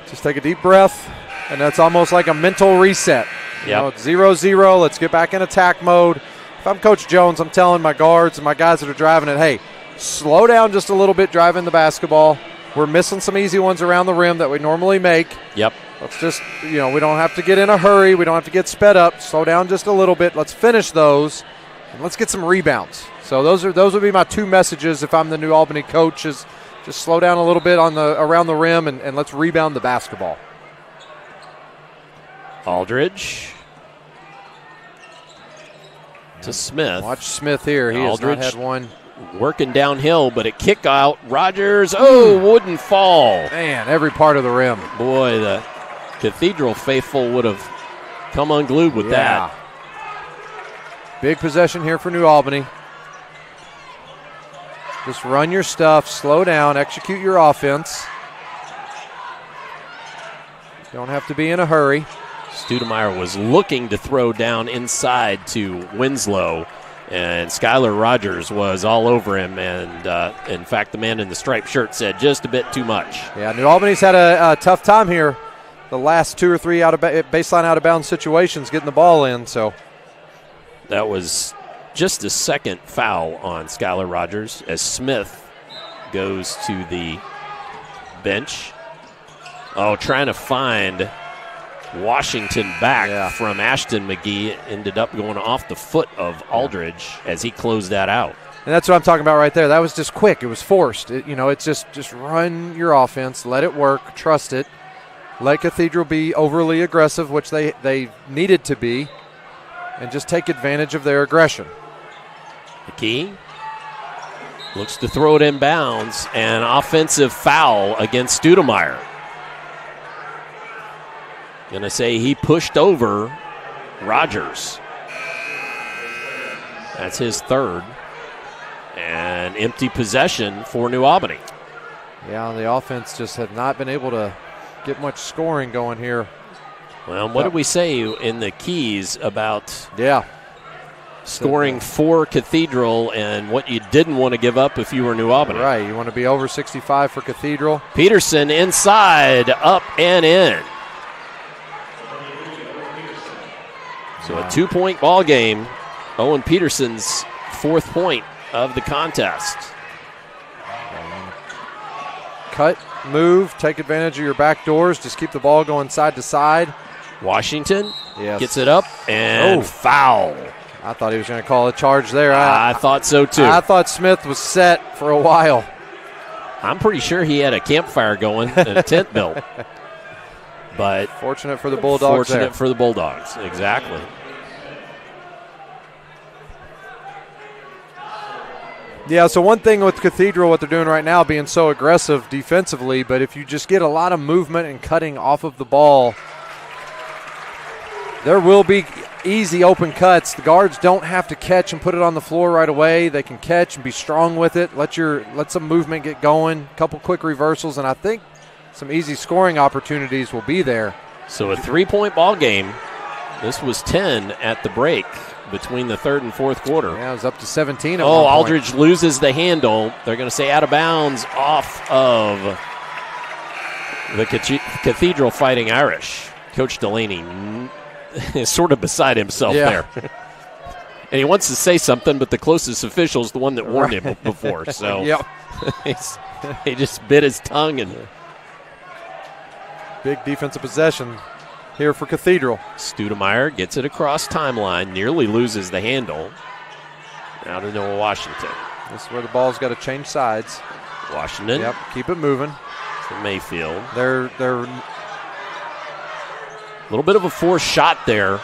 just take a deep breath, and that's almost like a mental reset. It's 0-0. Let's get back in attack mode. If I'm Coach Jones, I'm telling my guards and my guys that are driving it, hey, slow down just a little bit driving the basketball. We're missing some easy ones around the rim that we normally make. Yep. Let's just, we don't have to get in a hurry. We don't have to get sped up. Slow down just a little bit. Let's finish those, and let's get some rebounds. So those would be my 2 messages if I'm the New Albany coach, is just slow down a little bit around the rim and let's rebound the basketball. Aldridge to Smith. Watch Smith here. He has not had one. Working downhill, but a kick out. Rogers, wouldn't fall. Man, every part of the rim. Boy, the Cathedral faithful would have come unglued with that. Big possession here for New Albany. Just run your stuff, slow down, execute your offense. Don't have to be in a hurry. Studemeyer was looking to throw down inside to Winslow, and Skylar Rogers was all over him, and in fact, the man in the striped shirt said just a bit too much. Yeah, New Albany's had a tough time here the last 2 or 3 baseline out-of-bounds situations getting the ball in. So that was just a second foul on Skylar Rogers as Smith goes to the bench. Trying to find Washington back from Ashton McGee. Ended up going off the foot of Aldridge as he closed that out. And that's what I'm talking about right there. That was just quick. It was forced. It's just run your offense, let it work, trust it. Let Cathedral be overly aggressive, which they needed to be, and just take advantage of their aggression. McKee looks to throw it in bounds, and offensive foul against Studemeyer. Going to say he pushed over Rogers. That's his 3rd. And empty possession for New Albany. Yeah, the offense just had not been able to get much scoring going here. Well, what did we say in the keys about scoring for Cathedral and what you didn't want to give up if you were New Albany. Right, you want to be over 65 for Cathedral. Peterson inside, up and in. So a 2-point ball game. Owen Peterson's 4th point of the contest. Cut, move, take advantage of your back doors. Just keep the ball going side to side. Washington gets it up and foul. I thought he was going to call a charge there. I thought so too. I thought Smith was set for a while. I'm pretty sure he had a campfire going and a tent built. But fortunate for the Bulldogs. Fortunate for the Bulldogs, exactly. Yeah, so one thing with Cathedral, what they're doing right now, being so aggressive defensively, but if you just get a lot of movement and cutting off of the ball, there will be easy open cuts. The guards don't have to catch and put it on the floor right away. They can catch and be strong with it. Let some movement get going, a couple quick reversals, and I think some easy scoring opportunities will be there. So a 3-point ball game. This was 10 at the break between the 3rd and 4th quarter. Yeah, it was up to 17 at one point. Aldridge loses the handle. They're going to say out of bounds off of the Cathedral Fighting Irish. Coach Delaney is sort of beside himself there. And he wants to say something, but the closest official is the one that warned him before. So he just bit his tongue. And big defensive possession here for Cathedral. Studemeyer gets it across timeline, nearly loses the handle. Now to Noah Washington. This is where the ball's got to change sides. Washington. Yep, keep it moving. To Mayfield. They're a little bit of a forced shot there.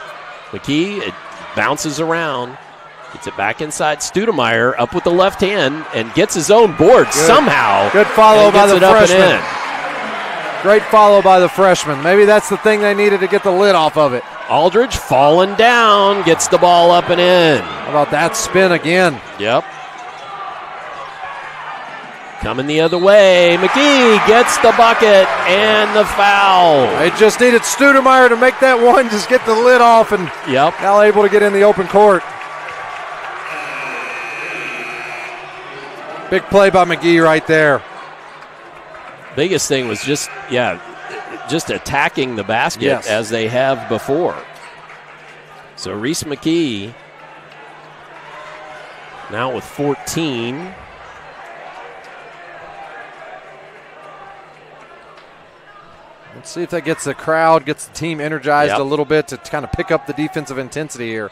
McKee, it bounces around, gets it back inside. Studemeyer up with the left hand and gets his own board somehow. Good follow by the freshman. Great follow by the freshman. Maybe that's the thing they needed to get the lid off of it. Aldridge falling down, gets the ball up and in. How about that spin again? Yep. Coming the other way. McGee gets the bucket and the foul. They just needed Studemeyer to make that one, just get the lid off, and now able to get in the open court. Big play by McGee right there. Biggest thing was just attacking the basket as they have before. So Reese McKee now with 14. Let's see if that gets the crowd, gets the team energized a little bit to kind of pick up the defensive intensity here.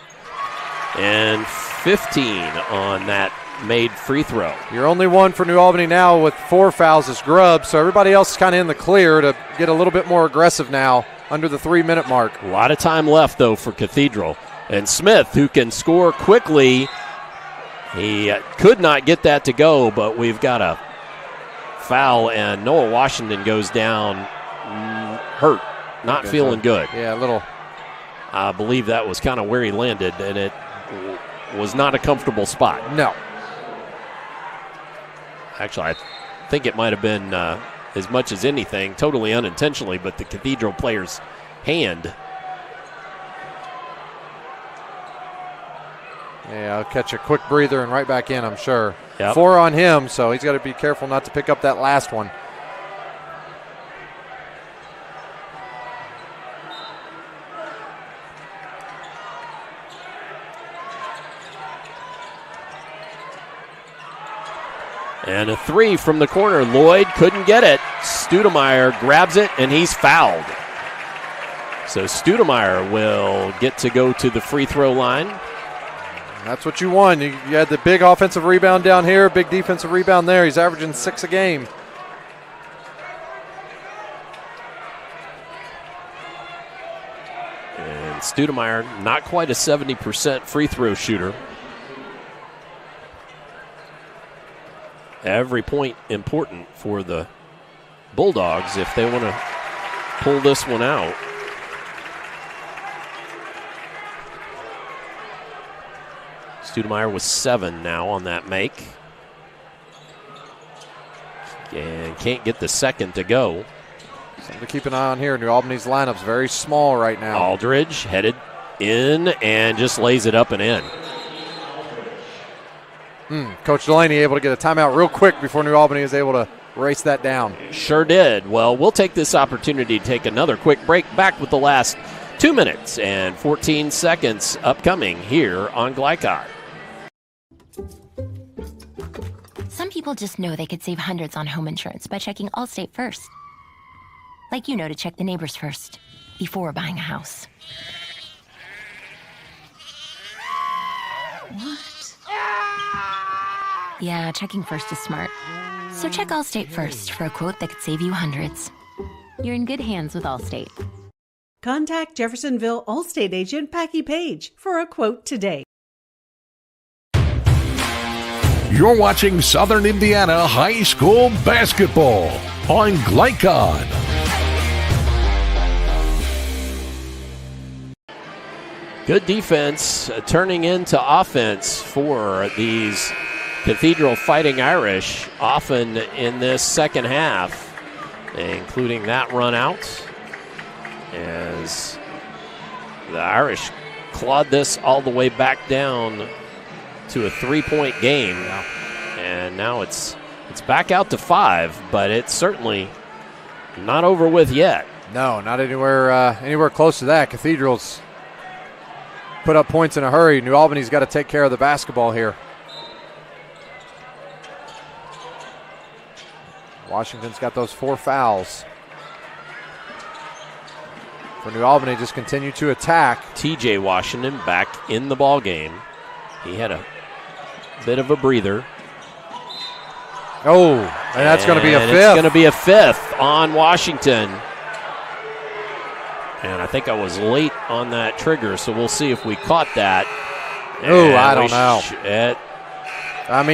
And 15 on that made free throw. You're only one for New Albany now with 4 fouls is Grubb, so everybody else is kind of in the clear to get a little bit more aggressive now under the 3-minute mark. A lot of time left, though, for Cathedral. And Smith, who can score quickly, he could not get that to go, but we've got a foul, and Noah Washington goes down hurt, not feeling good. Yeah, a little. I believe that was kind of where he landed, and it was not a comfortable spot. No. Actually, I think it might have been, as much as anything, totally unintentionally, but the Cathedral player's hand. Yeah, I'll catch a quick breather and right back in, I'm sure. Yep. 4 on him, so he's got to be careful not to pick up that last one. And a 3 from the corner. Lloyd couldn't get it. Studemeyer grabs it, and he's fouled. So Studemeyer will get to go to the free throw line. That's what you won. You had the big offensive rebound down here, big defensive rebound there. He's averaging 6 a game. And Studemeyer, not quite a 70% free throw shooter. Every point important for the Bulldogs if they want to pull this one out. Studemeyer was 7 now on that make. And can't get the second to go. Something to keep an eye on here. New Albany's lineup's very small right now. Aldridge headed in and just lays it up and in. Coach Delaney able to get a timeout real quick before New Albany is able to race that down. Sure did. Well, we'll take this opportunity to take another quick break. Back with the last 2 minutes and 14 seconds upcoming here on Glycod. Some people just know they could save hundreds on home insurance by checking Allstate first. Like you know to check the neighbors first before buying a house. What? Yeah, checking first is smart. So check Allstate first for a quote that could save you hundreds. You're in good hands with Allstate. Contact Jeffersonville Allstate agent Packy Page for a quote today. You're watching Southern Indiana High School basketball on Glycod. Good defense turning into offense for these Cathedral Fighting Irish often in this second half, including that run out as the Irish clawed this all the way back down to a 3-point game. And now it's back out to 5, but it's certainly not over with yet. No, not anywhere close to that. Cathedral's put up points in a hurry. New Albany's got to take care of the basketball here. Washington's got those 4 fouls. For New Albany, just continue to attack. TJ Washington back in the ball game. He had a bit of a breather. Oh, and that's going to be a 5th. It's going to be a 5th on Washington. And I think I was late on that trigger, so we'll see if we caught that. Oh, I don't know.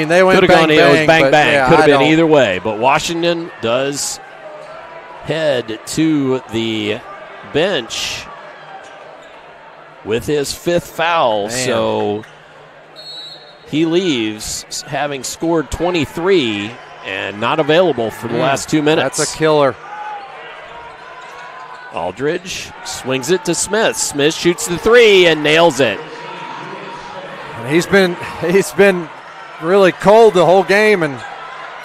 They went bang, it was bang, bang. Yeah, could have been either way. But Washington does head to the bench with his 5th foul. Man. So he leaves having scored 23 and not available for the last 2 minutes. That's a killer. Aldridge swings it to Smith. Smith shoots the 3 and nails it. And he's been really cold the whole game, and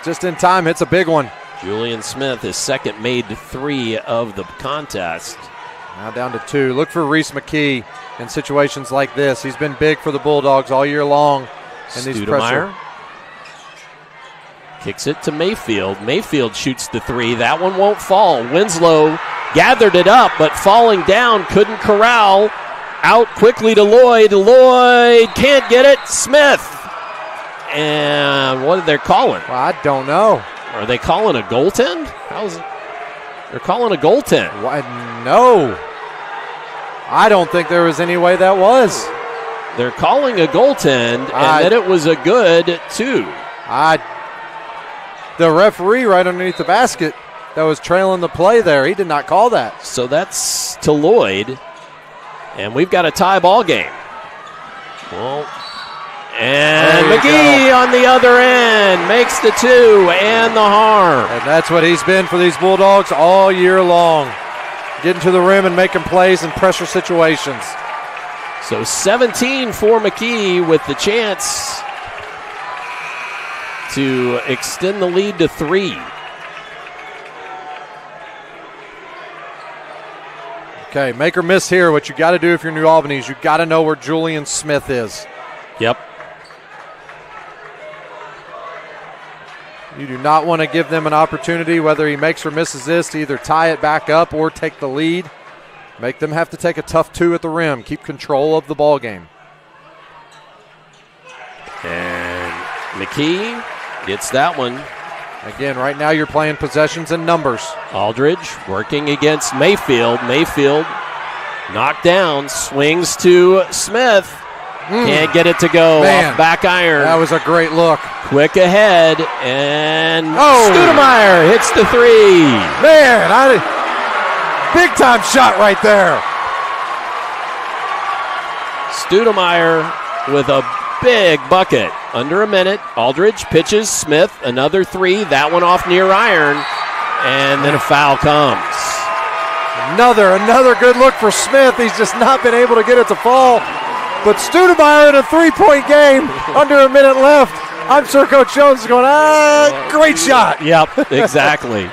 just in time hits a big one. Julian Smith, his second made 3 of the contest. Now down to 2. Look for Reese McKee in situations like this. He's been big for the Bulldogs all year long. And these pressure. Kicks it to Mayfield. Mayfield shoots the 3. That one won't fall. Winslow gathered it up, but falling down, couldn't corral. Out quickly to Lloyd. Lloyd can't get it. Smith. And what are they calling? Well, I don't know. Are they calling a goaltend? They're calling a goaltend. No. I don't think there was any way that was. They're calling a goaltend, and that it was a good 2. The referee right underneath the basket that was trailing the play there, he did not call that. So that's to Lloyd, and we've got a tie ball game. Well, and McGee on the other end makes the 2 and the harm. And that's what he's been for these Bulldogs all year long, getting to the rim and making plays in pressure situations. So 17 for McKee with the chance to extend the lead to 3. Okay, make or miss here. What you got to do if you're New Albany is you got to know where Julian Smith is. Yep. You do not want to give them an opportunity, whether he makes or misses this, to either tie it back up or take the lead. Make them have to take a tough 2 at the rim. Keep control of the ball game. And McKee gets that one. Again, right now you're playing possessions and numbers. Aldridge working against Mayfield. Mayfield knocked down, swings to Smith. Can't get it to go. Off back iron. That was a great look. Quick ahead, and Studemeyer hits the 3. Man, big time shot right there. Studemeyer with a big bucket. Under a minute, Aldridge pitches Smith, another 3, that one off near iron, and then a foul comes. Another good look for Smith. He's just not been able to get it to fall. But Studemeyer in a 3-point game, under a minute left. I'm sure Coach Jones is going, great shot. Yep, exactly.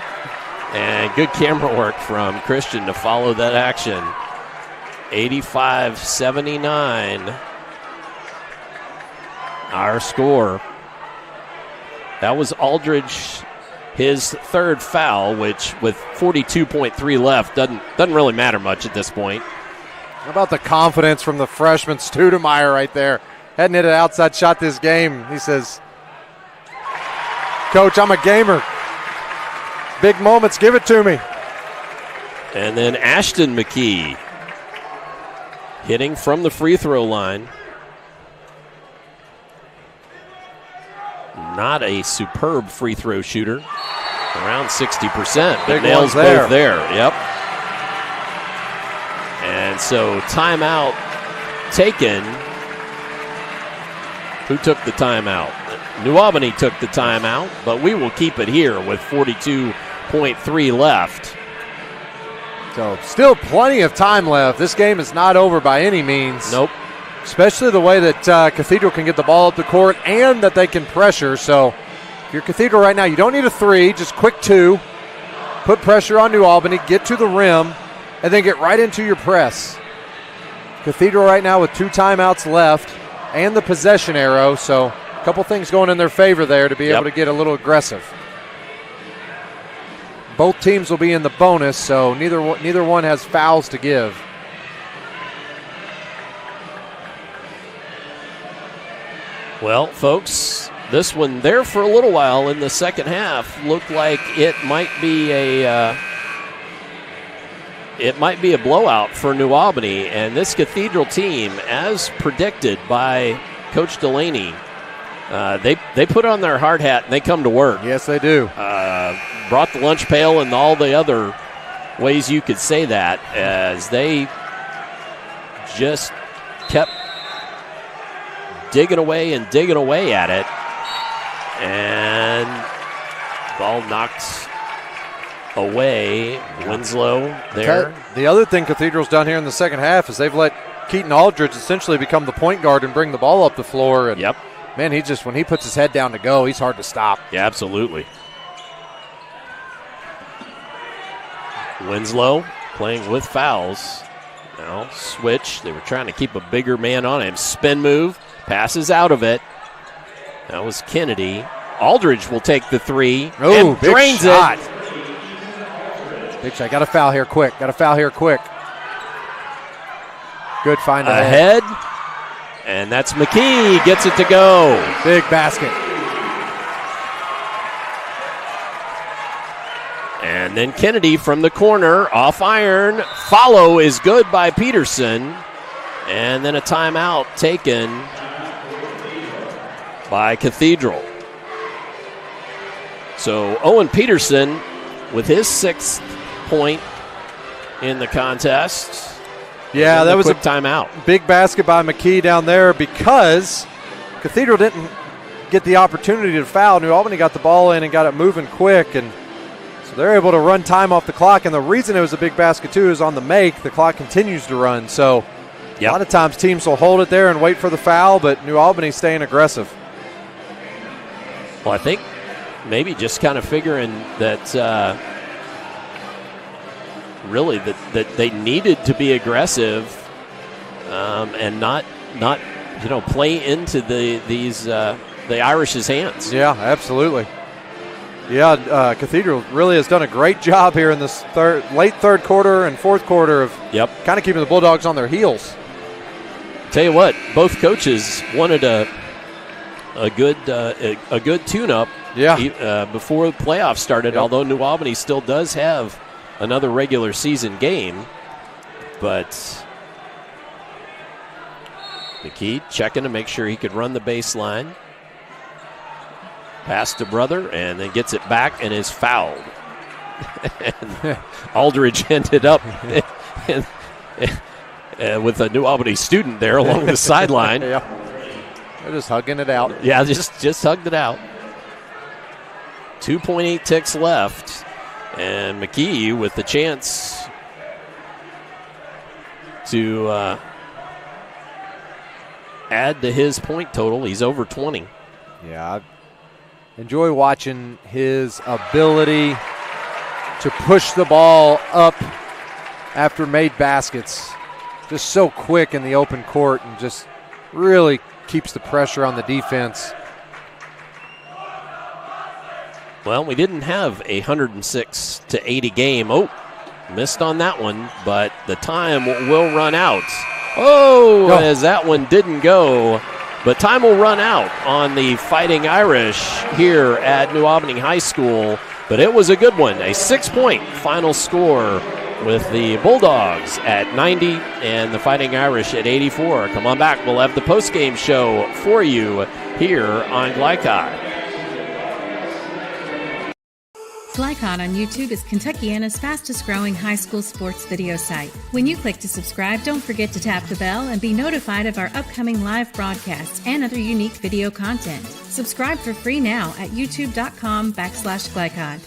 And good camera work from Christian to follow that action. 85-79. Our score. That was Aldridge, his third foul, which with 42.3 left doesn't really matter much at this point. How about the confidence from the freshman Studemeyer right there? Hadn't hit an outside shot this game. He says, Coach, I'm a gamer. Big moments, give it to me. And then Ashton McKee hitting from the free throw line. Not a superb free throw shooter. Around 60%, but Big nails there. both there. Yep. And so timeout taken. Who took the timeout? New Albany took the timeout, but we will keep it here with 42.3 left. So still plenty of time left. This game is not over by any means. Nope. Especially the way that Cathedral can get the ball up the court and that they can pressure. So if you're Cathedral right now, you don't need a three, just quick two. Put pressure on New Albany, get to the rim, and then get right into your press. Cathedral right now with 2 timeouts left and the possession arrow. So a couple things going in their favor there to be able to get a little aggressive. Both teams will be in the bonus, so neither one has fouls to give. Well, folks, this one there for a little while in the second half looked like it might be a blowout for New Albany, and this Cathedral team, as predicted by Coach Delaney, they put on their hard hat and they come to work. Yes, they do. Brought the lunch pail and all the other ways you could say that, as they just kept digging away at it. And ball knocked away. Winslow there. The other thing Cathedral's done here in the second half is they've let Keaton Aldridge essentially become the point guard and bring the ball up the floor. And man, when he puts his head down to go, he's hard to stop. Yeah, absolutely. Winslow playing with fouls. Now switch. They were trying to keep a bigger man on him. Spin move. Passes out of it. That was Kennedy. Aldridge will take the three and drains shot. it. Big shot. Got to foul here quick. Good find ahead. And that's McKee. Gets it to go. Big basket. And then Kennedy from the corner, off iron. Follow is good by Peterson. And then a timeout taken by Cathedral. So Owen Peterson with his 6th point in the contest. Yeah, that was a timeout. Big basket by McKee down there because Cathedral didn't get the opportunity to foul. New Albany got the ball in and got it moving quick, and so they're able to run time off the clock. And the reason it was a big basket too is on the make, the clock continues to run. So a lot of times teams will hold it there and wait for the foul, but New Albany staying aggressive. Well, I think maybe just kind of figuring that really that they needed to be aggressive and not play into the Irish's hands. Yeah, absolutely. Yeah, Cathedral really has done a great job here in this late third quarter and fourth quarter of kind of keeping the Bulldogs on their heels. Tell you what, both coaches wanted a good tune-up before the playoffs started, although New Albany still does have another regular season game. But McKee checking to make sure he could run the baseline. Pass to Brother, and then gets it back and is fouled. And Aldridge ended up with a New Albany student there along the sideline. They're just hugging it out. Yeah, just hugged it out. 2.8 ticks left. And McKee with the chance to add to his point total. He's over 20. Yeah, I enjoy watching his ability to push the ball up after made baskets. Just so quick in the open court and just really keeps the pressure on the defense. Well, we didn't have a 106-80 game. Oh, missed on that one, but the time will run out. Oh, no. As that one didn't go, but time will run out on the Fighting Irish here at New Albany High School. But it was a good one, a 6-point final score with the Bulldogs at 90 and the Fighting Irish at 84. Come on back. We'll have the postgame show for you here on Glycod. Glycod on YouTube is Kentuckiana's fastest growing high school sports video site. When you click to subscribe, don't forget to tap the bell and be notified of our upcoming live broadcasts and other unique video content. Subscribe for free now at youtube.com/Glycod.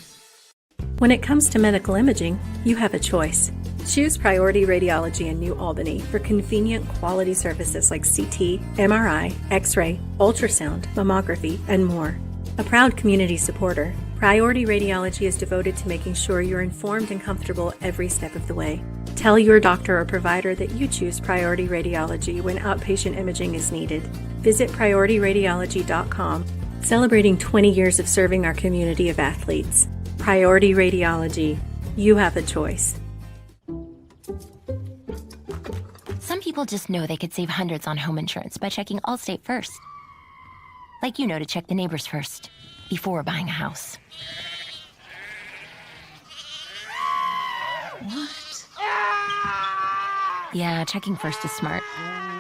When it comes to medical imaging, you have a choice. Choose Priority Radiology in New Albany for convenient quality services like CT, MRI, X-ray, ultrasound, mammography, and more. A proud community supporter, Priority Radiology is devoted to making sure you're informed and comfortable every step of the way. Tell your doctor or provider that you choose Priority Radiology when outpatient imaging is needed. Visit PriorityRadiology.com, celebrating 20 years of serving our community of athletes. Priority Radiology. You have a choice. Some people just know they could save hundreds on home insurance by checking Allstate first. Like you know to check the neighbors first before buying a house. What? Yeah, checking first is smart.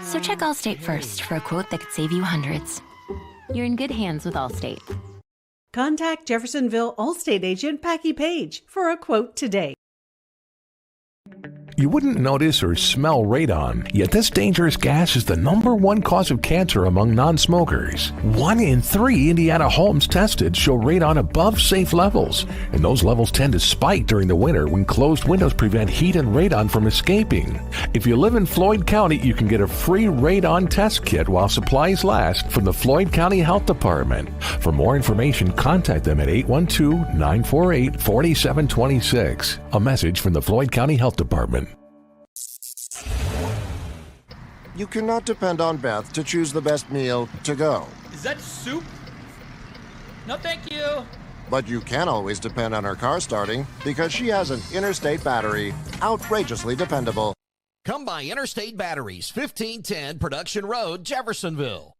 So check Allstate first for a quote that could save you hundreds. You're in good hands with Allstate. Contact Jeffersonville Allstate agent Packy Page for a quote today. You wouldn't notice or smell radon, yet this dangerous gas is the #1 cause of cancer among non-smokers. 1 in 3 Indiana homes tested show radon above safe levels, and those levels tend to spike during the winter when closed windows prevent heat and radon from escaping. If you live in Floyd County, you can get a free radon test kit while supplies last from the Floyd County Health Department. For more information, contact them at 812-948-4726. A message from the Floyd County Health Department. You cannot depend on Beth to choose the best meal to go. Is that soup? No, thank you. But you can always depend on her car starting because she has an Interstate battery, outrageously dependable. Come by Interstate Batteries, 1510 Production Road, Jeffersonville.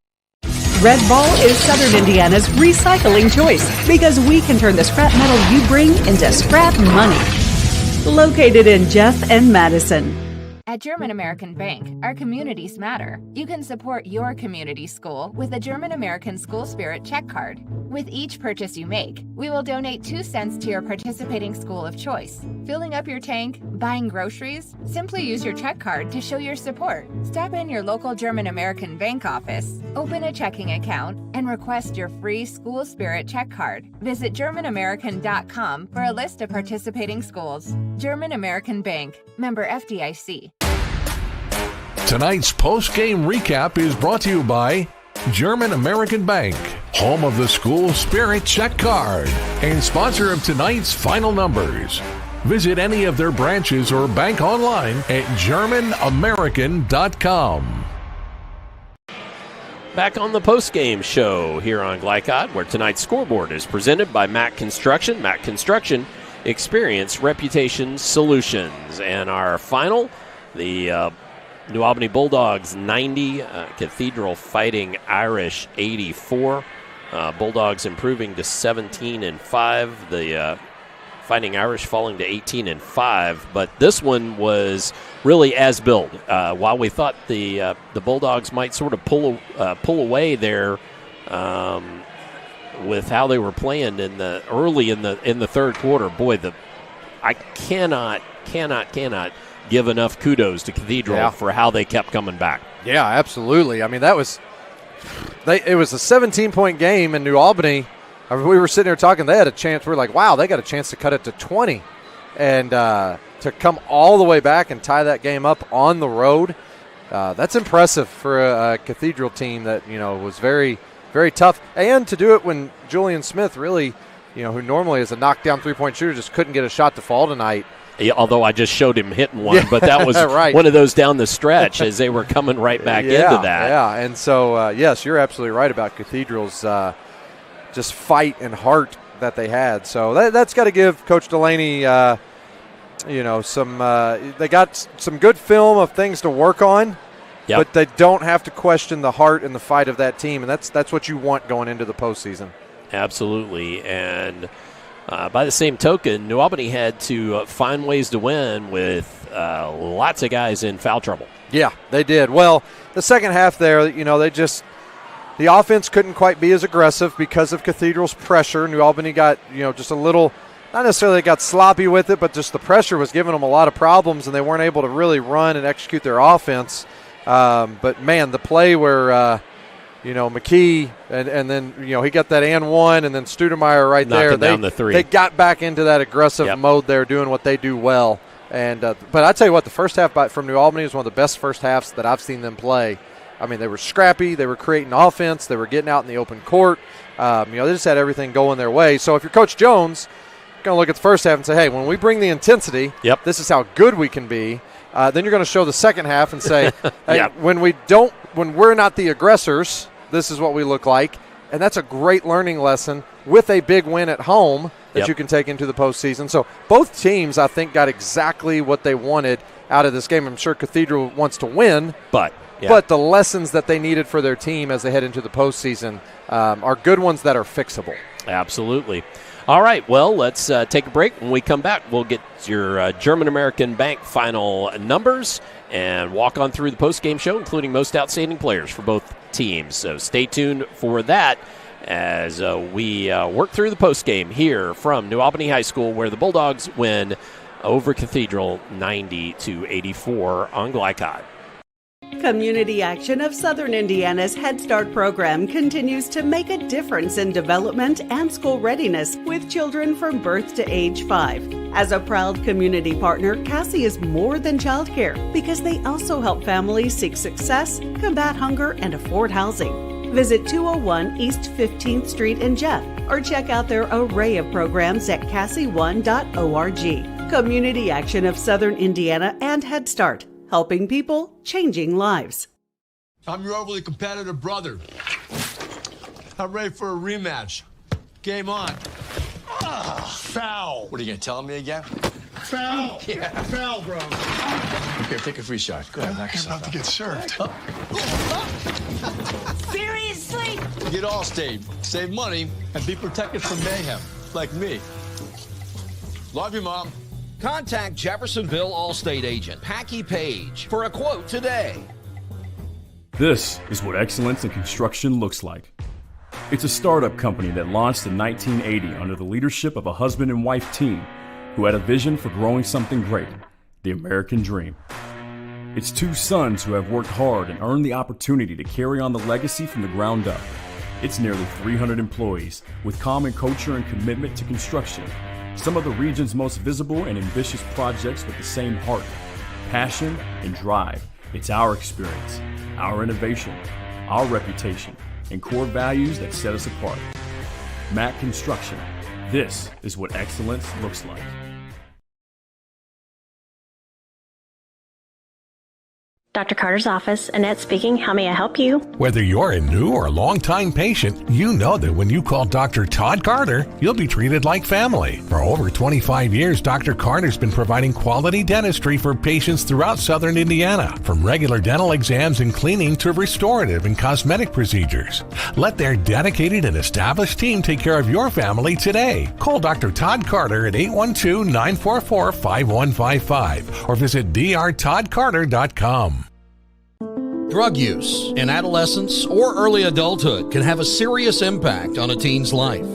Red Ball is Southern Indiana's recycling choice because we can turn the scrap metal you bring into scrap money. Located in Jeff and Madison. At German American Bank, our communities matter. You can support your community school with a German American School Spirit check card. With each purchase you make, we will donate 2 cents to your participating school of choice. Filling up your tank, buying groceries? Simply use your check card to show your support. Stop in your local German American Bank office, open a checking account, and request your free School Spirit check card. Visit GermanAmerican.com for a list of participating schools. German American Bank, member FDIC. Tonight's post-game recap is brought to you by German American Bank, home of the School Spirit check card, and sponsor of tonight's final numbers. Visit any of their branches or bank online at GermanAmerican.com. Back on the postgame show here on Glycod, where tonight's scoreboard is presented by Mac Construction. Mac Construction, experience, reputation, solutions. And our final, the New Albany Bulldogs 90, Cathedral Fighting Irish 84. Bulldogs improving to 17-5. The Fighting Irish falling to 18-5. But this one was really as built. While we thought the Bulldogs might sort of pull away there with how they were playing early in the third quarter, boy, I cannot give enough kudos to Cathedral for how they kept coming back. Yeah, absolutely. I mean, it was a 17-point game in New Albany. I mean, we were sitting here talking. They had a chance. We were like, wow, they got a chance to cut it to 20. And to come all the way back and tie that game up on the road, that's impressive for a Cathedral team that, was very, very tough. And to do it when Julian Smith really, who normally is a knockdown three-point shooter, just couldn't get a shot to fall tonight. Yeah, although I just showed him hitting one, but that was right. One of those down the stretch as they were coming right back into that. Yeah, and so, yes, you're absolutely right about Cathedral's just fight and heart that they had. So that's got to give Coach Delaney, some they got some good film of things to work on, but they don't have to question the heart and the fight of that team, and that's what you want going into the postseason. Absolutely, and by the same token, New Albany had to find ways to win with lots of guys in foul trouble. Yeah, they did. Well, the second half there, the offense couldn't quite be as aggressive because of Cathedral's pressure. New Albany got, just a little, not necessarily got sloppy with it, but just the pressure was giving them a lot of problems, and they weren't able to really run and execute their offense. But, man, the play where McKee, and then, he got that and one, and then Studemeyer right knocking there. Down the three. They got back into that aggressive mode there, doing what they do well. And but I tell you what, the first half from New Albany was one of the best first halves that I've seen them play. I mean, they were scrappy. They were creating offense. They were getting out in the open court. They just had everything going their way. So if you're Coach Jones, you're going to look at the first half and say, hey, when we bring the intensity, this is how good we can be. Then you're going to show the second half and say, hey, when we're not the aggressors, this is what we look like. And that's a great learning lesson with a big win at home that you can take into the postseason. So both teams, I think, got exactly what they wanted out of this game. I'm sure Cathedral wants to win, but the lessons that they needed for their team as they head into the postseason are good ones that are fixable. Absolutely. All right, well, let's take a break. When we come back, we'll get your German-American Bank final numbers and walk on through the post-game show, including most outstanding players for both teams. So stay tuned for that as we work through the post-game here from New Albany High School, where the Bulldogs win over Cathedral 90-84 on Glycod. Community Action of Southern Indiana's Head Start program continues to make a difference in development and school readiness with children from birth to age 5. As a proud community partner, Cassie is more than childcare because they also help families seek success, combat hunger, and afford housing. Visit 201 East 15th Street in Jeff or check out their array of programs at cassie1.org. Community Action of Southern Indiana and Head Start. Helping people, changing lives. I'm your overly competitive brother. I'm ready for a rematch. Game on. Foul. What are you going to tell me again? Foul. Yeah. Foul, bro. Okay, take a free shot. Go ahead, knock yourself out. I'm about to get served. Seriously? Get Allstate. Save money and be protected from mayhem. Like me. Love you, Mom. Contact Jeffersonville Allstate agent Packy Page for a quote today. This is what excellence in construction looks like. It's a startup company that launched in 1980 under the leadership of a husband and wife team who had a vision for growing something great, the American dream. It's two sons who have worked hard and earned the opportunity to carry on the legacy from the ground up. It's nearly 300 employees with common culture and commitment to construction. Some of the region's most visible and ambitious projects with the same heart, passion, and drive. It's our experience, our innovation, our reputation, and core values that set us apart. Mack Construction. This is what excellence looks like. Dr. Carter's office, Annette speaking. How may I help you? Whether you're a new or long-time patient, you know that when you call Dr. Todd Carter, you'll be treated like family. For over 25 years, Dr. Carter's been providing quality dentistry for patients throughout Southern Indiana, from regular dental exams and cleaning to restorative and cosmetic procedures. Let their dedicated and established team take care of your family today. Call Dr. Todd Carter at 812-944-5155 or visit drtoddcarter.com. Drug use in adolescence or early adulthood can have a serious impact on a teen's life.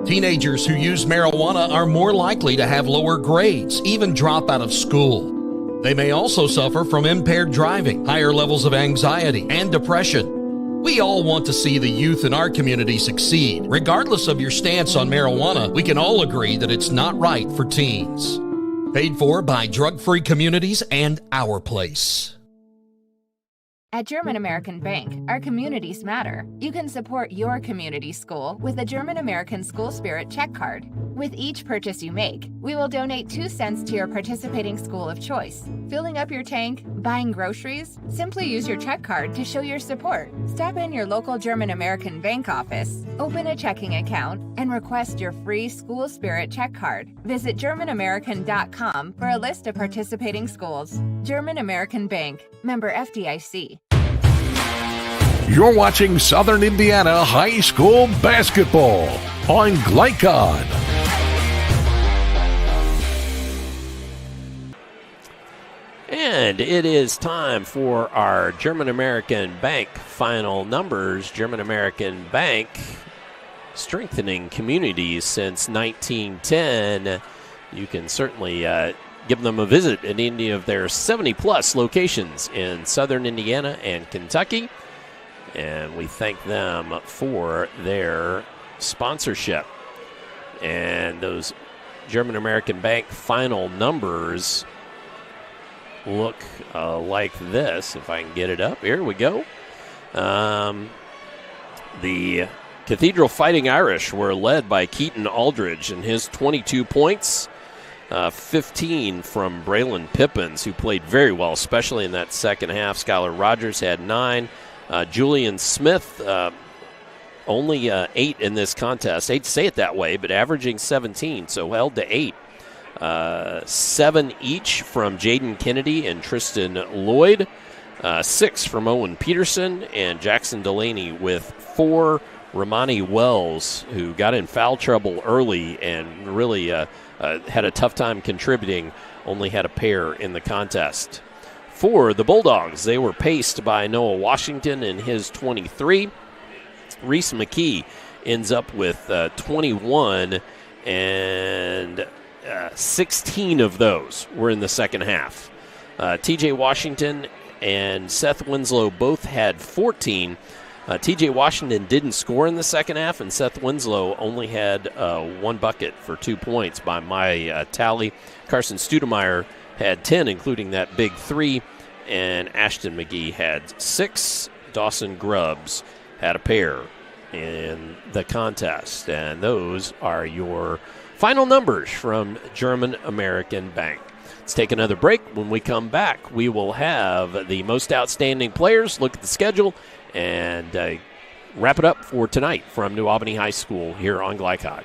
Teenagers who use marijuana are more likely to have lower grades, even drop out of school. They may also suffer from impaired driving, higher levels of anxiety, and depression. We all want to see the youth in our community succeed. Regardless of your stance on marijuana, we can all agree that it's not right for teens. Paid for by Drug Free Communities and Our Place. At German American Bank, our communities matter. You can support your community school with a German American School Spirit check card. With each purchase you make, we will donate 2 cents to your participating school of choice. Filling up your tank, buying groceries? Simply use your check card to show your support. Stop in your local German American Bank office, open a checking account, and request your free School Spirit check card. Visit GermanAmerican.com for a list of participating schools. German American Bank, member FDIC. You're watching Southern Indiana High School Basketball on Glycod. And it is time for our German American Bank final numbers. German American Bank strengthening communities since 1910. You can certainly give them a visit at any of their 70-plus locations in Southern Indiana and Kentucky. And we thank them for their sponsorship. And those German American Bank final numbers look like this. If I can get it up. Here we go. The Cathedral Fighting Irish were led by Keaton Aldridge and his 22 points. 15 from Braylon Pippins, who played very well, especially in that second half. Skylar Rogers had 9. Julian Smith, only 8 in this contest. I hate to say it that way, but averaging 17, so held to 8. 7 each from Jaden Kennedy and Tristan Lloyd. 6 from Owen Peterson and Jackson Delaney, with 4 Romani Wells, who got in foul trouble early and really had a tough time contributing, only had a pair in the contest. For the Bulldogs, they were paced by Noah Washington and his 23. Reese McKee ends up with 21, and 16 of those were in the second half. TJ Washington and Seth Winslow both had 14. TJ Washington didn't score in the second half, and Seth Winslow only had 1 bucket for 2 points by my tally. Carson Studemeyer had 10, including that big 3, and Ashton McGee had 6. Dawson Grubbs had a pair in the contest. And those are your final numbers from German American Bank. Let's take another break. When we come back, we will have the most outstanding players, look at the schedule, and wrap it up for tonight from New Albany High School here on Glycod.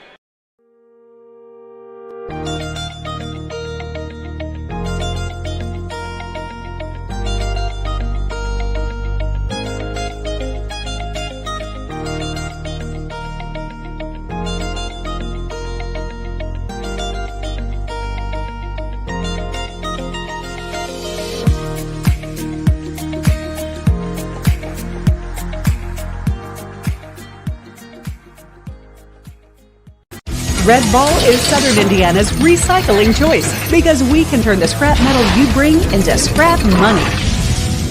Red Ball is Southern Indiana's recycling choice because we can turn the scrap metal you bring into scrap money.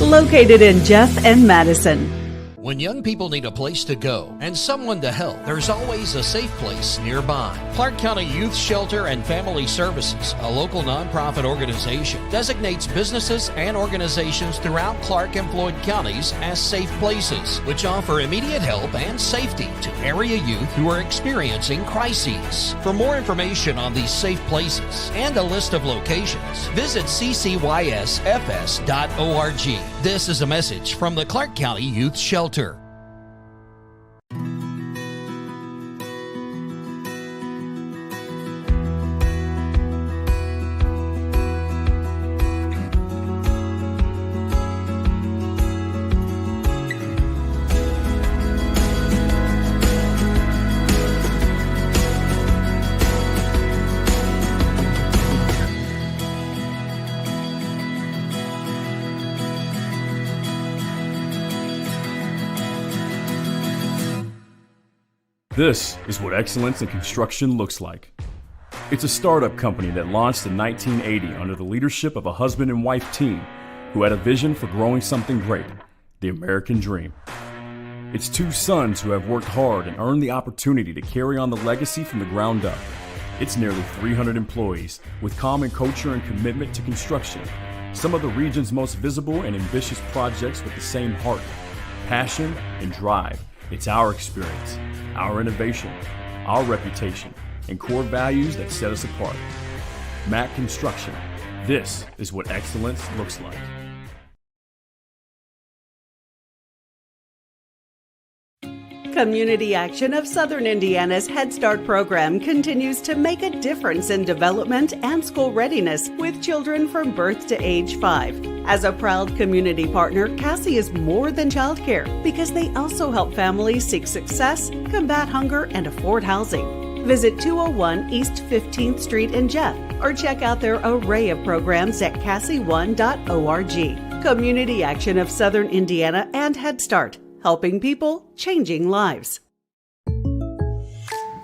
Located in Jeff and Madison. When young people need a place to go and someone to help, there's always a safe place nearby. Clark County Youth Shelter and Family Services, a local nonprofit organization, designates businesses and organizations throughout Clark and Floyd counties as safe places, which offer immediate help and safety to area youth who are experiencing crises. For more information on these safe places and a list of locations, visit ccysfs.org. This is a message from the Clark County Youth Shelter. This is what excellence in construction looks like. It's a startup company that launched in 1980 under the leadership of a husband and wife team who had a vision for growing something great, the American dream. It's 2 sons who have worked hard and earned the opportunity to carry on the legacy from the ground up. It's nearly 300 employees with common culture and commitment to construction, Some of the region's most visible and ambitious projects with the same heart, passion, and drive. It's our experience, our innovation, our reputation, and core values that set us apart. Mack Construction. This is what excellence looks like. Community Action of Southern Indiana's Head Start program continues to make a difference in development and school readiness with children from birth to age 5. As a proud community partner, Cassie is more than childcare because they also help families seek success, combat hunger, and afford housing. Visit 201 East 15th Street in Jeff or check out their array of programs at cassie1.org. Community Action of Southern Indiana and Head Start. Helping people, changing lives.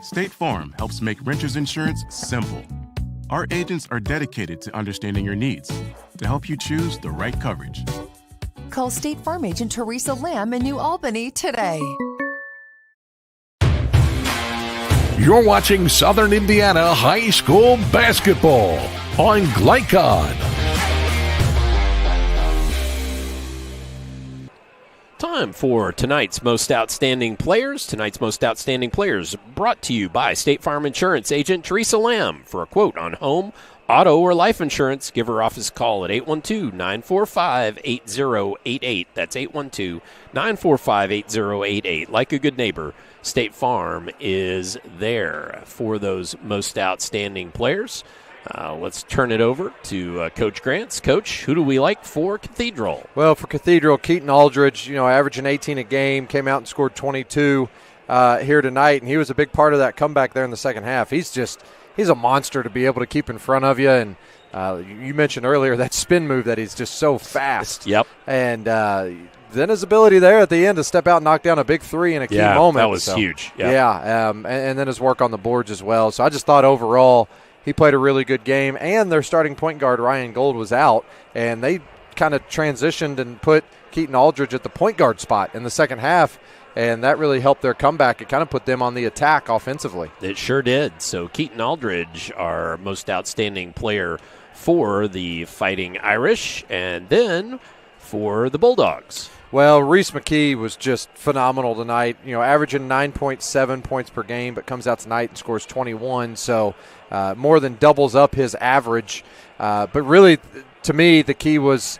State Farm helps make renters insurance simple. Our agents are dedicated to understanding your needs to help you choose the right coverage. Call State Farm agent Teresa Lamb in New Albany today. You're watching Southern Indiana High School basketball on Glycod. Time for tonight's Most Outstanding Players. Tonight's Most Outstanding Players brought to you by State Farm Insurance agent Teresa Lamb. For a quote on home, auto, or life insurance, give her office a call at 812-945-8088. That's 812-945-8088. Like a good neighbor, State Farm is there for those Most Outstanding Players. Let's turn it over to Coach Grants. Coach, who do we like for Cathedral? Well, for Cathedral, Keaton Aldridge, averaging 18 a game, came out and scored 22 here tonight, and he was a big part of that comeback there in the second half. He's a monster to be able to keep in front of you, and you mentioned earlier that spin move that he's just so fast. Yep. And then his ability there at the end to step out and knock down a big three in a key moment. That was huge. Yep. Yeah, and then his work on the boards as well. So I just thought overall – he played a really good game, and their starting point guard, Ryan Gold, was out, and they kind of transitioned and put Keaton Aldridge at the point guard spot in the second half, and that really helped their comeback. It kind of put them on the attack offensively. It sure did. So Keaton Aldridge, our Most Outstanding Player for the Fighting Irish, and then for the Bulldogs. Well, Reese McKee was just phenomenal tonight, averaging 9.7 points per game, but comes out tonight and scores 21, so more than doubles up his average. But really, to me, the key was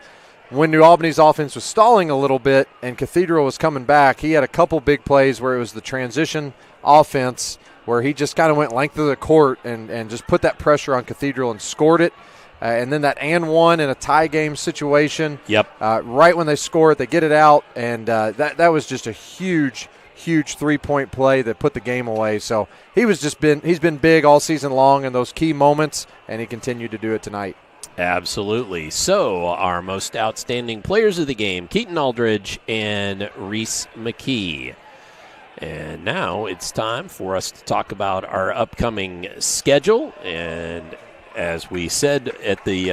when New Albany's offense was stalling a little bit and Cathedral was coming back, he had a couple big plays where it was the transition offense where he just kind of went length of the court and just put that pressure on Cathedral and scored it. And then that and one in a tie game situation. Yep. Right when they score it, they get it out, and that was just a huge 3-point play that put the game away. So he's been big all season long in those key moments, and he continued to do it tonight. Absolutely. So our Most Outstanding Players of the game, Keaton Aldridge and Reese McKee. And now it's time for us to talk about our upcoming schedule. And as we said at the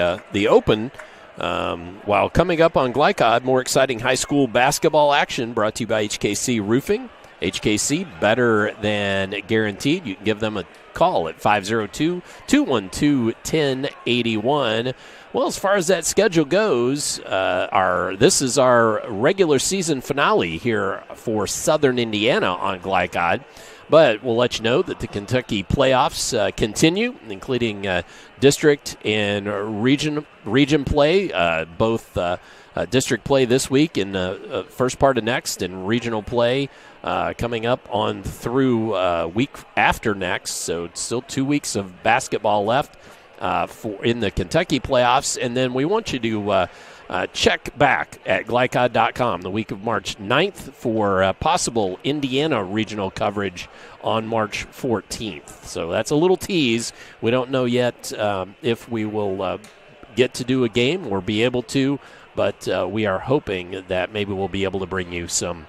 open, while coming up on Glycod, more exciting high school basketball action brought to you by HKC Roofing. HKC, better than guaranteed. You can give them a call at 502-212-1081. Well, as far as that schedule goes, this is our regular season finale here for Southern Indiana on Glycod. But we'll let you know that the Kentucky playoffs continue, including district and region play, both district play this week and first part of next, and regional play coming up on through week after next. So it's still 2 weeks of basketball left in the Kentucky playoffs. And then we want you to check back at glycod.com the week of March 9th for possible Indiana regional coverage on March 14th. So that's a little tease. We don't know yet if we will get to do a game or be able to, but we are hoping that maybe we'll be able to bring you some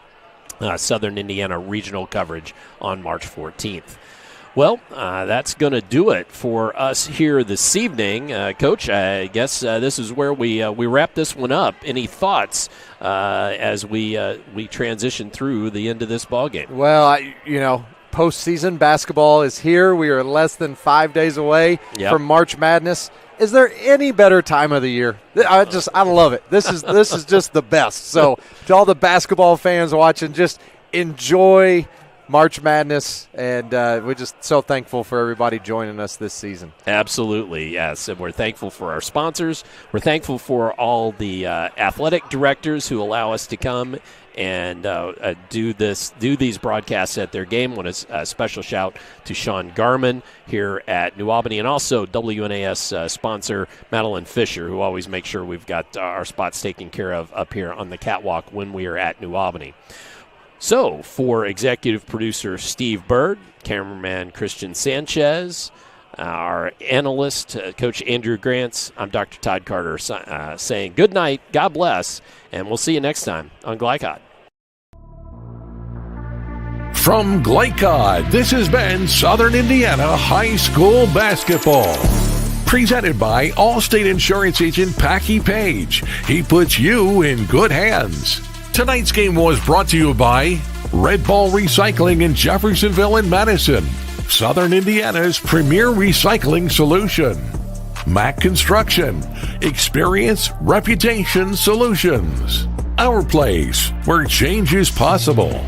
Southern Indiana regional coverage on March 14th. Well, that's going to do it for us here this evening. Coach, I guess this is where we wrap this one up. Any thoughts as we transition through the end of this ballgame? Well, postseason basketball is here. We are less than 5 days away from March Madness. Is there any better time of the year? I love it. This is just the best. So to all the basketball fans watching, just enjoy March Madness, and we're just so thankful for everybody joining us this season. Absolutely, yes. And we're thankful for our sponsors. We're thankful for all the athletic directors who allow us to come and do these broadcasts at their game. Want a special shout to Sean Garman here at New Albany, and also WNAS sponsor Madeline Fisher, who always makes sure we've got our spots taken care of up here on the catwalk when we are at New Albany. So, for executive producer Steve Bird, cameraman Christian Sanchez, our analyst, Coach Andrew Grants, I'm Dr. Todd Carter saying good night, God bless, and we'll see you next time on Glycod. From Glycod, this has been Southern Indiana High School Basketball. Presented by Allstate Insurance agent Packy Page. He puts you in good hands. Tonight's game was brought to you by Red Ball Recycling in Jeffersonville and Madison, Southern Indiana's premier recycling solution. Mac Construction, experience, reputation, solutions. Our place, where change is possible.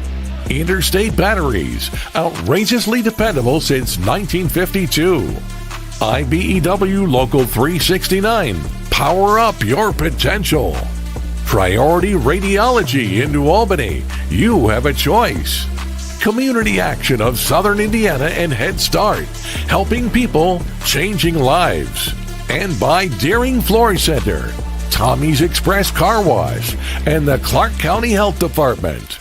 Interstate Batteries, outrageously dependable since 1952. IBEW Local 369, power up your potential. Priority Radiology in New Albany, you have a choice. Community Action of Southern Indiana and Head Start, helping people, changing lives. And by Deering Floor Center, Tommy's Express Car Wash, and the Clark County Health Department.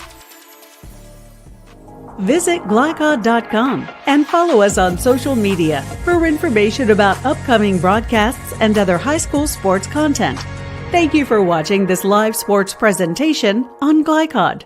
Visit Glycod.com and follow us on social media for information about upcoming broadcasts and other high school sports content. Thank you for watching this live sports presentation on Glycod.